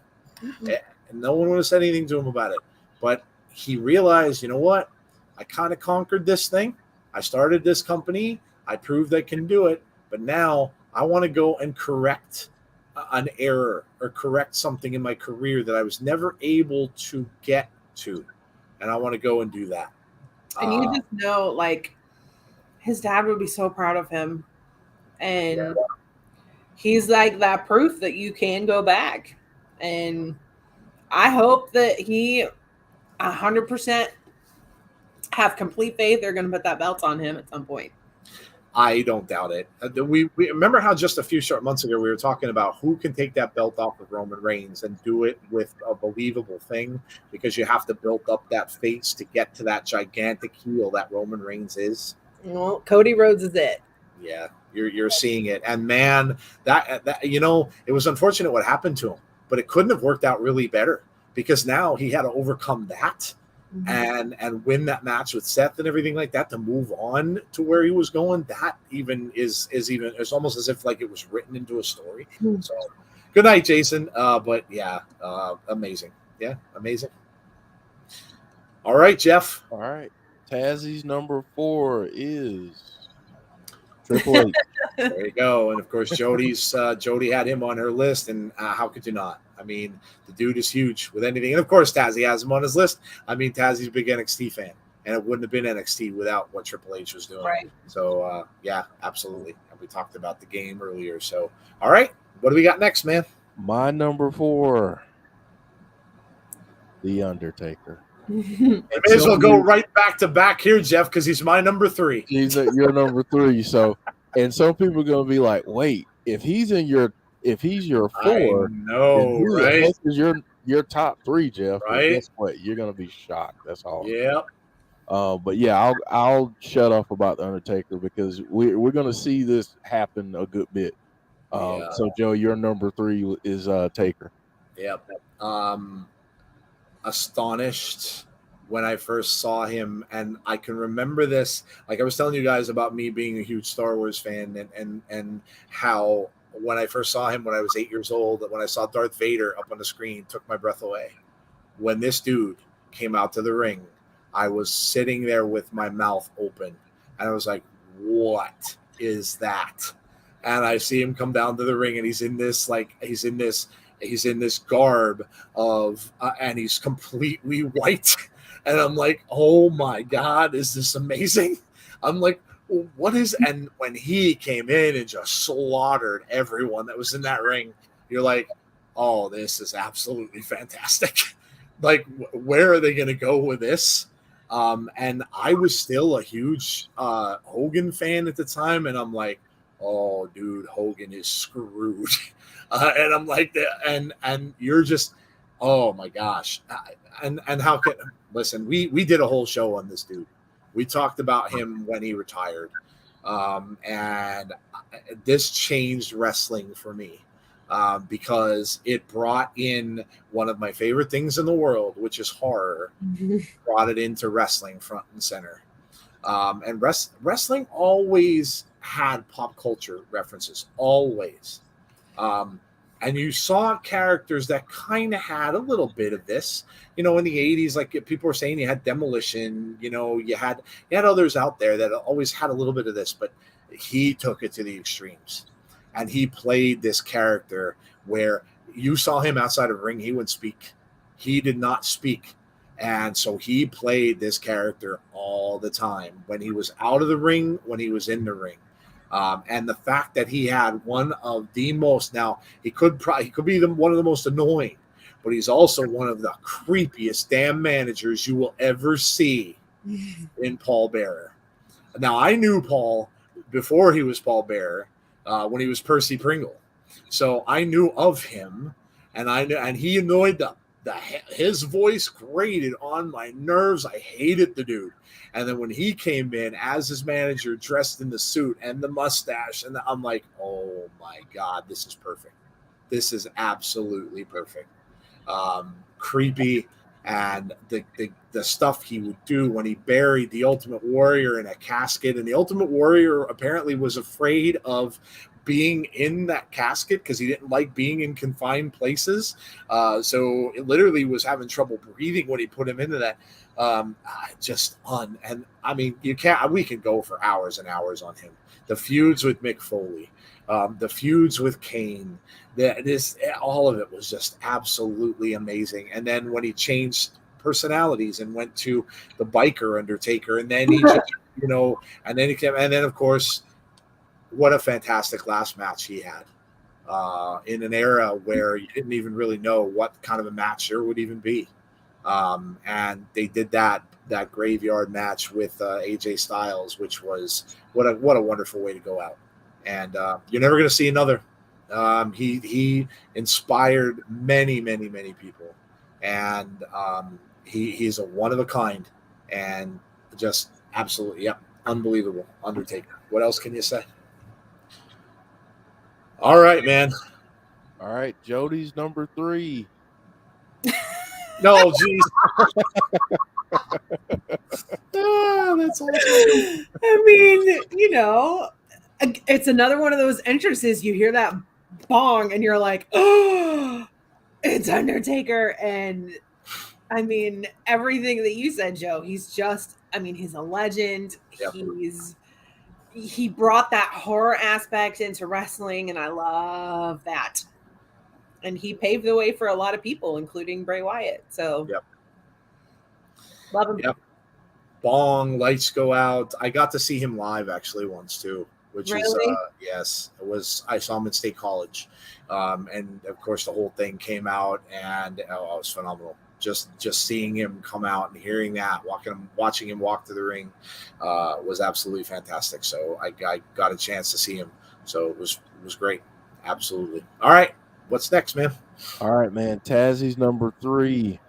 No one would have said anything to him about it. But he realized, you know what? I kind of conquered this thing. I started this company. I proved I can do it. But now I want to go and correct an error or correct something in my career that I was never able to get to, and I want to go and do that. And you just know, like, his dad would be so proud of him, and he's like that proof that you can go back. And I hope that he 100% have complete faith they're going to put that belt on him at some point. I don't doubt it. We remember how just a few short months ago we were talking about who can take that belt off of Roman Reigns and do it with a believable thing, because you have to build up that face to get to that gigantic heel that Roman Reigns is. Well, Cody Rhodes is it. Yeah, you're seeing it. And man, that it was unfortunate what happened to him, but it couldn't have worked out really better, because now he had to overcome that. And win that match with Seth and everything like that to move on to where he was going. That even is it's almost as if like it was written into a story. So good night, Jason. But yeah, amazing. Yeah, amazing. All right, Jeff. All right. Tazzy's number 4 is Triple H. There you go. And of course, Jody had him on her list, and how could you not? I mean, the dude is huge with anything. And of course, Tazzy has him on his list. I mean, Tazzy's a big NXT fan, and it wouldn't have been NXT without what Triple H was doing. Right. So, yeah, absolutely. And we talked about the game earlier. So, all right, what do we got next, man? My number 4, The Undertaker. You may as well go right back to back here, Jeff, because he's my number 3. You're number 3. So, and some people are gonna be like, wait, if he's your 4, I know, then who the right? heck is your top 3, Jeff? Well, Right? guess what? You're gonna be shocked. That's all. Yep. But yeah, I'll shut up about the Undertaker because we're gonna see this happen a good bit. Yeah. So Joe, your number 3 is Taker. Yep. Astonished when I first saw him, and I can remember this. Like I was telling you guys about me being a huge Star Wars fan, and how when I first saw him when I was 8 years old, when I saw Darth Vader up on the screen, took my breath away. When this dude came out to the ring, I was sitting there with my mouth open, and I was like, "What is that?" And I see him come down to the ring, and he's in this garb of, and he's completely white, and I'm like, "Oh my God, is this amazing?" I'm like, "What is?" And when he came in and just slaughtered everyone that was in that ring, you're like, "Oh, this is absolutely fantastic." Like, where are they going to go with this? And I was still a huge Hogan fan at the time, and I'm like, "Oh, dude, Hogan is screwed." And I'm like, and you're just, oh my gosh. And how can, listen, we did a whole show on this dude. We talked about him when he retired. And this changed wrestling for me. Because it brought in one of my favorite things in the world, which is horror, brought it into wrestling front and center. And wrestling always had pop culture references, always. And you saw characters that kind of had a little bit of this, in the 80s, like people were saying, you had Demolition, you had others out there that always had a little bit of this, but he took it to the extremes. And he played this character where you saw him outside of the ring, he wouldn't speak. He did not speak. And so he played this character all the time when he was out of the ring, when he was in the ring. And the fact that he had one of the most, now he could be one of the most annoying, but he's also one of the creepiest damn managers you will ever see in Paul Bearer. Now, I knew Paul before he was Paul Bearer, when he was Percy Pringle. So I knew of him, and he annoyed his voice grated on my nerves. I hated the dude. And then when he came in as his manager, dressed in the suit and the mustache, and I'm like, oh my God, this is perfect. This is absolutely perfect. Creepy, and the stuff he would do when he buried the Ultimate Warrior in a casket, and the Ultimate Warrior apparently was afraid of being in that casket because he didn't like being in confined places. So it literally was having trouble breathing when he put him into that. And I mean, we can go for hours and hours on him. The feuds with Mick Foley, the feuds with Kane, all of it was just absolutely amazing. And then when he changed personalities and went to the biker Undertaker, and then he just, and then he came, and then of course, what a fantastic last match he had in an era where you didn't even really know what kind of a match there would even be. And they did that graveyard match with AJ Styles, which was what a wonderful way to go out. And you're never going to see another. He inspired many, many, many people, and he's a one of a kind, and just absolutely, unbelievable Undertaker. What else can you say? All right, man. All right, Jody's number 3. No, jeez. That's awesome. I mean, it's another one of those entrances. You hear that bong, and you're like, "Oh, it's Undertaker!" And I mean, everything that you said, Joe. He's a legend. Yep. He brought that horror aspect into wrestling, and I love that. And he paved the way for a lot of people, including Bray Wyatt. So, love him. Yep. Bong, lights go out. I got to see him live actually once too which Really? yes, it was. I saw him at State College, and of course the whole thing came out, and it was phenomenal. Just seeing him come out and hearing that, watching him walk to the ring, was absolutely fantastic. So I got a chance to see him, so it was great. Absolutely. All right, what's next, man? All right, man. Tazzie's number 3.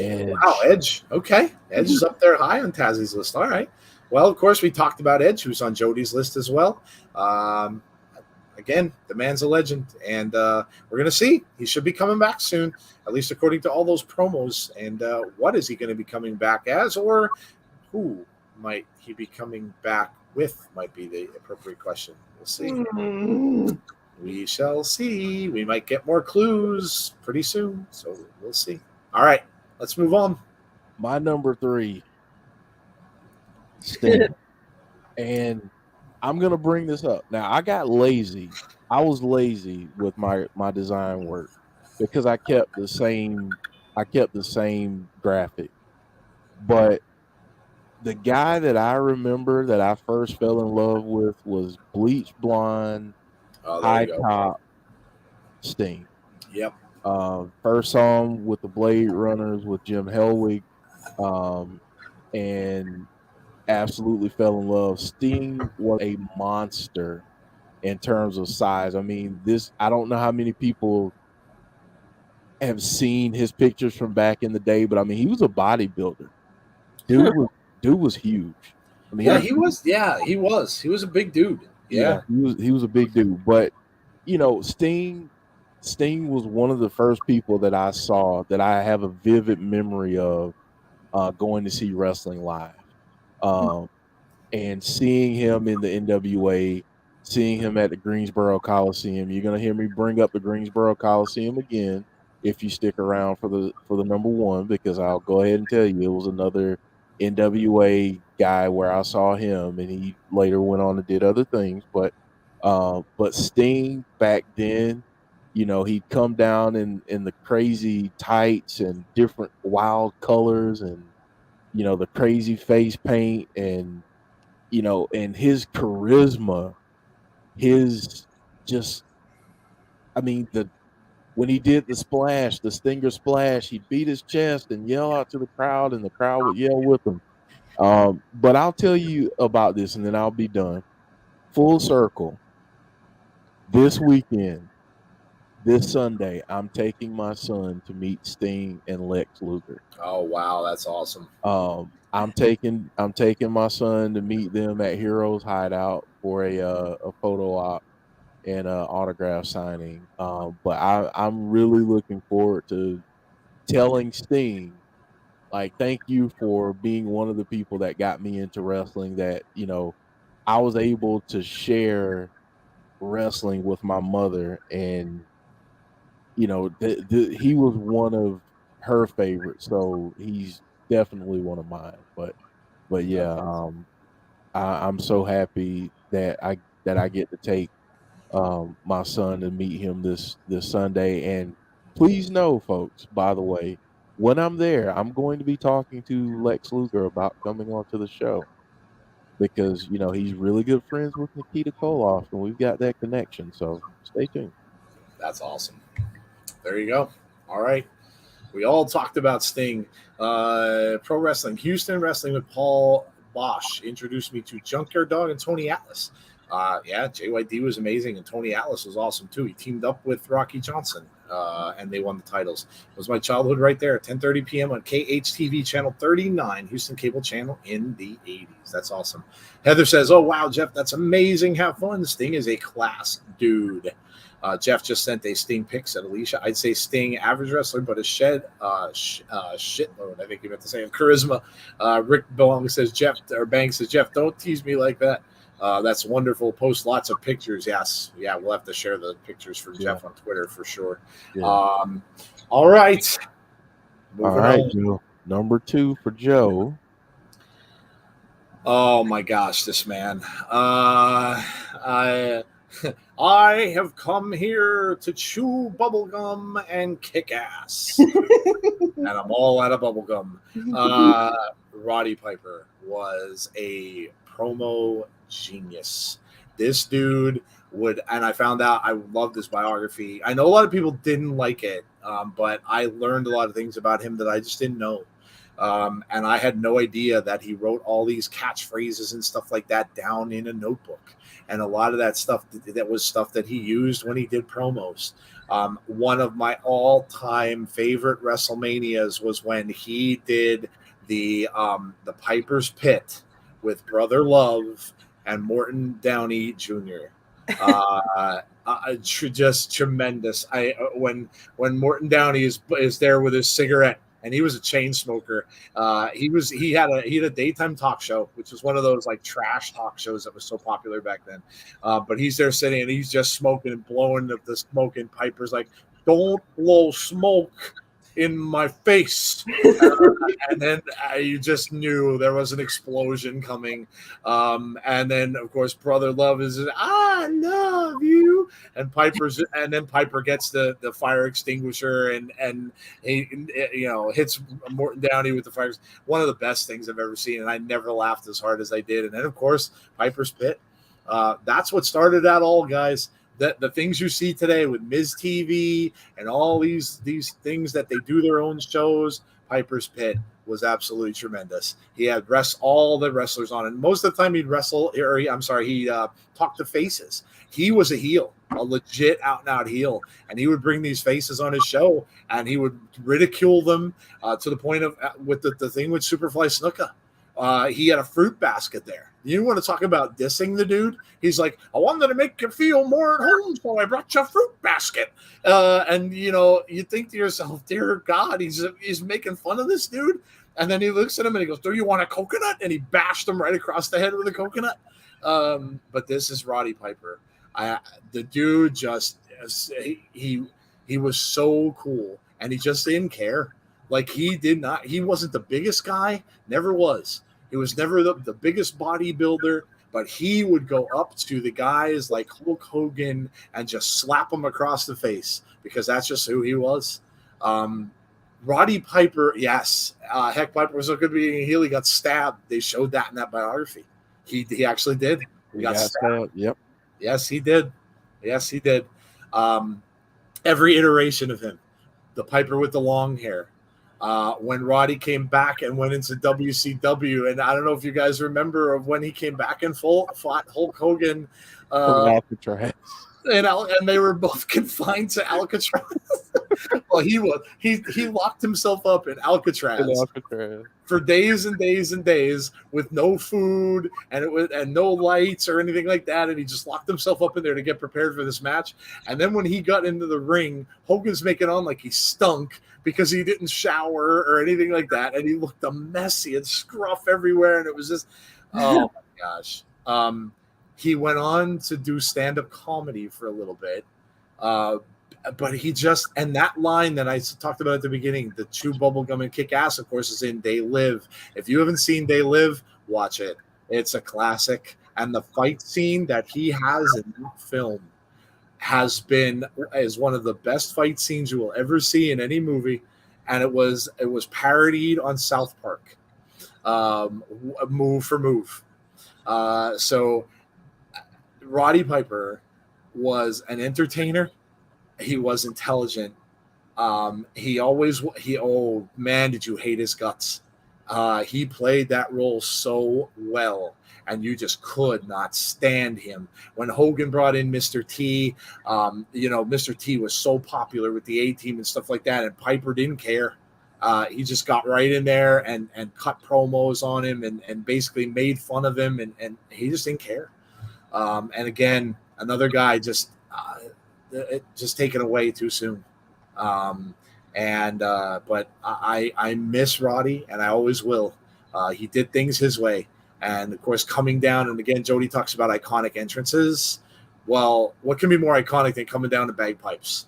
Edge. Wow, Edge. Okay, Edge is up there high on Tazzie's list. All right. Well, of course, we talked about Edge, who's on Jody's list as well. Again, the man's a legend, and we're going to see. He should be coming back soon, at least according to all those promos. And what is he going to be coming back as, or who might he be coming back with, might be the appropriate question. We'll see. We shall see. We might get more clues pretty soon, so we'll see. All right, let's move on. My number 3, Sting. And I'm gonna bring this up. Now, I got lazy. I was lazy with my design work because I kept the same graphic. But the guy that I remember that I first fell in love with was bleach blonde, high top Sting. Yep. First saw him with the Blade Runners with Jim Hellwig, and absolutely fell in love. Sting was a monster in terms of size. I mean, I don't know how many people have seen his pictures from back in the day, but I mean, he was a bodybuilder. Dude was huge. I mean, he was. Yeah, he was. He was a big dude. Yeah, he was a big dude. But you know, Sting was one of the first people that I saw that I have a vivid memory of going to see wrestling live. And seeing him in the NWA, seeing him at the Greensboro Coliseum. You're gonna hear me bring up the Greensboro Coliseum again if you stick around for the number 1, because I'll go ahead and tell you it was another NWA guy where I saw him, and he later went on and did other things. But Sting back then, you know, he'd come down in the crazy tights and different wild colors, and you know, the crazy face paint, and you know, and his charisma, his just, I mean, when he did the splash, the Stinger splash, he'd beat his chest and yell out to the crowd, and the crowd would yell with him. But I'll tell you about this, and then I'll be done. Full circle. This weekend, this Sunday, I'm taking my son to meet Sting and Lex Luger. Oh wow, that's awesome. I'm taking my son to meet them at Heroes Hideout for a photo op and autograph signing. But I'm really looking forward to telling Sting, like, thank you for being one of the people that got me into wrestling, that, you know, I was able to share wrestling with my mother, and you know, he was one of her favorites, so he's definitely one of mine. But yeah, I'm so happy that I get to take my son to meet him this Sunday. And please know, folks, by the way, when I'm there, I'm going to be talking to Lex Luger about coming onto the show, because you know, he's really good friends with Nikita Koloff, and we've got that connection. So stay tuned. That's awesome. There you go. All right. We all talked about Sting. Pro wrestling, Houston wrestling with Paul Bosch introduced me to Junkyard Dog and Tony Atlas. Yeah, JYD was amazing, and Tony Atlas was awesome too. He teamed up with Rocky Johnson, and they won the titles. It was my childhood right there at 10:30 p.m. on KHTV channel 39, Houston cable channel in the 80s. That's awesome. Heather says, "Oh wow, Jeff, that's amazing. Have fun. Sting is a class dude." Jeff just sent a Sting pic, said Alicia. I'd say Sting, average wrestler, but a shitload, I think you meant to say, of charisma. Rick Belong says, Banks says, Jeff, don't tease me like that. That's wonderful. Post lots of pictures. Yes. Yeah, we'll have to share the pictures for Jeff on Twitter for sure. Yeah. All right. All right, Joe. Number 2 for Joe. Oh my gosh, this man. I have come here to chew bubblegum and kick ass. And I'm all out of bubblegum. Roddy Piper was a promo genius. This dude would, and I found out I loved his biography. I know a lot of people didn't like it, but I learned a lot of things about him that I just didn't know. And I had no idea that he wrote all these catchphrases and stuff like that down in a notebook. And a lot of that stuff, that was stuff that he used when he did promos. One of my all-time favorite WrestleManias was when he did the Piper's Pit with Brother Love and Morton Downey Jr. Just tremendous. When Morton Downey is there with his cigarette, and he was a chain smoker. He had a daytime talk show, which was one of those like trash talk shows that was so popular back then. But he's there sitting and he's just smoking and blowing the smoke, and Piper's like, "Don't blow smoke in my face." And then you just knew there was an explosion coming. And then of course Brother Love is, "I love you," and then Piper gets the fire extinguisher and he hits Morton Downey with the fire. One of the best things I've ever seen, and I never laughed as hard as I did. And then of course Piper's Pit. That's what started that all, guys. The things you see today with Miz TV and all these things that they do their own shows, Piper's Pit was absolutely tremendous. He had all the wrestlers on it. Most of the time he'd talk to faces. He was a heel, a legit out and out heel, and he would bring these faces on his show and he would ridicule them to the point of with the thing with Superfly Snuka. He had a fruit basket there. You want to talk about dissing the dude? He's like, "I wanted to make you feel more at home, so I brought you a fruit basket." And you think to yourself, "Dear God, he's making fun of this dude." And then he looks at him and he goes, "Do you want a coconut?" And he bashed him right across the head with a coconut. But this is Roddy Piper. The dude just he was so cool, and he just didn't care. Like he wasn't the biggest guy, never was. He was never the biggest bodybuilder, but he would go up to the guys like Hulk Hogan and just slap them across the face because that's just who he was. Roddy Piper, yes. Heck, Piper was so good being a heel. He got stabbed. They showed that in that biography. He actually did. He got stabbed. Yep. Yes, he did. Every iteration of him. The Piper with the long hair. When Roddy came back and went into WCW, and I don't know if you guys remember of when he came back and fought Hulk Hogan, Alcatraz. And they were both confined to Alcatraz. Well, he locked himself up in Alcatraz for days and days and days with no food and no lights or anything like that, and he just locked himself up in there to get prepared for this match. And then when he got into the ring, Hogan's making on like he stunk because he didn't shower or anything like that, and he looked a mess. He had scruff everywhere, and it was just, oh my gosh. He went on to do stand-up comedy for a little bit, but and that line that I talked about at the beginning, the chew bubblegum and kick ass, of course, is in They Live. If you haven't seen They Live, watch it. It's a classic, and the fight scene that he has in that film is one of the best fight scenes you will ever see in any movie, and it was parodied on South Park, move for move. So Roddy Piper was an entertainer. He was intelligent. Oh man, did you hate his guts? He played that role so well, and you just could not stand him. When Hogan brought in Mr. T, Mr. T was so popular with the A-Team and stuff like that, and Piper didn't care. He just got right in there and cut promos on him and basically made fun of him, and he just didn't care. And again, another guy just taken away too soon. But I miss Roddy, and I always will. He did things his way, and of course, coming down. And again, Jody talks about iconic entrances. Well, what can be more iconic than coming down to bagpipes?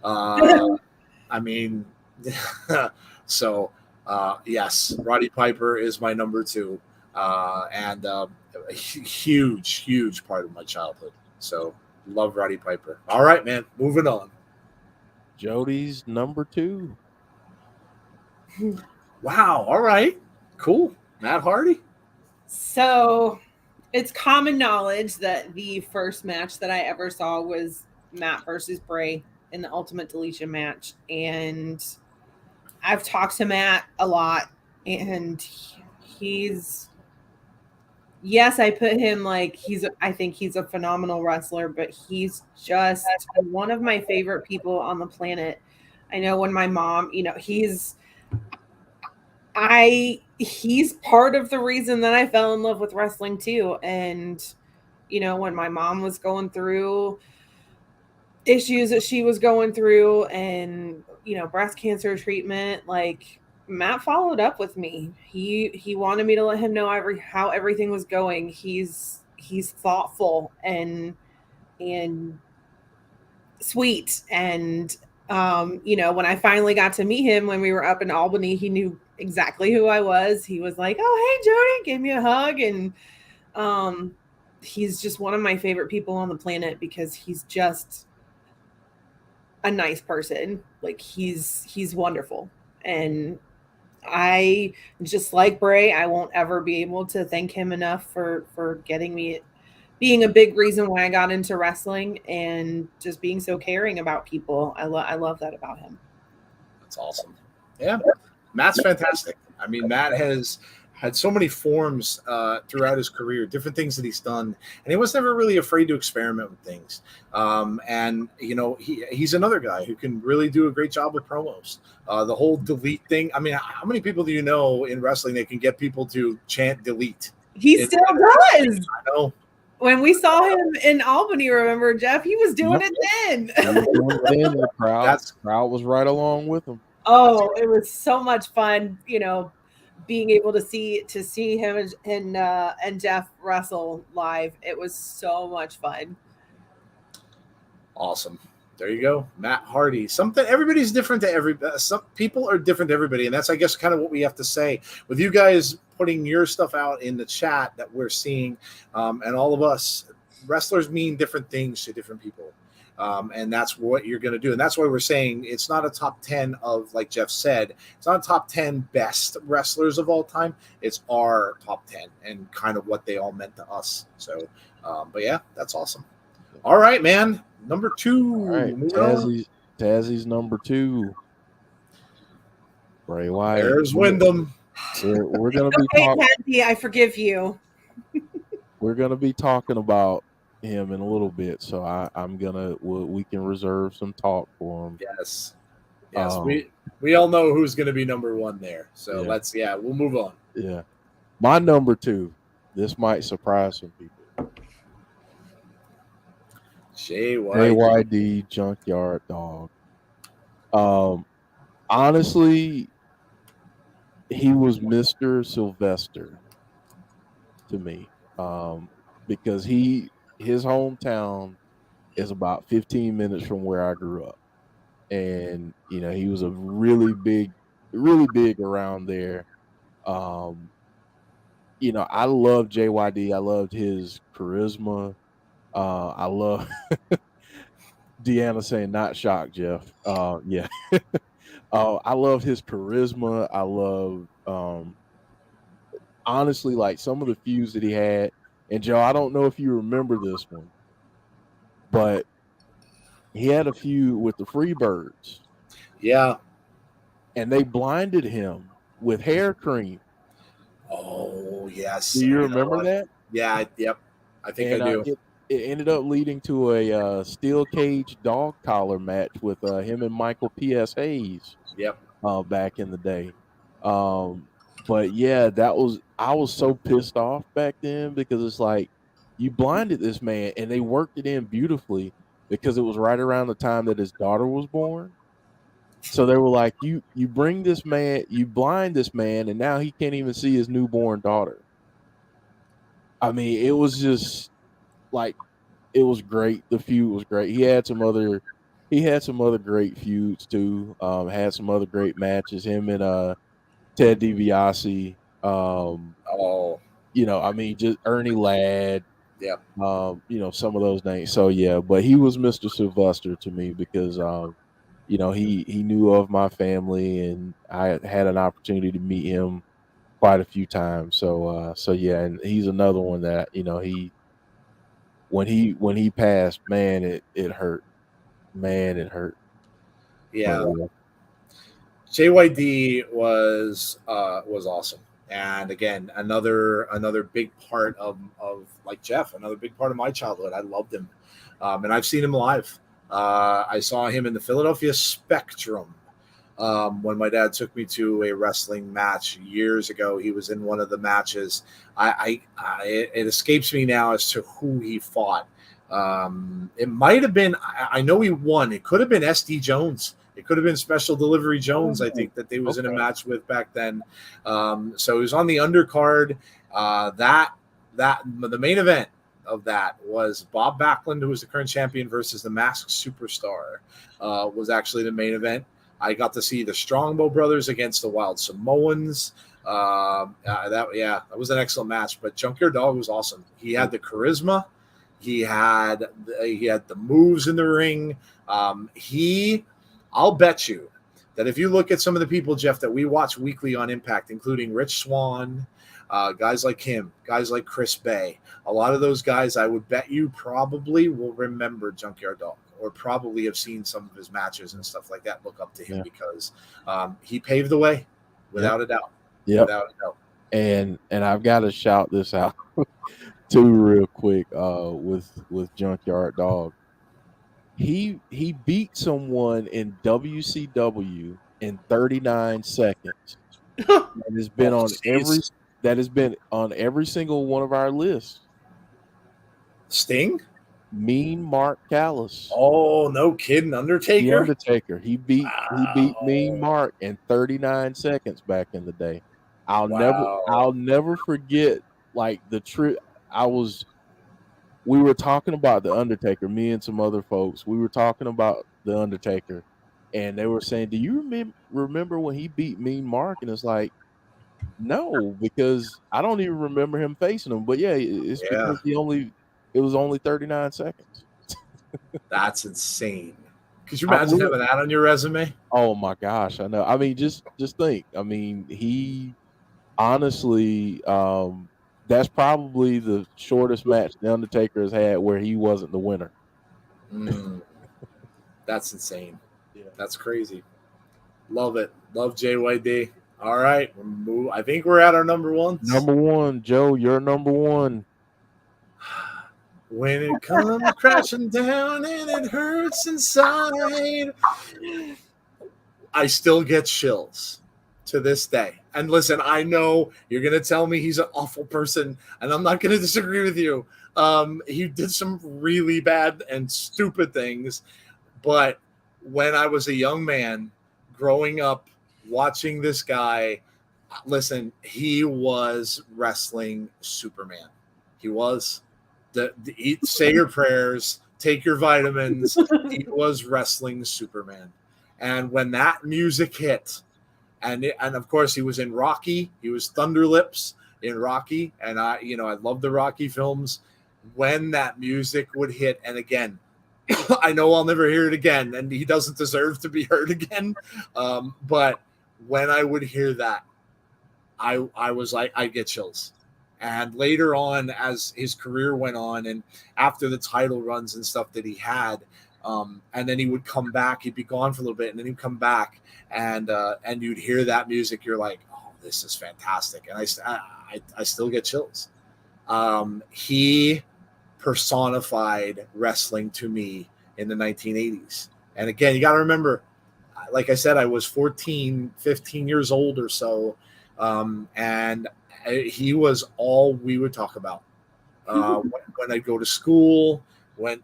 I mean, so yes, Roddy Piper is my number 2, and a huge part of my childhood. So love Roddy Piper. All right, man, moving on. Jody's number 2. Wow. All right. Cool. Matt Hardy. So it's common knowledge that the first match that I ever saw was Matt versus Bray in the Ultimate Deletion match. And I've talked to Matt a lot, and he's, yes, I put him like I think he's a phenomenal wrestler, but he's just one of my favorite people on the planet. I know when my mom, he's part of the reason that I fell in love with wrestling too. And, when my mom was going through issues that she was going through and, breast cancer treatment, like Matt followed up with me. He wanted me to let him know how everything was going. He's thoughtful and sweet. And, when I finally got to meet him when we were up in Albany, he knew exactly who I was. He was like, "Oh, hey, Jody," gave me a hug. And he's just one of my favorite people on the planet because he's just a nice person. Like he's wonderful. And I, just like Bray, I won't ever be able to thank him enough for getting me, being a big reason why I got into wrestling and just being so caring about people. I love that about him. That's awesome. Yeah. Matt's fantastic. I mean, Matt has had so many forms throughout his career, different things that he's done, and he was never really afraid to experiment with things. And he's another guy who can really do a great job with promos. The whole delete thing. I mean, how many people do you know in wrestling that can get people to chant delete? He still does. I know. When we saw him in Albany, remember, Jeff? He was doing it then. The crowd was right along with him. Oh, it was so much fun, being able to see him and Jeff wrestle live. It was so much fun. Awesome. There you go, Matt Hardy. Everybody's different to everybody. Some people are different to everybody, and that's, I guess, kind of what we have to say with you guys putting your stuff out in the chat that we're seeing, and all of us. Wrestlers mean different things to different people. And that's what you're going to do. And that's why we're saying it's not a top 10 of, like Jeff said, it's not a top 10 best wrestlers of all time. It's our top 10 and kind of what they all meant to us. So, but yeah, that's awesome. All right, man. Number 2. All right. Tazzy's number 2. Bray Wyatt. There's Wyndham. We're going to be talking. Tazzy, I forgive you. We're going to be talking about him in a little bit, so we can reserve some talk for him. Yes, we all know who's going to be number 1 there, so we'll move on. Yeah, my number 2, this might surprise some people. JYD Junkyard Dog. Honestly, he was Mr. Sylvester to me, because his hometown is about 15 minutes from where I grew up. And, he was a really big around there. I loved JYD. I loved his charisma. I love Deanna saying not shocked, Jeff. Yeah. I love his charisma. I love, honestly, like some of the feuds that he had. And Joe, I don't know if you remember this one, but he had a feud with the Freebirds. Yeah. And they blinded him with hair cream. Oh, yes. Do you remember that? Yeah, yep. I think I do. It ended up leading to a steel cage dog collar match with him and Michael P.S. Hayes. Yep. Back in the day. But yeah, I was so pissed off back then because it's like you blinded this man, and they worked it in beautifully because it was right around the time that his daughter was born. So they were like, you bring this man, you blind this man, and now he can't even see his newborn daughter. I mean, it was just like, it was great. The feud was great. He had some other great feuds too. Had some other great matches. Him and Ted DiBiase. I mean, just Ernie Ladd. Yeah. Some of those names. So yeah, but he was Mr. Sylvester to me because he knew of my family, and I had an opportunity to meet him quite a few times. So yeah, and he's another one that when he passed, man, it hurt. Man, it hurt. Yeah. But, yeah. JYD was awesome, and again another big part of like Jeff, another big part of my childhood. I loved him, and I've seen him live. I saw him in the Philadelphia Spectrum when my dad took me to a wrestling match years ago. He was in one of the matches. It escapes me now as to who he fought. It might have been. I know he won. It could have been SD Jones. It could have been Special Delivery Jones, I think, that they was in a match with back then. So he was on the undercard. The main event of that was Bob Backlund, who was the current champion, versus the Masked Superstar. Was actually the main event. I got to see the Strongbow brothers against the Wild Samoans. That was an excellent match. But Junkyard Dog was awesome. He had the charisma. He had the moves in the ring. I'll bet you that if you look at some of the people, Jeff, that we watch weekly on Impact, including Rich Swann, guys like him, guys like Chris Bay, a lot of those guys, I would bet you probably will remember Junkyard Dog or probably have seen some of his matches and stuff like that. Look up to him because he paved the way without a doubt. Yeah. Without a doubt. And I've got to shout this out too real quick with Junkyard Dog. He beat someone in WCW in 39 seconds. That has been on every single one of our lists. Sting? Mean Mark Callis. Oh, no kidding. Undertaker? The Undertaker. He beat Mean Mark in 39 seconds back in the day. I'll never forget like the trip. We were talking about the Undertaker, me and some other folks. We were talking about the Undertaker, and they were saying, "Do you remember when he beat Mean Mark?" And it's like, no, because I don't even remember him facing him. But yeah, it's because it was only 39 seconds. That's insane. Could you imagine having that on your resume? Oh my gosh, I know. I mean, just think. I mean, he honestly. That's probably the shortest match the Undertaker has had where he wasn't the winner. That's insane. Yeah. That's crazy. Love it. Love JYD. All right. I think we're at our number one. Number one, Joe, you're number one. When it comes crashing down and it hurts inside, I still get chills to this day. And listen, I know you're going to tell me he's an awful person, and I'm not going to disagree with you. He did some really bad and stupid things, but when I was a young man growing up watching this guy, listen, he was wrestling Superman. He was. Say your prayers, take your vitamins. He was wrestling Superman. And when that music hit, and of course he was in Rocky. He was Thunderlips in Rocky, and I love the Rocky films. When that music would hit, and again, I know I'll never hear it again, and he doesn't deserve to be heard again. But when I would hear that, I was like, I get chills. And later on, as his career went on, and after the title runs and stuff that he had, and then he would come back. He'd be gone for a little bit, and then he'd come back, and you'd hear that music. You're like, oh, this is fantastic, and I still get chills. He personified wrestling to me in the 1980s. And again, you got to remember, like I said, I was 15 years old or so, and he was all we would talk about when I'd go to school. When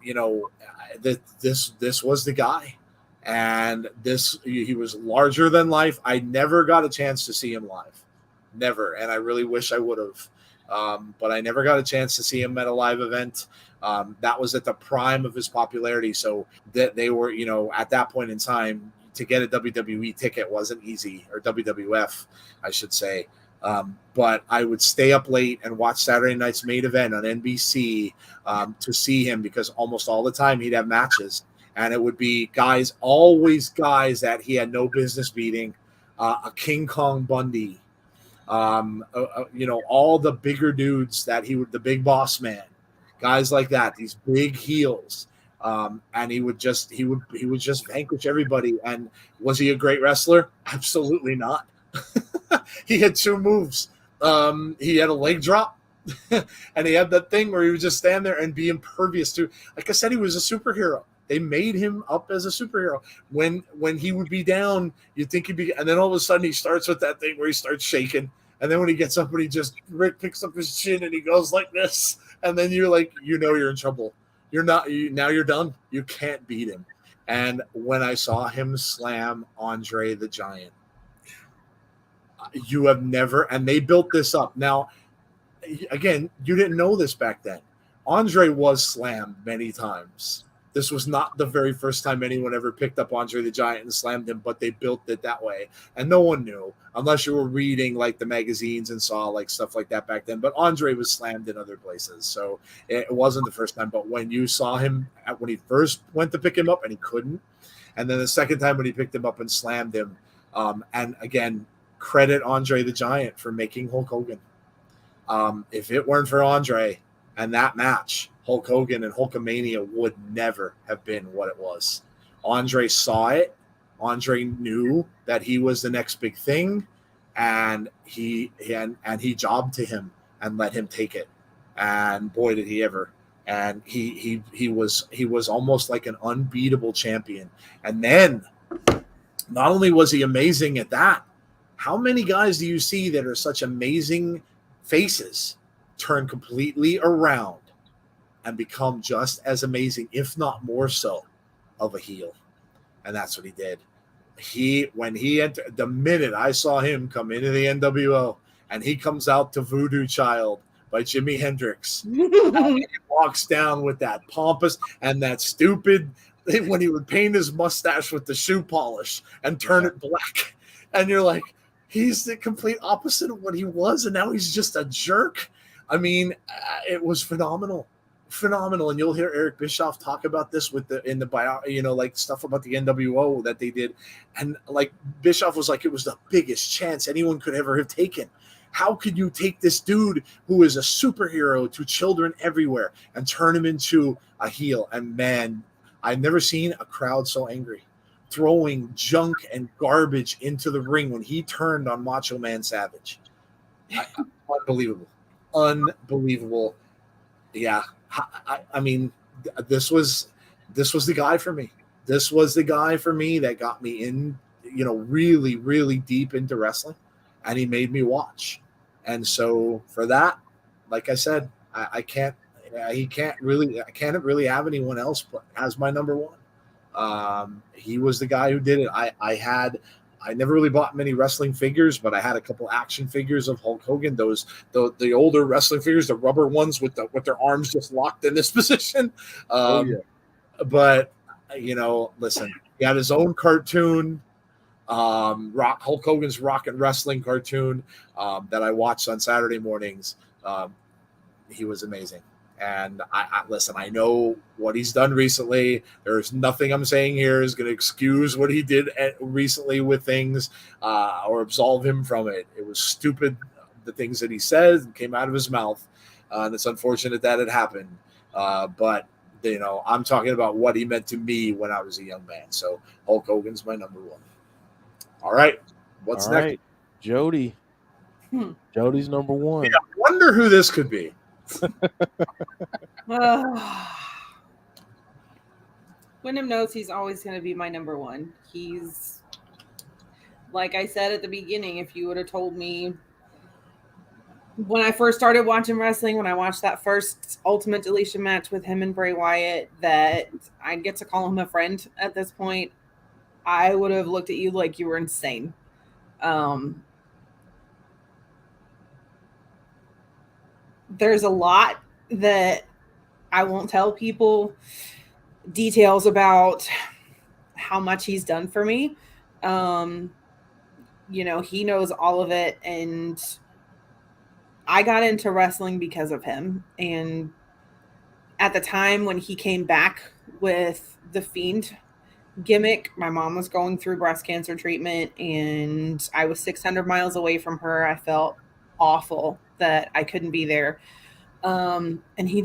this was the guy, and he was larger than life. I never got a chance to see him live, never, and I really wish I would have, but I never got a chance to see him at a live event. That was at the prime of his popularity, so that they were, at that point in time, to get a WWE ticket wasn't easy, or WWF, I should say. But I would stay up late and watch Saturday night's main event on NBC to see him, because almost all the time he'd have matches, and it would be always guys that he had no business beating. A King Kong Bundy, All the bigger dudes that the big boss man, guys like that, these big heels. And he would just vanquish everybody. And was he a great wrestler? Absolutely not. He had 2 moves. He had a leg drop, and he had that thing where he would just stand there and be impervious to. Like I said, he was a superhero. They made him up as a superhero. When he would be down, you'd think he'd be, and then all of a sudden he starts with that thing where he starts shaking, and then when he gets up and Rick picks up his chin and he goes like this, and then you're like, you're in trouble. Now you're done. You can't beat him. And when I saw him slam Andre the Giant, you have never, and they built this up. Now, again, you didn't know this back then. Andre was slammed many times. This was not the very first time anyone ever picked up Andre the Giant and slammed him, but they built it that way. And no one knew, unless you were reading like the magazines and saw like stuff like that back then. But Andre was slammed in other places. So it wasn't the first time. But when you saw him, when he first went to pick him up and he couldn't, and then the second time when he picked him up and slammed him, and again, credit Andre the Giant for making Hulk Hogan. If it weren't for Andre and that match, Hulk Hogan and Hulkamania would never have been what it was. Andre saw it. Andre knew that he was the next big thing, and he jobbed to him and let him take it. And boy, did he ever! And he was almost like an unbeatable champion. And then, not only was he amazing at that, how many guys do you see that are such amazing faces turn completely around and become just as amazing, if not more so, of a heel? And that's what he did. When he entered, the minute I saw him come into the NWO and he comes out to Voodoo Child by Jimi Hendrix, and he walks down with that pompous and that stupid, when he would paint his mustache with the shoe polish and turn it black, and you're like, he's the complete opposite of what he was, and now he's just a jerk. I mean, it was phenomenal. And you'll hear Eric Bischoff talk about this in the bio, like stuff about the NWO that they did, and like Bischoff was like, it was the biggest chance anyone could ever have taken. How could you take this dude who is a superhero to children everywhere and turn him into a heel? And man, I've never seen a crowd so angry, throwing junk and garbage into the ring when he turned on Macho Man Savage. Unbelievable. Yeah. I mean, this was the guy for me. This was the guy for me that got me in, really, really deep into wrestling, and he made me watch. And so for that, like I said, I can't really have anyone else but as my number one. He was the guy who did it. I never really bought many wrestling figures, but I had a couple action figures of Hulk Hogan. The older wrestling figures, the rubber ones with their arms just locked in this position. But listen, he had his own cartoon, Hulk Hogan's Rock and Wrestling cartoon that I watched on Saturday mornings. He was amazing. And I know what he's done recently. There's nothing I'm saying here is going to excuse what he did recently with things or absolve him from it. It was stupid, the things that he said and came out of his mouth. And it's unfortunate that it happened. But, I'm talking about what he meant to me when I was a young man. So Hulk Hogan's my number one. All right. What's next? Right. Jody. Jody's number one. Yeah, I wonder who this could be. Wyndham knows he's always going to be my number one. He's, like I said at the beginning, if you would have told me when I first started watching wrestling, when I watched that first Ultimate Deletion match with him and Bray Wyatt, that I'd get to call him a friend at this point, I would have looked at you like you were insane. There's a lot that I won't tell people details about how much he's done for me. He knows all of it, and I got into wrestling because of him. And at the time when he came back with The Fiend, gimmick. My mom was going through breast cancer treatment, and I was 600 miles away from her. I felt awful that I couldn't be there. And he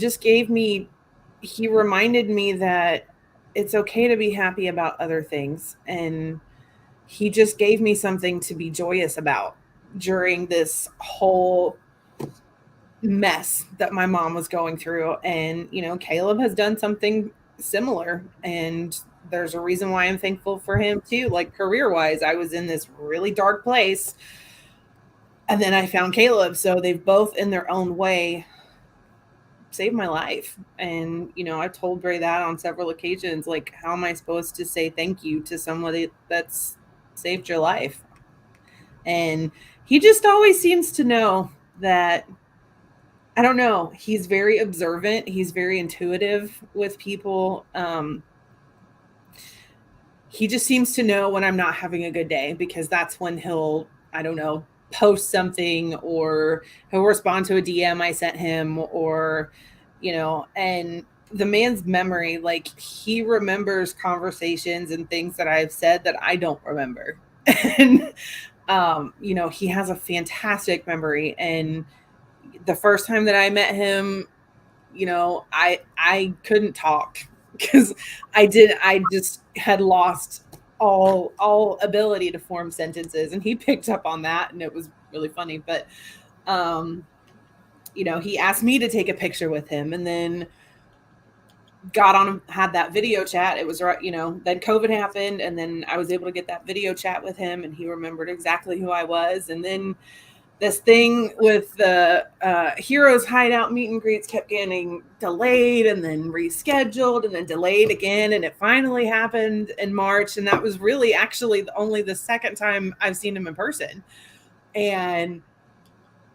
reminded me that it's okay to be happy about other things. And he just gave me something to be joyous about during this whole mess that my mom was going through. And, Caleb has done something similar. And there's a reason why I'm thankful for him too. Like career wise, I was in this really dark place. And then I found Caleb. So they've both in their own way saved my life. And, I've told Ray that on several occasions. Like, how am I supposed to say thank you to somebody that's saved your life? And he just always seems to know that. I don't know. He's very observant. He's very intuitive with people. He just seems to know when I'm not having a good day, because that's when he'll, I don't know, post something, or he'll respond to a DM I sent him, or, and the man's memory, like, he remembers conversations and things that I've said that I don't remember. And, he has a fantastic memory. And the first time that I met him, I couldn't talk because I just had lost all ability to form sentences, and he picked up on that, and it was really funny. But he asked me to take a picture with him, and then had that video chat. It was right, then COVID happened, and then I was able to get that video chat with him, and he remembered exactly who I was. And then this thing with the Heroes Hideout meet and greets kept getting delayed, and then rescheduled, and then delayed again. And it finally happened in March. And that was really actually only the second time I've seen him in person. And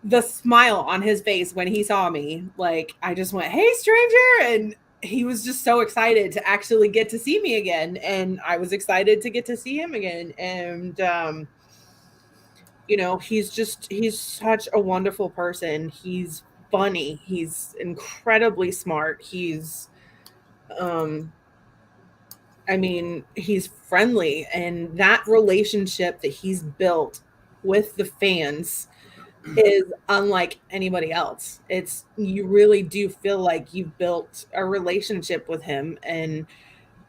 the smile on his face when he saw me, like, I just went, "Hey, stranger." And he was just so excited to actually get to see me again. And I was excited to get to see him again. And, he's such a wonderful person. He's funny. He's incredibly smart. He's he's friendly. And that relationship that he's built with the fans is unlike anybody else. You really do feel like you've built a relationship with him. And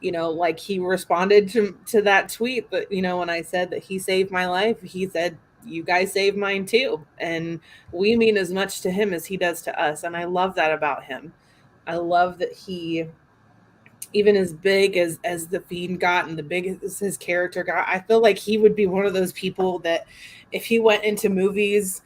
like, he responded to that tweet that, when I said that he saved my life, he said, "You guys saved mine too." And we mean as much to him as he does to us. And I love that about him. I love that he, even as big as the Fiend got and the big as his character got, I feel like he would be one of those people that if he went into movies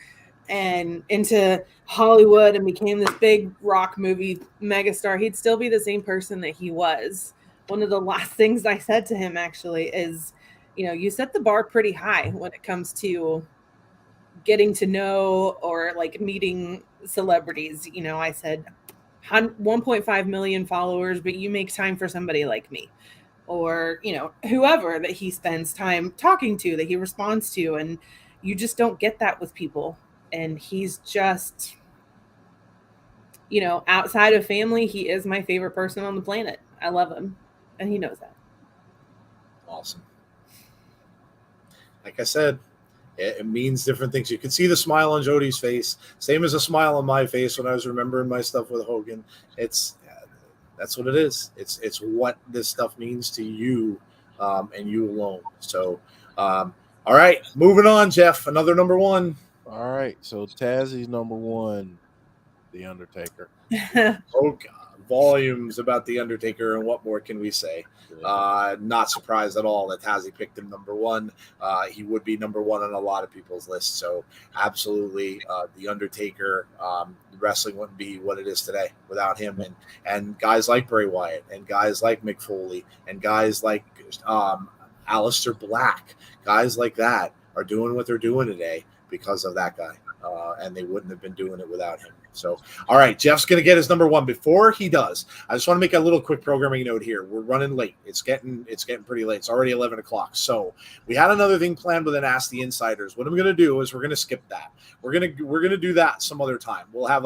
and into Hollywood and became this big rock movie megastar, he'd still be the same person that he was. One of the last things I said to him actually is, you set the bar pretty high when it comes to getting to know or like meeting celebrities. I said 1.5 million followers, but you make time for somebody like me, or, whoever that he spends time talking to, that he responds to. And you just don't get that with people. And he's just, outside of family, he is my favorite person on the planet. I love him, and he knows that. Awesome. Like I said, it means different things. You can see the smile on Jody's face, same as a smile on my face when I was remembering my stuff with Hogan. That's what it is. It's what this stuff means to you, and you alone. So, all right, moving on, Jeff. Another number one. All right, so Tazzy's number one, The Undertaker. Oh God, volumes about The Undertaker, and what more can we say? Not surprised at all that Tazzy picked him number one. He would be number one on a lot of people's lists. So absolutely, The Undertaker. Wrestling wouldn't be what it is today without him, and guys like Bray Wyatt, and guys like Mick Foley, and guys like Aleister Black, guys like that are doing what they're doing today because of that guy, and they wouldn't have been doing it without him. So, all right, Jeff's going to get his number one. Before he does, I just want to make a little quick programming note here. We're running late. It's getting pretty late. It's already 11 o'clock. So we had another thing planned with an Ask the Insiders. What I'm going to do is we're going to skip that. We're gonna do that some other time. We'll have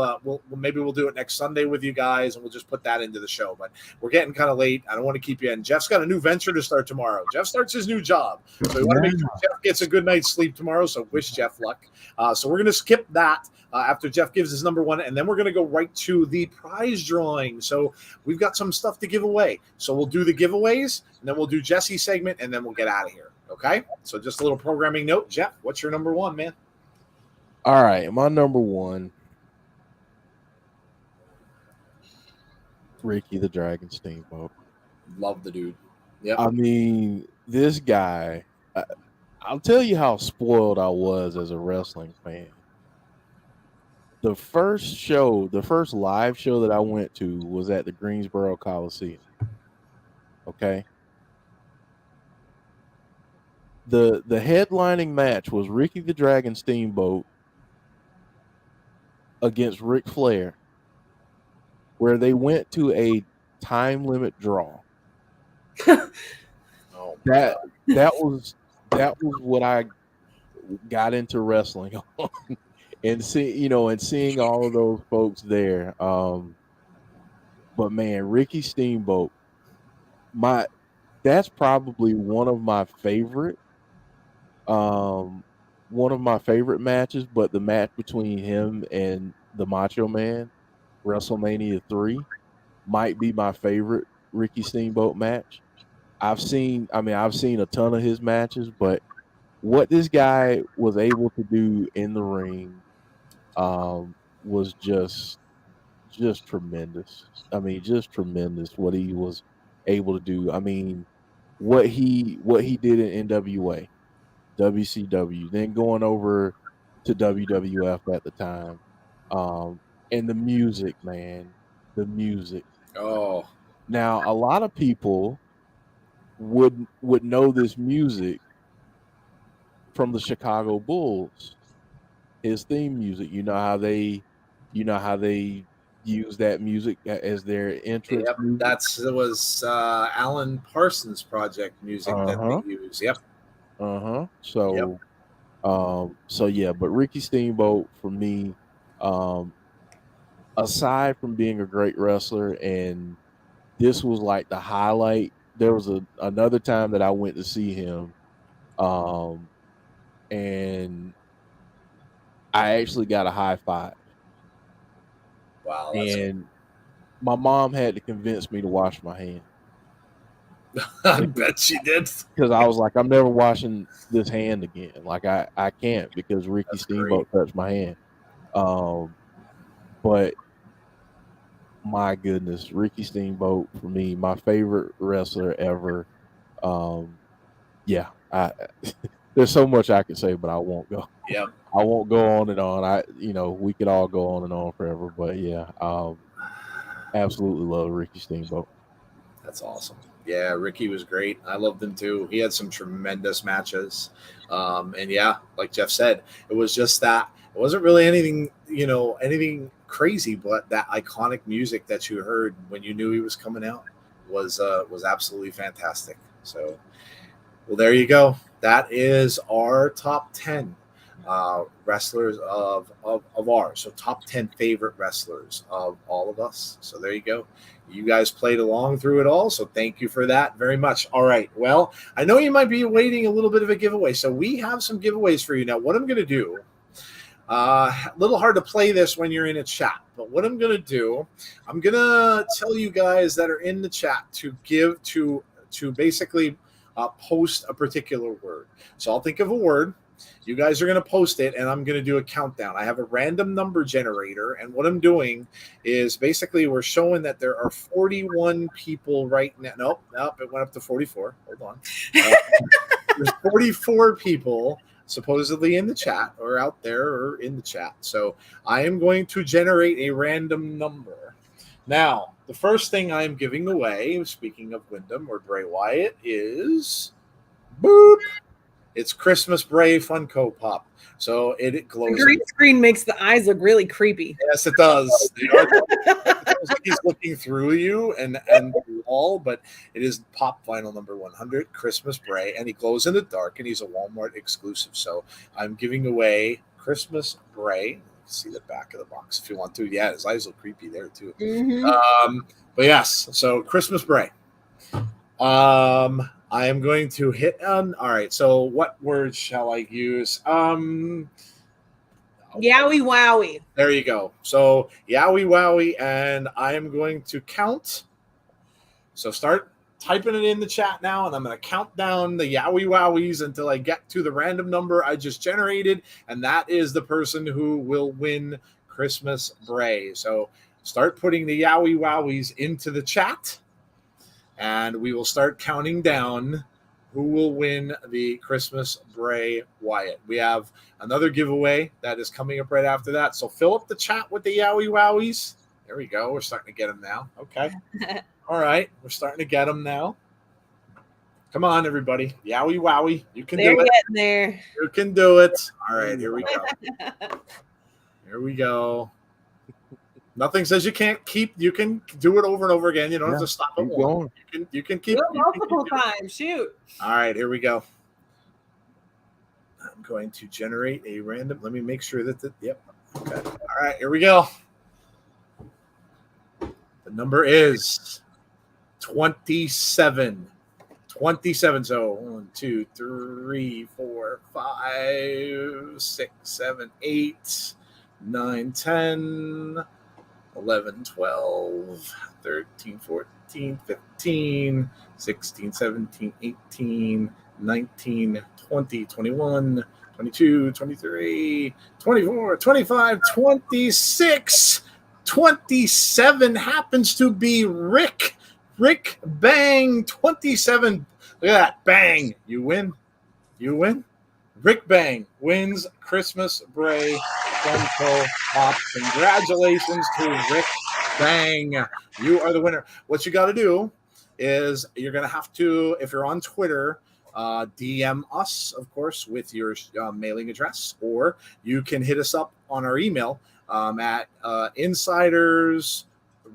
maybe we'll do it next Sunday with you guys, and we'll just put that into the show. But we're getting kind of late. I don't want to keep you in. Jeff's got a new venture to start tomorrow. Jeff starts his new job, so we want to make sure Jeff gets a good night's sleep tomorrow. So wish Jeff luck. So we're gonna skip that. After Jeff gives his number one, and then we're going to go right to the prize drawing. So we've got some stuff to give away. So we'll do the giveaways, and then we'll do Jesse's segment, and then we'll get out of here. Okay? So just a little programming note. Jeff, what's your number one, man? All right, my number one, Ricky the Dragon Steamboat. Love the dude. Yeah. I mean, this guy, I'll tell you how spoiled I was as a wrestling fan. The first live show that I went to was at the Greensboro Coliseum. Okay. The headlining match was Ricky the Dragon Steamboat against Ric Flair, where they went to a time limit draw. That was what I got into wrestling on. And seeing all of those folks there. But man, Ricky Steamboat, that's probably one of my favorite matches, but the match between him and the Macho Man, WrestleMania 3, might be my favorite Ricky Steamboat match. I've seen a ton of his matches, but what this guy was able to do in the ring was just tremendous. I mean, just tremendous what he was able to do. I mean, what he did in NWA, WCW, then going over to WWF at the time, and the music, man, the music. Oh, now a lot of people would know this music from the Chicago Bulls. His theme music, you know how they use that music as their entrance. Yep, music? it was Alan Parsons' project music that they use. Yep. So, yeah, but Ricky Steamboat for me, aside from being a great wrestler, and this was like the highlight. There was another time that I went to see him, and I actually got a high five. Wow. And my mom had to convince me to wash my hands. I bet she did. Because I was like, I'm never washing this hand again. Like I can't, because Ricky Steamboat touched my hand. But my goodness, Ricky Steamboat for me, my favorite wrestler ever. There's so much I could say, but I won't go. Yep. I won't go on and on. We could all go on and on forever, but yeah, absolutely love Ricky Steamboat. That's awesome. Yeah, Ricky was great. I loved him too. He had some tremendous matches. And yeah, like Jeff said, it was just that. It wasn't really anything crazy, but that iconic music that you heard when you knew he was coming out was absolutely fantastic. So, well, there you go. That is our top 10 wrestlers of ours. So top 10 favorite wrestlers of all of us. So there you go. You guys played along through it all. So thank you for that very much. All right. Well, I know you might be awaiting a little bit of a giveaway. So we have some giveaways for you. Now, what I'm going to do, a little hard to play this when you're in a chat, but what I'm going to do, I'm going to tell you guys that are in the chat to give to basically post a particular word. So I'll think of a word. You guys are going to post it, and I'm going to do a countdown. I have a random number generator, and what I'm doing is basically we're showing that there are 41 people right now. Nope, it went up to 44. Hold on. There's 44 people supposedly in the chat or out there or in the chat. So I am going to generate a random number. Now, the first thing I'm giving away, speaking of Wyndham or Bray Wyatt, is boop. It's Christmas Bray Funko Pop. So it glows. The green screen makes the eyes look really creepy. Yes, it does. It feels like he's looking through you and the wall, but it is Pop Vinyl number 100, Christmas Bray, and he glows in the dark, and he's a Walmart exclusive. So I'm giving away Christmas Bray. See the back of the box if you want to. Yeah, his eyes look creepy there too. But yes, so Christmas Bray. I am going to hit on. All right. So what word shall I use? Yowie wowie. There you go. So yowie wowie, and I am going to count. So start typing it in the chat now, and I'm going to count down the yowie wowies until I get to the random number I just generated, and that is the person who will win Christmas Bray. So start putting the yowie wowies into the chat. And we will start counting down who will win the Christmas Bray Wyatt. We have another giveaway that is coming up right after that. So fill up the chat with the yowie wowies. There we go. We're starting to get them now. Okay. All right. We're starting to get them now. Come on, everybody. Yowie wowie. You can do it. Getting there. You can do it. All right. Here we go. Here we go. Nothing says you can't keep. You can do it over and over again. You don't have to stop at one. You can keep do it multiple times. Shoot. All right, here we go. I'm going to generate a random. Let me make sure that yep. Okay. All right, here we go. The number is 27. 27. So 1, 2, 3, 4, 5, 6, 7, 8, 9, 10. 11, 12, 13, 14, 15, 16, 17, 18, 19, 20, 21, 22, 23, 24, 25, 26, 27 happens to be Rick. Rick Bang, 27. Look at that. Bang. You win. You win. Rick Bang wins Christmas Bray Funko Pop. Congratulations to Rick Bang. You are the winner. What you got to do is you're going to have to, if you're on Twitter, DM us, of course, with your mailing address, or you can hit us up on our email at Insiders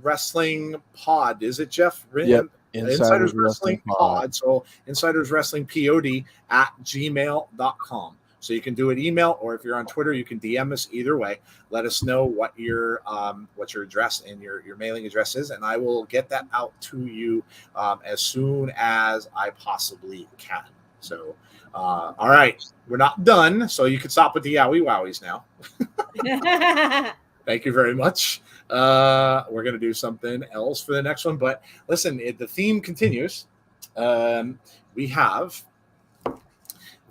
Wrestling Pod. Is it, Jeff? Yep. Insiders Wrestling Pod. So Insiders Wrestling Pod at gmail.com. So you can do an email, or if you're on Twitter, you can DM us. Either way, let us know what your address and your mailing address is, and I will get that out to you as soon as I possibly can. So, all right, we're not done, so you can stop with the yowie wowies now. Thank you very much. We're going to do something else for the next one, but listen, the theme continues. We have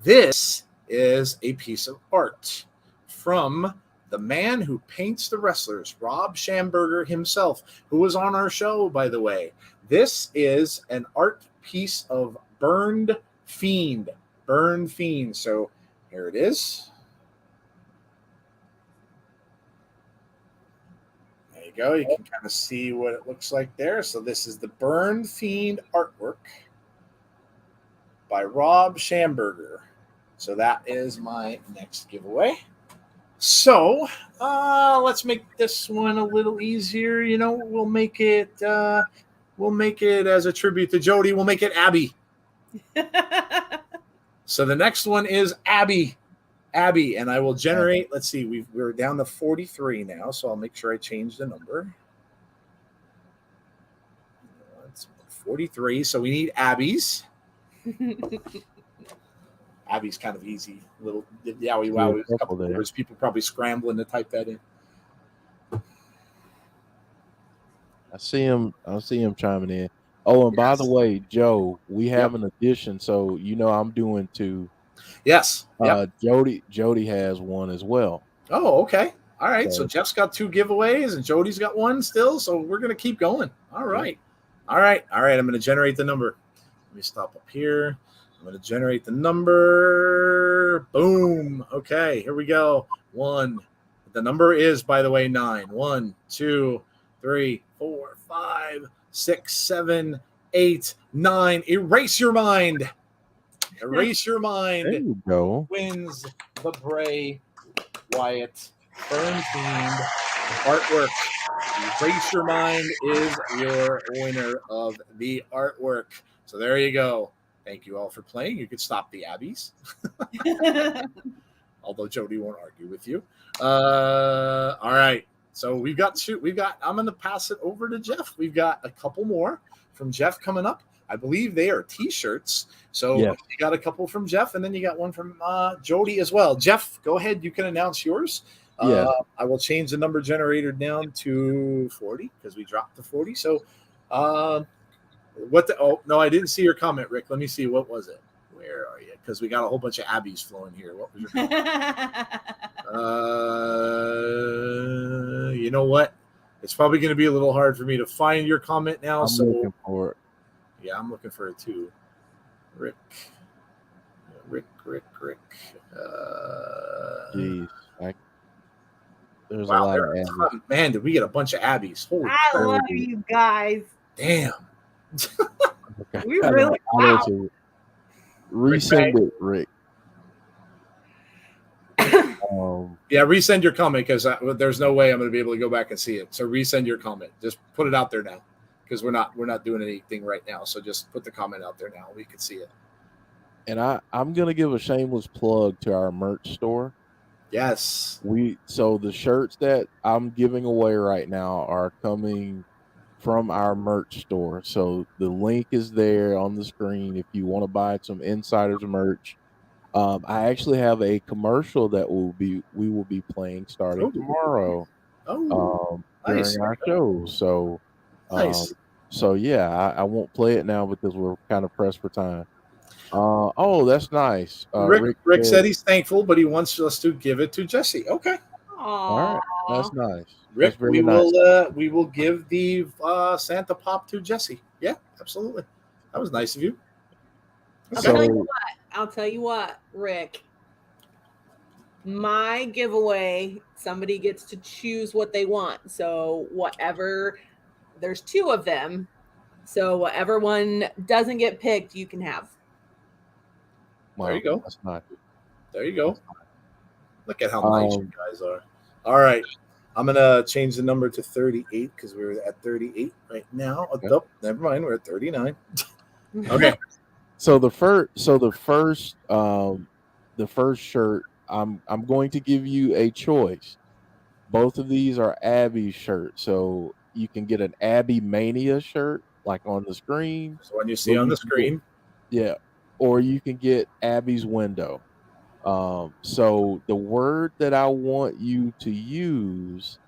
this is a piece of art from the man who paints the wrestlers, Rob Schamberger himself, who was on our show, by the way. This is an art piece of Burned Fiend. Burned Fiend. So here it is. There you go. You can kind of see what it looks like there. So this is the Burned Fiend artwork by Rob Schamberger. So that is my next giveaway. So let's make this one a little easier. You know, we'll make it as a tribute to Jody. We'll make it Abby. So the next one is Abby, and I will generate. Let's see, we're down to 43 now, so I'll make sure I change the number. It's 43. So we need Abby's. Abby's kind of easy. Little yowie wowie. A couple of words. People probably scrambling to type that in. I see him chiming in. Oh, and by the way, Joe, we have an addition. So I'm doing two. Yes. Jody has one as well. Oh, okay. All right. So Jeff's got two giveaways, and Jody's got one still. So we're gonna keep going. All right. All right. I'm gonna generate the number. Let me stop up here. I'm going to generate the number. Boom. Okay, here we go. 1. The number is, by the way, 9. 1, 2, 3, 4, 5, 6, 7, 8, 9. Erase your mind. Erase Your There Mind you go. wins the Bray Wyatt Burn themed artwork. Erase Your Mind is your winner of the artwork. So there you go. Thank you all for playing. You could stop the Abbeys, although Jody won't argue with you. All right. So I'm going to pass it over to Jeff. We've got a couple more from Jeff coming up. I believe they are T-shirts. So Yes. you got a couple from Jeff, and then you got one from Jody as well. Jeff, go ahead. You can announce yours. Yes. I will change the number generator down to 40 because we dropped to 40. So oh, no, I didn't see your comment, Rick. Let me see. What was it? Where are you? Because we got a whole bunch of Abbeys flowing here. What was your comment? You know what? It's probably going to be a little hard for me to find your comment now. I'm looking for it. Yeah, I'm looking for it too. Rick. Jeez. There's Wow, a lot of Abbeys. man, did we get a bunch of Abbeys? Holy I crap. love you guys. Damn. We really wow. Resend it, Rick. Yeah, resend your comment because there's no way I'm going to be able to go back and see it. So resend your comment. Just put it out there now because we're not doing anything right now. So just put the comment out there now. We can see it. And I'm going to give a shameless plug to our merch store. Yes. So the shirts that I'm giving away right now are coming from our merch store. So the link is there on the screen if you want to buy some Insiders merch. I actually have a commercial that we will be playing starting tomorrow Nice. during our show. So Nice. So yeah, I won't play it now because we're kind of pressed for time. Oh, that's nice. Rick said he's thankful, but he wants us to give it to Jesse. Okay. All right, that's nice. Rick, that's very nice. We will give the Santa Pop to Jesse. Yeah, absolutely. That was nice of you. Okay. I'll tell you what, Rick. My giveaway, somebody gets to choose what they want. So whatever, there's 2 of them. So whatever one doesn't get picked, you can have. Wow, there you go. That's nice. There you go. Look at how nice you guys are. All right. I'm going to change the number to 38 because we're at 38 right now. Okay. Oh, never mind. We're at 39. Okay. So the first shirt, I'm going to give you a choice. Both of these are Abby shirts, so you can get an Abby Mania shirt, like on the screen. So when you see on the screen, or you can get Abby's window. So the word that I want you to use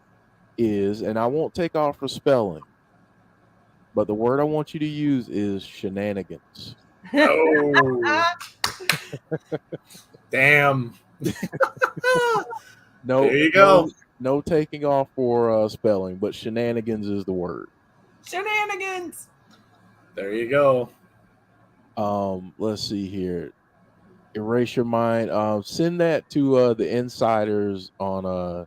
is, and I won't take off for spelling, but the word I want you to use is shenanigans. Oh, damn. No, there you go. No taking off for spelling, but shenanigans is the word. Shenanigans. There you go. Let's see here. Erase Your Mind. Send that to the Insiders on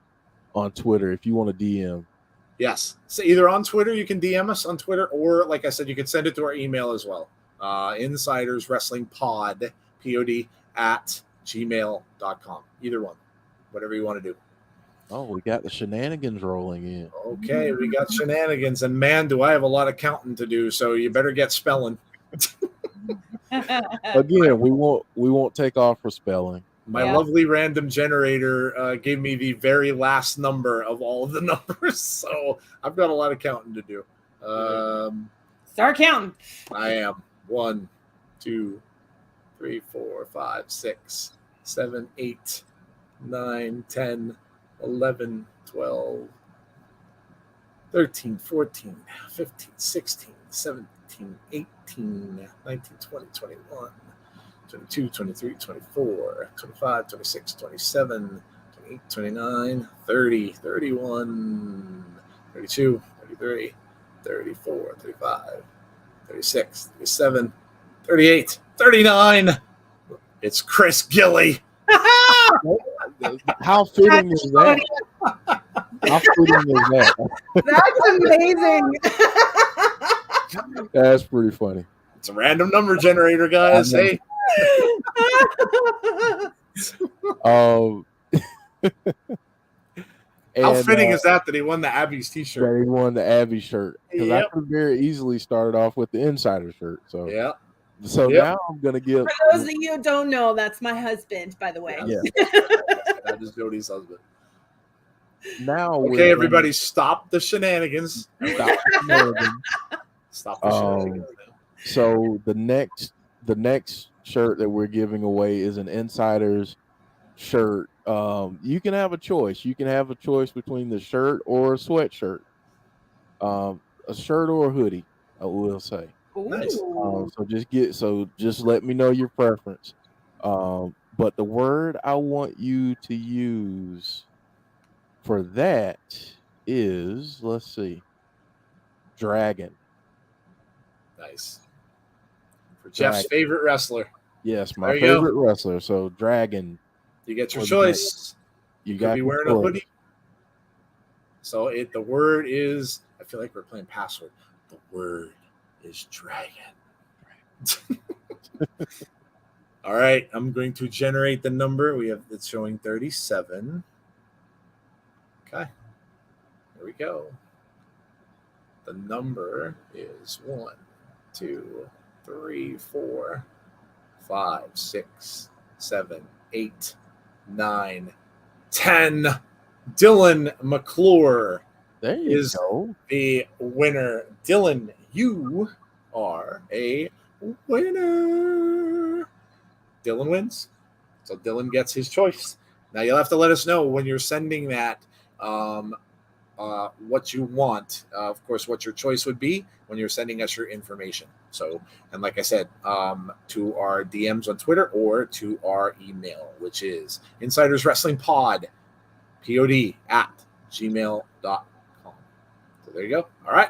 Twitter if you want to DM. Yes. So either on Twitter, you can DM us on Twitter, or like I said, you can send it to our email as well. Insiders Wrestling Pod, POD @gmail.com. Either one. Whatever you want to do. Oh, we got the shenanigans rolling in. Okay, we got shenanigans, and man, do I have a lot of counting to do. So you better get spelling. Again, we won't take off for spelling. My lovely random generator gave me the very last number of all of the numbers, so I've got a lot of counting to do. Start counting. I am 1, 2, 3, 4, 5, 6, 7, 8, 9, 10, 11, 12, 13, 14, 15, 16, 17, 18, 19, 20, 21, 22, 23, 24, 25, 26, 27, 28, 29, 30, 31, 32, 33, 34, 35, 36, 37, 38, 39. It's Chris Gilly. How fitting is that? How fitting is that? That's amazing. That's pretty funny. It's a random number generator, guys. Hey, Um, How and, fitting is that he won the Abby's that T-shirt? he won the Abby shirt, because I Yep. could very easily started off with the Insider shirt. So Yeah. so Yep. now I'm gonna give. For those of you who don't know, that's my husband, by the way. Yeah. That is Jody's husband. Now Okay, everybody, stop the shenanigans. Stop the shenanigans. Stop the shenanigans. So the next shirt that we're giving away is an Insider's shirt. You can have a choice. You can have a choice between the shirt or a sweatshirt. A shirt or a hoodie, I will say. Nice. So just let me know your preference. But the word I want you to use for that is, let's see, dragon. Nice. For Jeff's favorite wrestler. Yes, my There you favorite go. wrestler. So dragon. You get your Or choice. You could got be wearing a control. hoodie. So the word is, I feel like we're playing password. The word is dragon. All right, I'm going to generate the number. It's showing 37. Okay. Here we go. The number is 1, 2, 3, 4, 5, 6, 7, 8, 9, 10. Dylan McClure There you is go. the winner. Dylan, you are a winner. Dylan wins. So Dylan gets his choice. Now you'll have to let us know when you're sending that what you want. Of course, what your choice would be when you're sending us your information. So, and like I said, to our DMs on Twitter or to our email, which is insiderswrestlingpod, POD at gmail.com. So there you go. All right.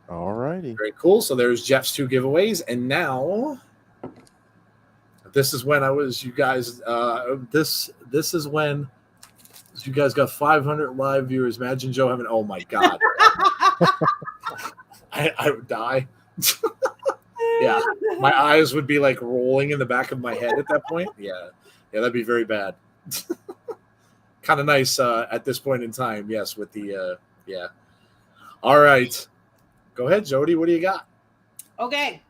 All righty. Very cool. So there's Jeff's 2 giveaways. And now this is when you guys you guys got 500 live viewers. Imagine Joe having, oh my God. I would die. Yeah. My eyes would be like rolling in the back of my head at that point. Yeah. Yeah, that'd be very bad. Kind of nice at this point in time. Yes, with the yeah. All right. Go ahead, Jody. What do you got? Okay.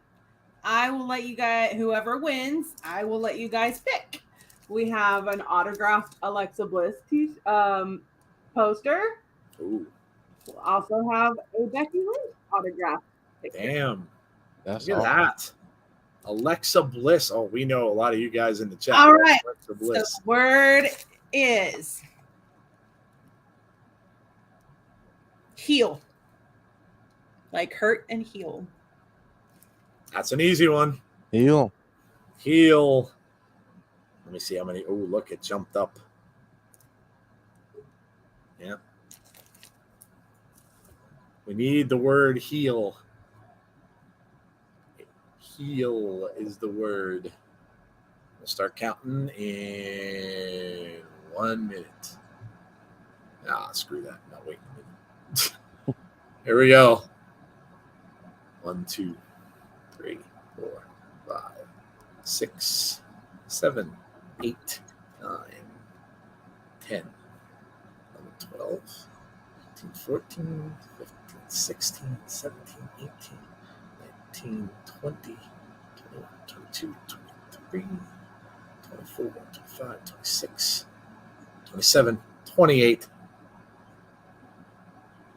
I will let you guys, whoever wins, I will let you guys pick. We have an autographed Alexa Bliss poster. Ooh. We'll also have a Becky Lynch autograph picture. Damn. That's Look at that. Alexa Bliss. Oh, we know a lot of you guys in the chat. All right. Alexa Bliss. The word is heel. Like hurt and heal. That's an easy one. Heel. Heel. Let me see how many. Oh, look, it jumped up. Yeah. We need the word heel. Heel is the word. We'll start counting in 1 minute. Screw that. No, wait a minute. Here we go. 1, 2, 3, 4, 5, 6, 7, 8, 9, 10, 11, 12, 13, 14, 15, 16, 17, 18, 19, 20, 21, 22, 23, 24, 25, 26, 27, 28,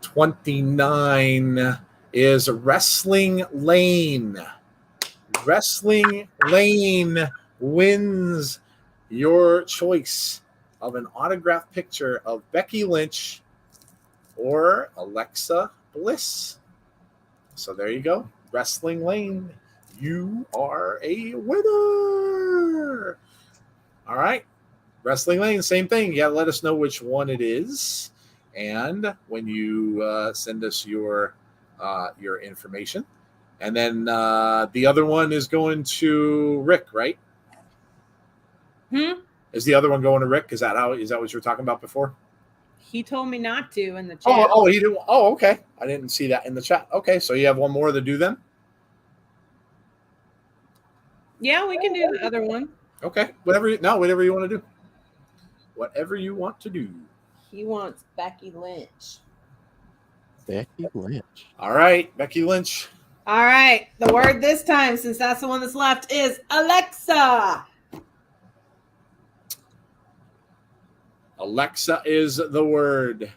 29 is Wrestling Lane. Wrestling Lane wins your choice of an autographed picture of Becky Lynch or Alexa Bliss. So there you go. Wrestling Lane, you are a winner. All right. Wrestling Lane, same thing. You got to let us know which one it is. And when you send us your information. And then the other one is going to Rick, right? Is the other one going to Rick? Is that what you were talking about before? He told me not to in the chat. Oh, he did. Oh, okay. I didn't see that in the chat. Okay, so you have one more to do then? Yeah, we can do the other one. Okay. Whatever you want to do. Whatever you want to do. He wants Becky Lynch. Becky Lynch. All right, Becky Lynch. All right. The word this time, since that's the one that's left, is Alexa. Alexa is the word.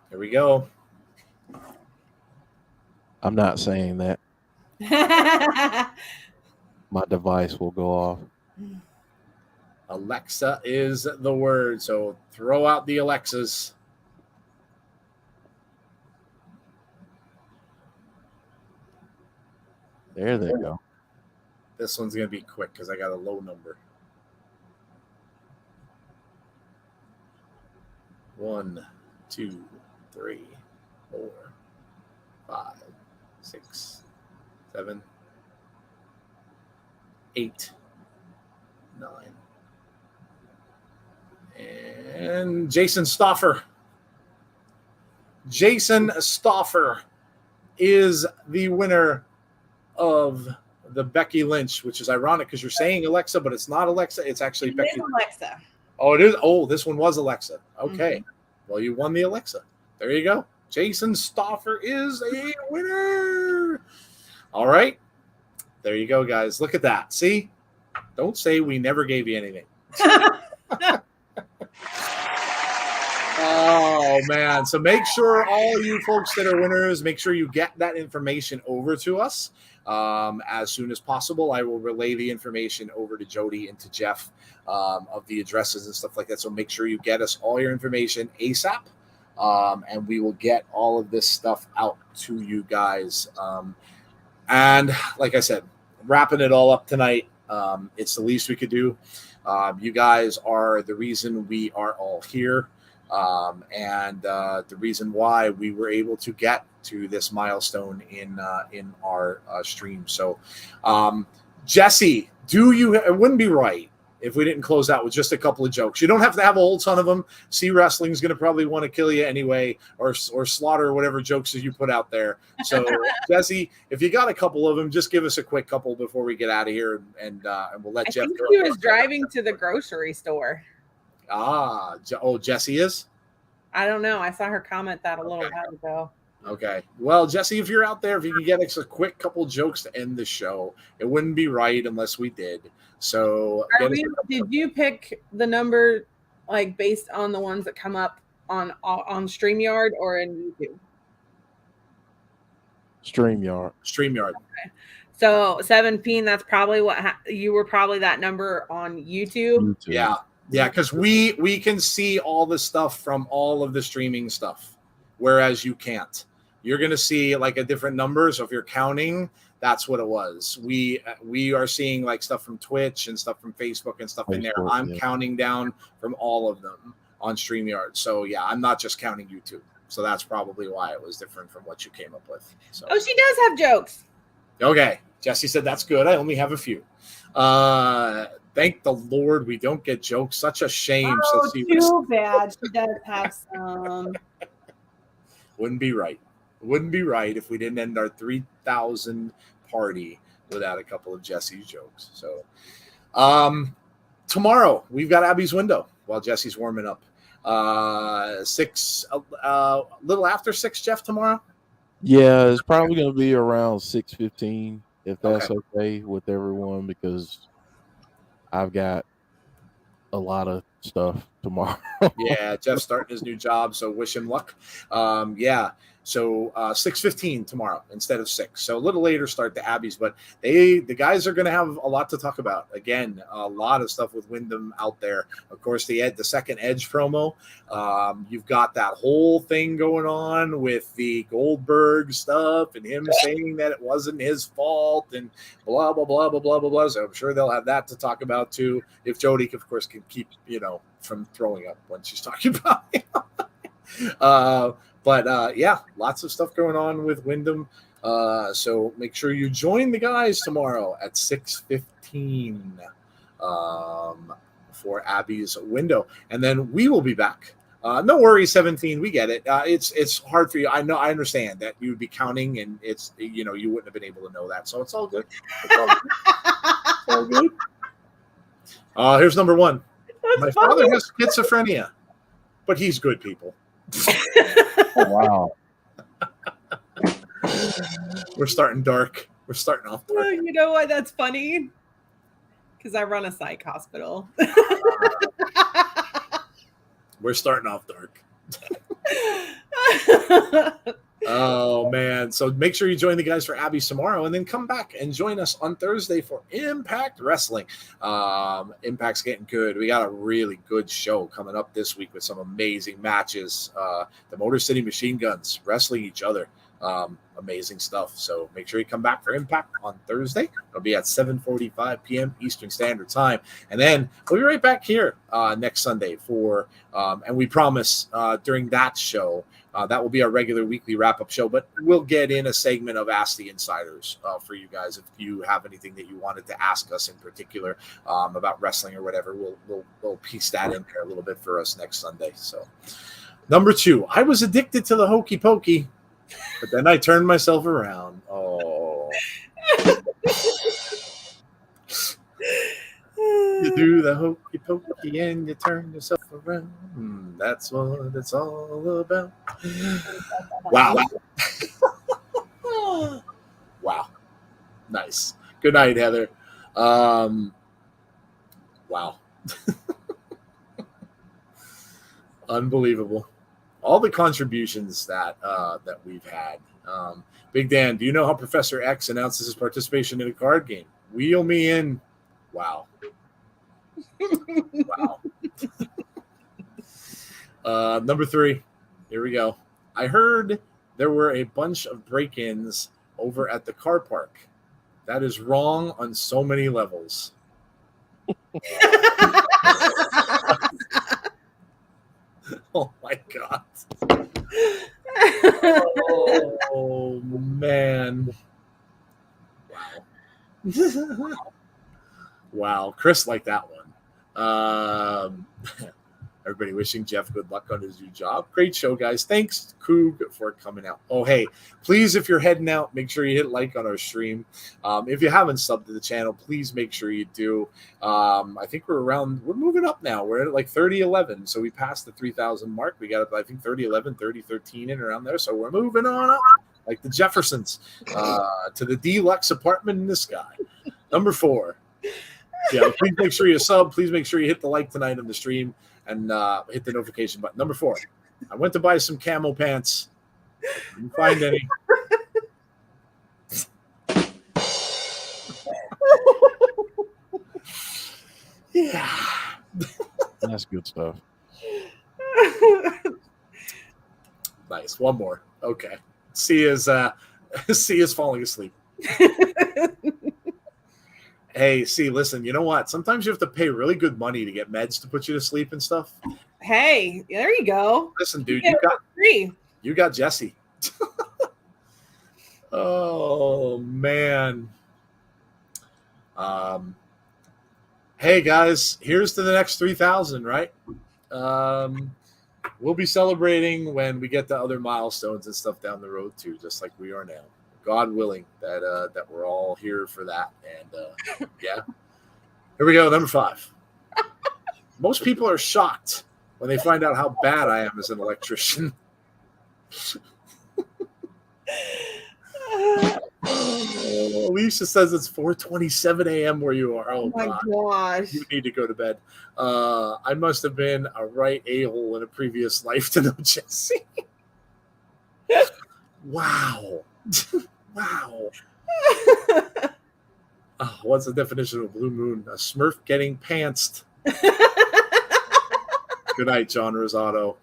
Here we go. I'm not saying that. My device will go off. Alexa is the word. So throw out the Alexas. There they go. This one's going to be quick because I got a low number. 1, 2, 3, 4, 5, 6, 7, 8, 9. And Jason Stauffer. Jason Stauffer is the winner of the Becky Lynch, which is ironic because you're saying Alexa, but it's not Alexa. It's actually Becky. Alexa. Oh, it is. Oh, this one was Alexa. Okay. Well, you won the Alexa. There you go. Jason Stauffer is a winner. All right. There you go, guys. Look at that. See? Don't say we never gave you anything. Oh, man. So make sure all you folks that are winners, make sure you get that information over to us as soon as possible. I will relay the information over to Jody and to Jeff of the addresses and stuff like that. So make sure you get us all your information ASAP, and we will get all of this stuff out to you guys. And like I said, wrapping it all up tonight, it's the least we could do. You guys are the reason we are all here. And the reason why we were able to get to this milestone in our stream. So, Jesse, it wouldn't be right if we didn't close out with just a couple of jokes. You don't have to have a whole ton of them. C Wrestling's going to probably want to kill you anyway, or slaughter whatever jokes that you put out there. So, Jesse, if you got a couple of them, just give us a quick couple before we get out of here, and we'll let Jeff go. He was driving to the grocery store. Jesse is? I don't know. I saw her comment that a little while ago. Okay. Well, Jesse, if you're out there, if you can get us a quick couple jokes to end the show, it wouldn't be right unless we did. So, did you pick the number like based on the ones that come up on StreamYard or in YouTube? StreamYard. Okay. So 17. That's probably what you were probably that number on YouTube. Yeah. Yeah, because we can see all the stuff from all of the streaming stuff, whereas you can't. You're going to see like a different number. So if you're counting, that's what it was. We are seeing like stuff from Twitch and stuff from Facebook and stuff in there. I'm counting down from all of them on StreamYard. So yeah, I'm not just counting YouTube. So that's probably why it was different from what you came up with. So. Oh, she does have jokes. Okay. Jesse said that's good. I only have a few. Thank the Lord we don't get jokes. Such a shame. Oh, too bad. She does have some. Wouldn't be right. Wouldn't be right if we didn't end our 3,000 party without a couple of Jesse's jokes. So tomorrow we've got Abby's window while Jesse's warming up. 6, a little after 6, Jeff, tomorrow? Yeah, it's probably going to be around 6:15 if that's okay with everyone, because I've got a lot of stuff tomorrow. Yeah, Jeff's starting his new job, so wish him luck. Yeah, so 6:15 tomorrow instead of 6. So a little later start to Abby's, but the guys are going to have a lot to talk about. Again, a lot of stuff with Wyndham out there. Of course, the second Edge promo. You've got that whole thing going on with the Goldberg stuff and him saying that it wasn't his fault and blah, blah, blah, blah, blah, blah, blah. So I'm sure they'll have that to talk about too. If Jody, of course, can keep, from throwing up when she's talking about it. But yeah, lots of stuff going on with Wyndham. So make sure you join the guys tomorrow at 6:15 for Abby's window. And then we will be back No worries, 17. We get it. It's hard for you. I know. I understand that you would be counting, and you wouldn't have been able to know that. So it's all good. It's all good. It's all good. Here's number 1. My father has schizophrenia, but he's good, people. Wow. We're starting dark. We're starting off dark. You know what? That's funny. Because I run a psych hospital. We're starting off dark. Oh, man. So make sure you join the guys for Abby tomorrow and then come back and join us on Thursday for Impact Wrestling. Impact's getting good. We got a really good show coming up this week with some amazing matches. The Motor City Machine Guns wrestling each other. Amazing stuff. So make sure you come back for Impact on Thursday. It'll be at 7:45 p.m. Eastern Standard Time. And then we'll be right back here next Sunday for, and we promise during that show, that will be our regular weekly wrap-up show, but we'll get in a segment of Ask the Insiders for you guys. If you have anything that you wanted to ask us in particular about wrestling or whatever, we'll piece that in there a little bit for us next Sunday. So number 2, I was addicted to the hokey pokey, but then I turned myself around. Oh. You do the hokey pokey and you turn yourself around. That's what it's all about. Wow. Wow. Nice. Good night, Heather. Wow. Unbelievable. All the contributions that we've had. Big Dan, do you know how Professor X announces his participation in a card game? Wheel me in. Wow. Wow. Number 3. Here we go. I heard there were a bunch of break-ins over at the car park. That is wrong on so many levels. Oh my God. Oh man. Wow. Wow. Chris liked that one. Everybody wishing Jeff good luck on his new job. Great show, guys. Thanks, Coog, for coming out. Oh, hey, please, if you're heading out, make sure you hit like on our stream. If you haven't subbed to the channel, please make sure you do. I think we're moving up now. We're at like 3011. So we passed the 3,000 mark. We got, I think, 3011, 3013 in around there. So we're moving on up like the Jeffersons to the deluxe apartment in the sky. Number 4. Yeah, please make sure you sub. Please make sure you hit the like tonight on the stream and hit the notification button. Number 4, I went to buy some camo pants. Didn't find any. Yeah. That's good stuff. Nice. One more. Okay. C is falling asleep. Hey, see, listen, you know what? Sometimes you have to pay really good money to get meds to put you to sleep and stuff. Hey, there you go. Listen, dude, free. You got Jesse. Oh, man. Hey, guys, here's to the next 3,000, right? We'll be celebrating when we get to other milestones and stuff down the road, too, just like we are now. God willing that we're all here for that. And yeah, here we go. Number 5. Most people are shocked when they find out how bad I am as an electrician. Alicia says it's 4:27 a.m. where you are. Oh my gosh. You need to go to bed. I must have been a right a-hole in a previous life to know Jesse. Wow. Wow. Oh, what's the definition of a blue moon? A Smurf getting pantsed. Good night, John Rosato.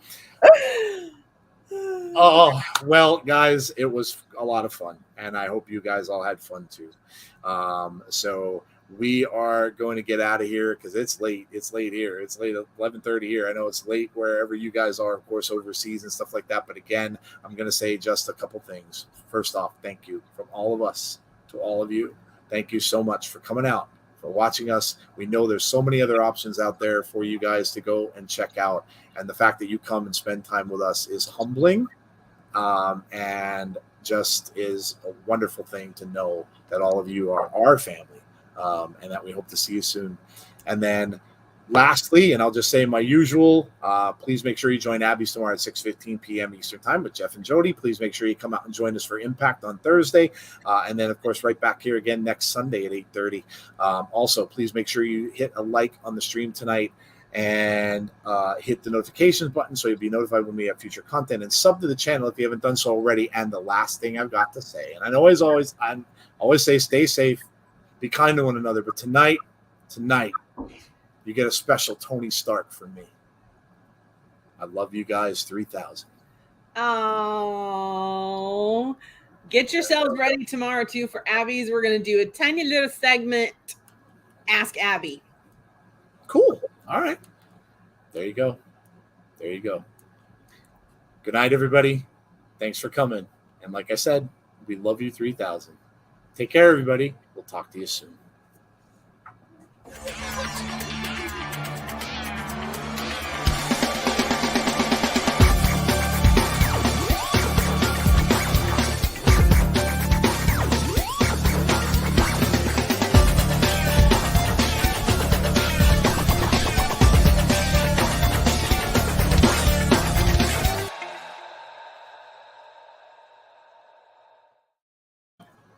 Oh, well, guys, it was a lot of fun, and I hope you guys all had fun too. So we are going to get out of here because it's late. It's late here. It's late 11:30 here. I know it's late wherever you guys are, of course, overseas and stuff like that. But again, I'm going to say just a couple things. First off, thank you from all of us to all of you. Thank you so much for coming out for watching us. We know there's so many other options out there for you guys to go and check out. And the fact that you come and spend time with us is humbling, and just is a wonderful thing to know that all of you are our family, and that we hope to see you soon. And then lastly, and I'll just say my usual, please make sure you join Abby's tomorrow at 6:15 p.m. Eastern Time with Jeff and Jody. Please make sure you come out and join us for Impact on Thursday. And then, of course, right back here again next Sunday at 8:30. Also, please make sure you hit a like on the stream tonight and hit the notifications button so you'll be notified when we have future content, and sub to the channel if you haven't done so already. And the last thing I've got to say, and I always say stay safe, be kind to one another, but tonight, you get a special Tony Stark from me. I love you guys 3,000. Oh, get yourselves ready tomorrow too for Abby's. We're going to do a tiny little segment, Ask Abby. Cool. All right. There you go. Good night, everybody. Thanks for coming. And like I said, we love you 3,000. Take care, everybody. We'll talk to you soon.